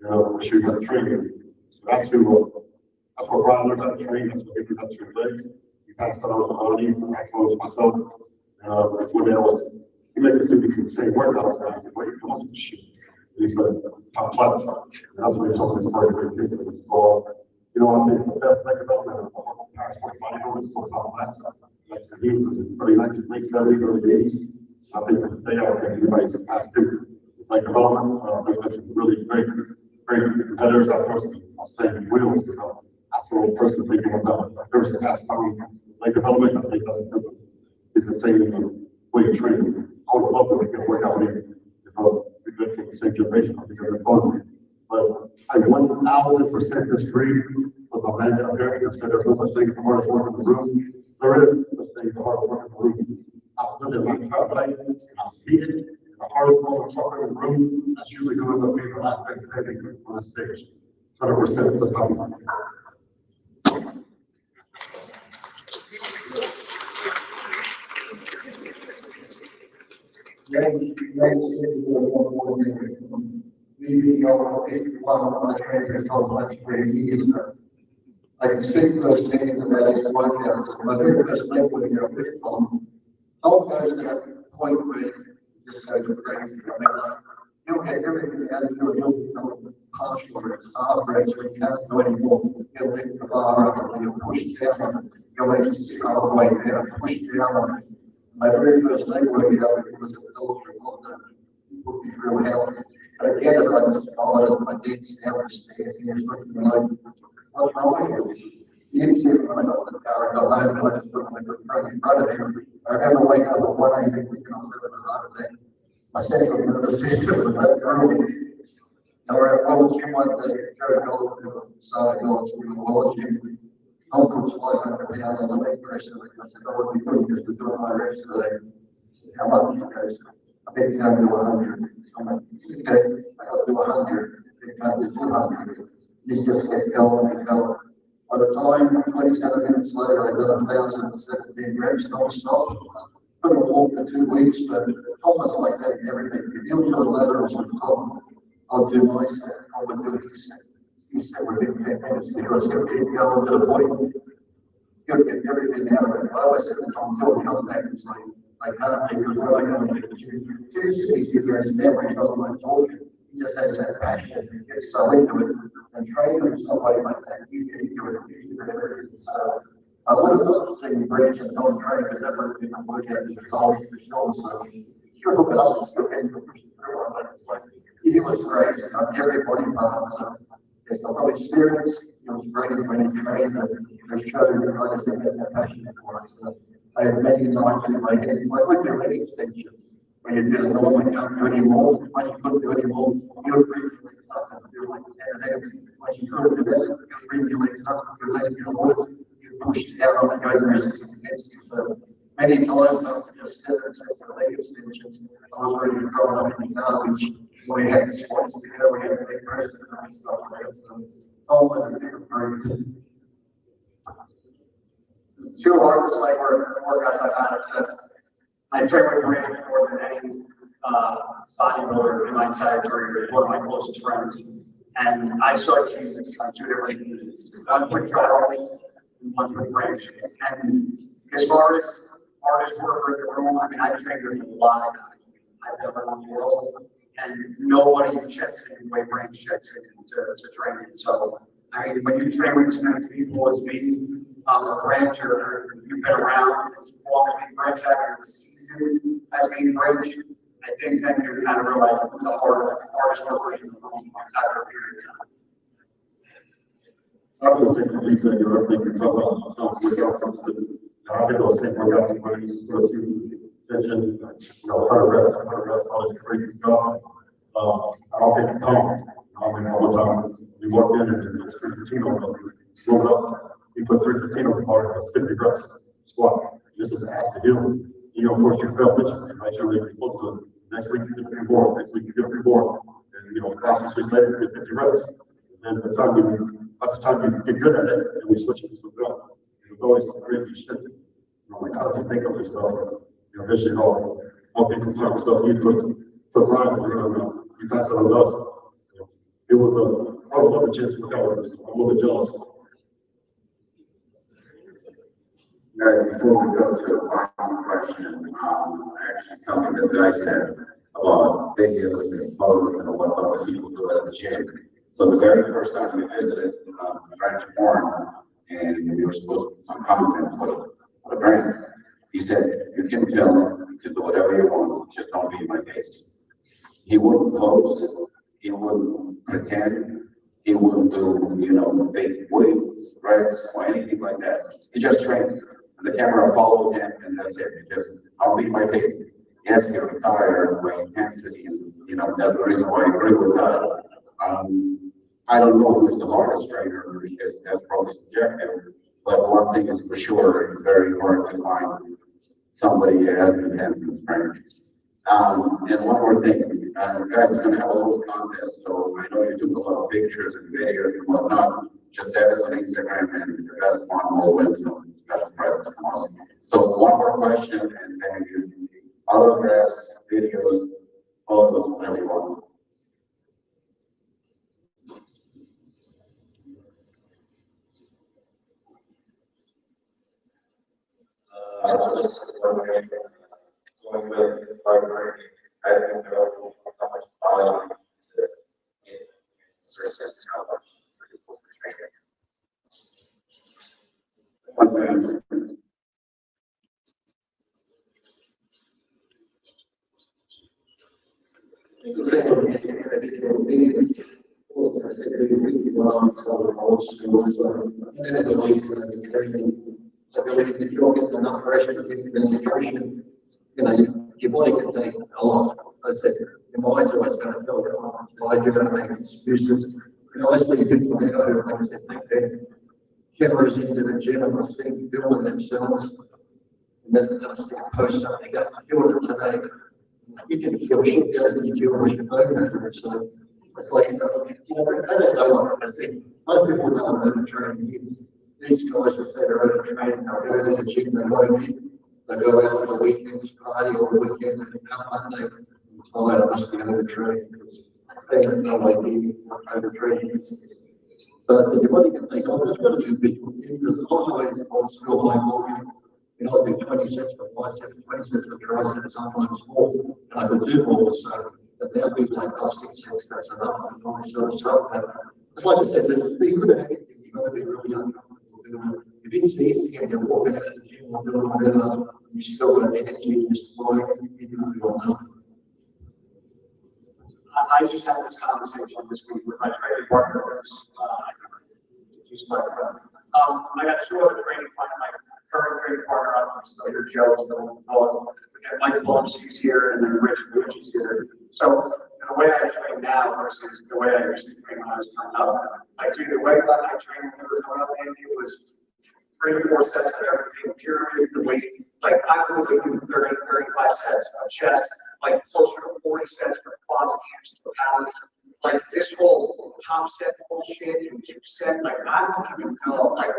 we're sure you got to train. So that's what Ryan learned how to train, that's what he learned how to train legs. He passed that on to Arnie, I passed it on to myself. That's when there was, he made us do these insane workouts, and I said, wait, come on, shit. And he said, top class. And that's when he told me this very, very quickly. So, I think the best thing about that, past 25 years, so top class. That's the games of the early 90s, late 70s, early 80s. So I think that they are, everybody's surpassed him. Like development, there's been some really great competitors out there, I'll say wheels, I saw a person thinking about their surpassed time, like development, I think that's is the same way of training. I would love to make it work out with you if we could take the same generation, I think it's fun. But I 1000% disagree with my man down there who said there's no such thing as the hardest work in the room. There is such thing as the hardest work in the room. I've lived in my tribe life, I've seen it, and hardest moment of suffering in the room, that's usually who ends up being the last thing standing on the stage. 100% of the time. I can speak to those things about these workouts, my very first thing when you're a bit on, don't go to that point where you just go to crazy. I mean, like, you'll get everything out of you, you'll become partial or half race when you can't do anymore. You'll lift the bar up and you'll push it down, you'll make it start all the way down, push it down on it. My very first leg workout was a culture of that would be real healthy. But at the end of it, I just followed my dad's down the stairs and he was looking like, what's wrong with you? You didn't see when I got the car and go home and I just put my good friend in front of him. I remember waking up at 1 a.m. thinking I was having a heart attack. My central nervous system was that early. And we're at World Gym one day, Jerry Gold, started going to the World Gym. I'll put 500 pounds on the leg press. I said, I would be good because we're doing my reps today. How much? He goes, I bet you can't do 100. I'm like, okay, I got to do 100. You can't do 200. This just kept going and going. By the time 27 minutes later, I got 1,017 reps non-stop. Couldn't walk for 2 weeks, but almost like that in everything. If you do a laterals with Tom, I'll do my set, I would do his set. He said within 10 minutes because he'll keep going to the point. He'll get everything out of it. I always said to Tom, he'll come back and say, I can't think of what I can do. He's giving his memory, he doesn't like talking. He just has that passion, he gets so into it. And training in somebody like that, you can do it. So I would have loved to see Bridge and Tom training because that would have been a workout for college for sure. So sure hook it up and still getting to push through on that. It's like, he was great on every body part. So it's a lot of experience. It was great when he trained and it showed him how to see that passion for it. So I have many nights in my head. I like the leg extensions. When you did it normally, you don't do anymore. When you couldn't do anymore, you would bring your legs up and do like when you couldn't do that, you bring your legs up, your legs in order, you push down on the go resistance against you. So many times after just 7 sets of leg extensions, I was ready to go up in the garbage. We had squats together, we had a big press and stuff like that. So always a different version. Two hardest leg workouts I've had. I trained with Rand more than any bodybuilder in my entire career. One of my closest friends, and I started using on 2 different uses. One for trials and one for branch. And as far as hardest worker in the room, I mean, I've trained with a lot of guys I've ever in the world, and nobody checks in the way branch checks in to training. So I mean, when you train with as many people as me, or branch, or you've been around as long as we branch after the season as being branch, I think then you're kind of realizing the hardest workers in the room after a period of time. Some of the things that you said, you're thinking about, some workouts, I think those same workouts where you go through extension, 100 reps, all this crazy stuff. I don't think it's home. I mean, all the time, we walked in and it's 315 on it, rolled up, you put 315 on the bar, 50 reps, squat. This is ass to do. You know, of course, you felt it, and make sure you're supposed to. Next week, you get 3 more, next week, you get 3 more. And, 5 6 weeks later, you get 50 reps. And by the time you get good at it, and we switch it to something else. It's always some crazy shit. Like, how does he think of this stuff? Eventually, all people talk stuff you took Ryan, you pass it on to us. It was I would love a chance to look out with this. I'm a little bit jealous. Guys, before we go to the final question, actually something that Guy said about videos and photos and what other people do at the gym. So the very first time we visited Branch Farm, and we were supposed to do some content for the brand, he said, you can film, you can do whatever you want, just don't be in my face. He wouldn't pose, he wouldn't pretend, he wouldn't do, fake weights, reps, or anything like that. He just trained. And the camera followed him, and that's it. He just, I'll be my face. Yes, he retired by intensity, and, that's the reason why I agree with that. I don't know who's the hardest trainer, because that's probably subjective. But one thing is for sure, it's very hard to find somebody as intense as training. And one more thing, you guys are gonna have a little contest, so I know you took a lot of pictures and videos and whatnot. Just add us on Instagram and the best one will win some special prizes from us. So one more question and then you, autographs, videos, all of those, whatever you want. I was wondering, going with the partner, I didn't know how much volume to get versus how much for people for training. Your body can take a lot. I said, your mind's always going to tell you, oh, why you're going to make excuses. And I see people that go and they think they're cameras into the gym and I think filming themselves. And then they'll post something up, kill it today. You can feel shit down in your with your phone. So it's like, you know, I don't know what I think. Most people know what overtraining is. These guys, if they're overtraining, they'll go to the gym, they won't eat. They go out on the weekends, party or the weekend, and come Monday, oh, I must be overtraining. They don't know what overtraining is. But I said, your body can think, oh, it's got to do visual things. There's always old school high volume. You know, I do 20 sets for biceps, 20 sets for triceps, sometimes more. And I could do more, so but now people like, oh, 6 sets, that's enough. And all this sort of stuff. But it's like I said, to be good at anything, you've got to be really uncomfortable doing it. If it's easy and you're walking out of the gym or doing whatever, you still got energy, just like you do feel well. I just had this conversation this week with my training partners. I got 2 other training partners, my current training partner, I'm still here, Joe, so Mike Phillips, he's here, and then Rich Lewis is here. So the way I train now versus the way I used to train when I was coming up, I do the way that I trained when I was coming up, Andy, was 3 to 4 sets of everything, period, the weight. Like I would do 30, 35 sets of chest, like closer to 40 sets for quads, hands to pound. Like this whole top set bullshit and 2 set, like I don't even know, like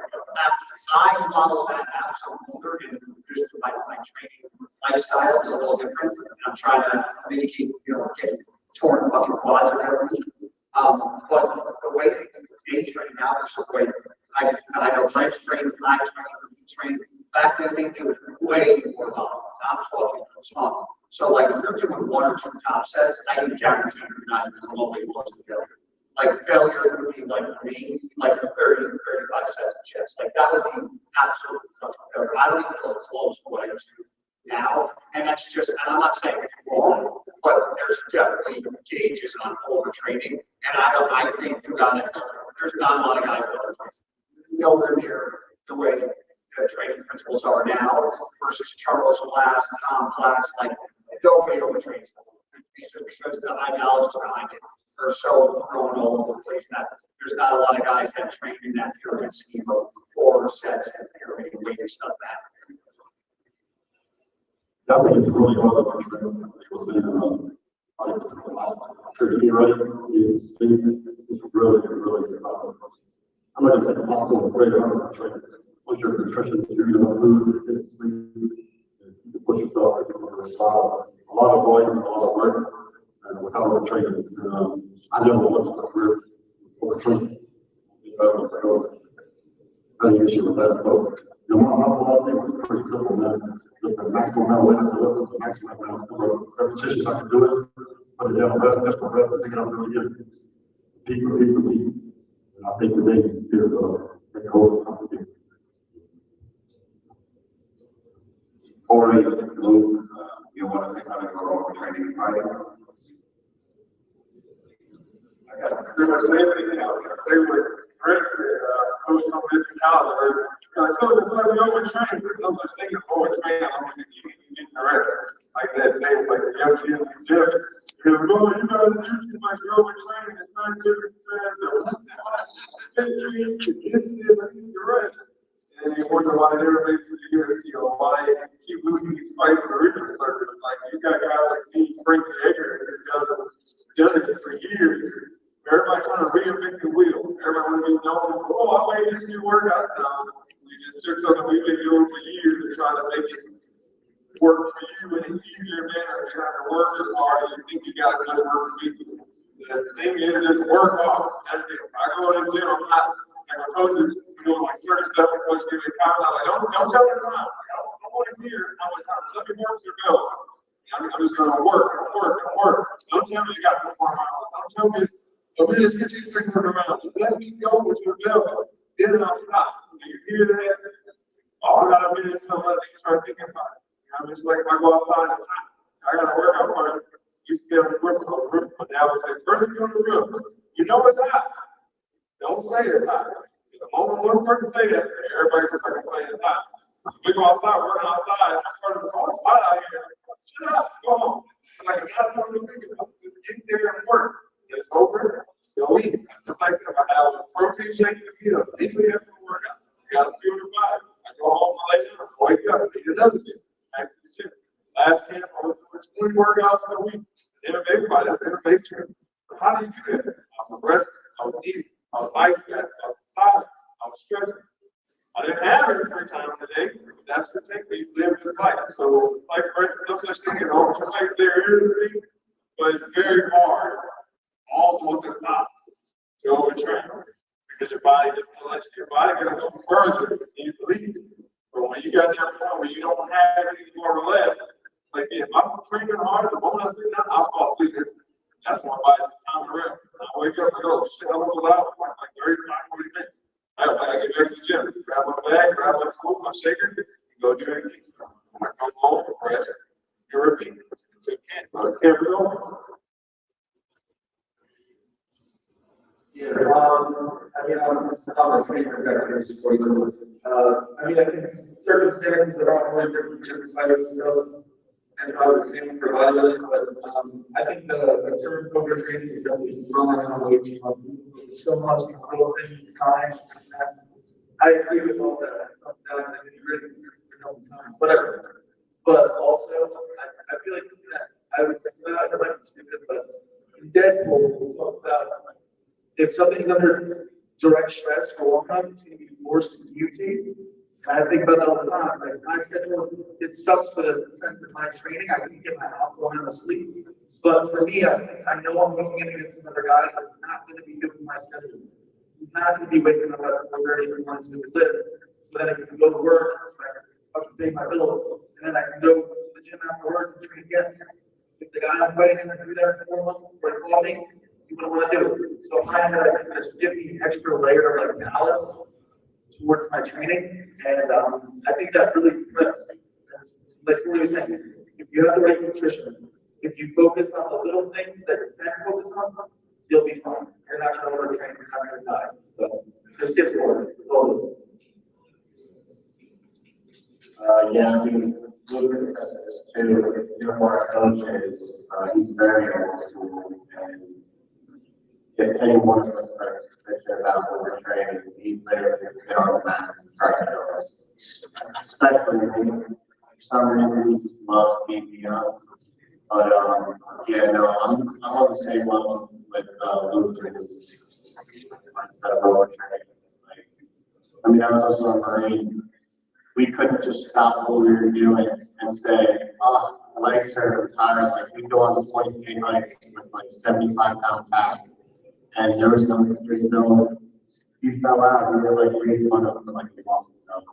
I follow that absolutely, and just my training lifestyle is a little different. And I'm trying to mitigate, get torn fucking quads or whatever. But the way they train now is the way I know I train back then, it was way more long. I'm talking small. So like if you're doing 1 or 2 top sets, I can guarantee you're not even remotely close to failure. Like failure would be like for me, like 30 to 35 sets of chest. Like that would be absolutely fucking failure. I don't even feel close to what I used to now. And that's just, and I'm not saying it's wrong, but there's definitely gauges on overtraining. And I think there's not a lot of guys that are nowhere near the way the training principles are now versus Charles Glass, Tom Glass, like nobody overtrains them. It's just because the ideologies behind it are so thrown all over the place that there's not a lot of guys that train in that pyramid scheme of 4 sets and pyramid weight and stuff I think it's really hard to train. Because then, it's really hard. I'm not just saying possible way to training. Once your nutrition, you're going to food, you get sleep, you can push yourself into a lot of volume, a lot of work, and without overtraining. I never once in my career overtraining. I had an issue with that. So, my philosophy was pretty simple, man. Just the maximum amount of weight to lift, the maximum amount of repetitions I can do it. Put it down best for breath, take it out really good. Peak for peak for peak. And I think the name is the whole complicated. Corey, Luke, you want to say something about overtraining and cardio? I got pretty much everything else. They were great coach from this college. So it's like we overtrain. There's no such thing as overtraining. I don't think you get correct. Like that today, it's like the young kids suggest. Because you gotta do too much overtraining. It's not different sense. You're right. And you wonder why they're basically here, why they keep losing these fights for original purpose. Like you got guys like me finish your workout now. We just took something we've been doing for years to try to make it work for you in an easier manner, trying to work as hard as you think you got to work for you. The thing is, just work hard. That's it. I go to the gym, I'm not, like my coaches, doing like certain stuff, and coach give me a comment, I'm like, don't tell me the time. I want to hear how much time. Let me work your go. I'm just going to work. Don't tell me you got 4 miles. Don't tell me a minute 15 seconds around. Just let me go with your belly. Then I'll stop. Do you hear that? All I got a minute until I start thinking about it. I'm just like, if I go outside, I got to work out for it. You stay on the roof, but now it's like, first you on the roof. You know it's hot. Don't say it's hot. The moment one person say that, everybody just like, it's hot. We go outside, working outside, it's hot out here. Shut up, go home. Like, I got to do it. Get there and work. It's over. Go eat. Just like if I have a protein shake and meal, immediately after the workout, I got to feel the vibe. I go home, I lay down, wake up, eat another shit. Back to the gym. Last camp, I was doing 20 workouts in a week. Innovation. How do you do that? I was resting, I was eating, I was ice bathing, I was silent, I was stretching. I didn't have it 3 times a day, but that's the technique, live your life. So, like, there's no such thing at all. Like, there is, but it's very hard, almost at the top, to overtrain. Because your body just your body gonna go further if you leave. But when you got that point where you don't have any more left, like if I'm training hard, the moment I sit down, I'll fall asleep. That's my body's time to rest. I wake up and go, shit, I'm gonna go out for like 35, 40 minutes. I get back to the gym, grab my bag, grab my food, my shaker, and go do it again. I come home, rest, you repeat. Can't go. Yeah, I mean, I'm the same trajectories for you. I mean, I think circumstances are all different sizes of, and probably the same for violence, but I think the term overtraining is definitely wrong on the way so much little things, time. I agree with all that. Whatever. But also, I feel like something that I was thinking about, it might be stupid, but in Deadpool, we talk about if something's under direct stress for a long time, it's going to be forced to mutate. And I think about that all the time. Like my schedule, it sucks for the sense of my training. I can get my alcohol and sleep. But for me, I know I'm going in against another guy that's not going to be doing my schedule. He's not going to be waking up at 4:30 and wants to live. So then I can go to work, so I can fucking pay my bills, and then I can go to the gym afterwards and train again. If the guy I'm fighting and I do that for 4 months before he called me, you don't want to do it. So in my head, I think there's give me an extra layer of like ballast towards my training, and I think that really flips. Like what you were saying, if you have the right nutrition, if you focus on the little things that you can focus on, you'll be fine. You're not going to overtrain, you're not going to die. So just get forward. Yeah, I mean, Luke does this too. Your more coach is, he's very old school, and if anyone of us starts to picture about overtraining, he literally get on the mat and try to do us. Especially me. For some reason, he just loves beating me up. But yeah, no, I'm on the same level with Luke and his mindset of overtraining. Like, I mean, I was also a Marine. We couldn't just stop what we were doing and say, oh, the legs are tired. Like, we go on the 20K hike with like 75-pound packs. And there was no, he fell out. We were like making fun of him like he lost himself.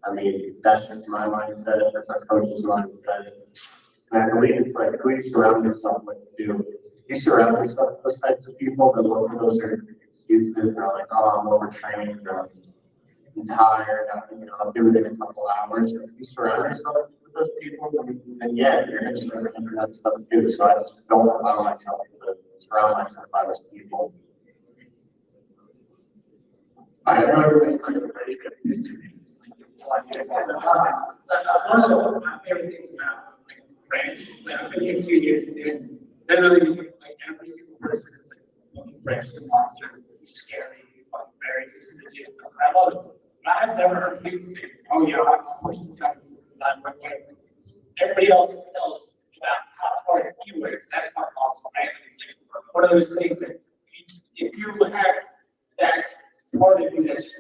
I mean, that's just my mindset. That's our coach's mindset. And I believe it's like who you surround yourself with too. You surround yourself with those types of people that look for those excuses. They're like, oh, I'm overtrained, or I'm tired. I'll do it in a couple hours. If you surround yourself with those people, and yeah, you're going to start into that stuff too. So I just don't allow myself to surround myself by those people. I don't know. One of my favorite things about French is that I've been here 2 years and literally like every single person is like French is a monster, this is scary, fucking berries, this is legit. I love it. But I've never heard people say, oh yeah, I'm pushing guys because I'm right way. Everybody else tells us about how hard he works. That's not awesome, right? It's like one of those things that if you have that part of you that's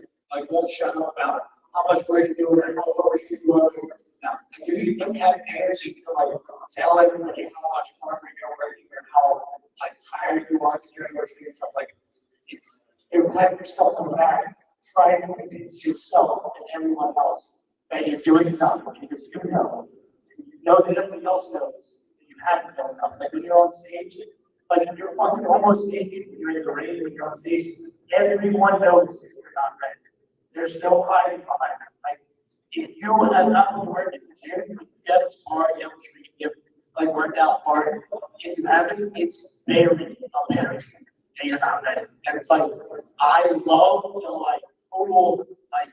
like won't shut up about how much work you're doing and how much you're doing. Now, if you don't have energy to like tell everybody how much harder you're working or how like tired you are during your and stuff like it's you have yourself on the back, try to convince yourself and everyone else that you're doing enough. Because you know that everybody else knows that you haven't done enough. Like when you're on stage, like if you're fucking almost naked when you're in the rain, when you're on stage, everyone knows that you're not ready. There's no hiding behind it. Like if you have not been working in the gym, you haven't smart, you haven't treated, you haven't like worked out hard. If you haven't, it's very apparent that you're not ready. And it's like I love the like total like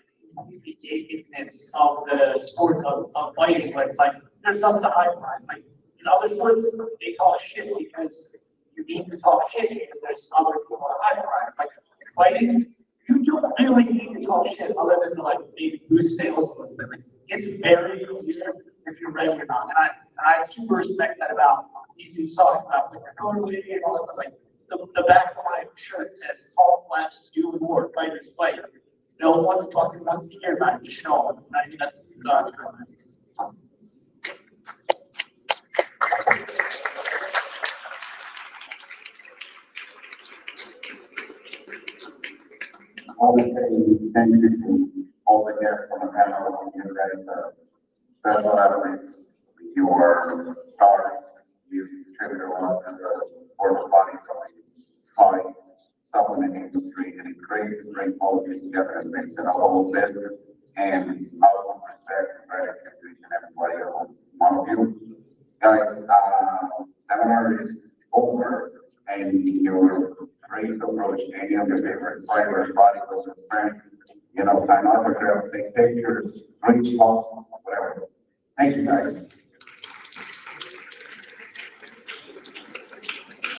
nakedness of the sport of fighting, where it's like there's nothing to hide behind. Like in other sports, they talk shit because you need to talk shit because there's other people to hide behind. It's like fighting. You don't really need to talk shit other than to like maybe boost sales a little bit. Like, it's very clear if you're ready or not. And I super respect that about these two talking about like they're going to win and all that stuff. Like the back of my shirt says tall flashes do more, fighters fight. No one fucking wants to hear about it, just show them. I think that's I want to say thank you to all the guests on the panel. You guys are special athletes. You are stars. You contribute a lot to the sports body supplement industry, and it's great to bring all of you together and makes it a whole business. And I want to respect and gratitude to each and everybody, one of you. Guys, seminar is over, and you're free to approach any of your favorite fighters, bodybuilders, friends, sign autographs, take pictures, reach out, whatever. Thank you, guys.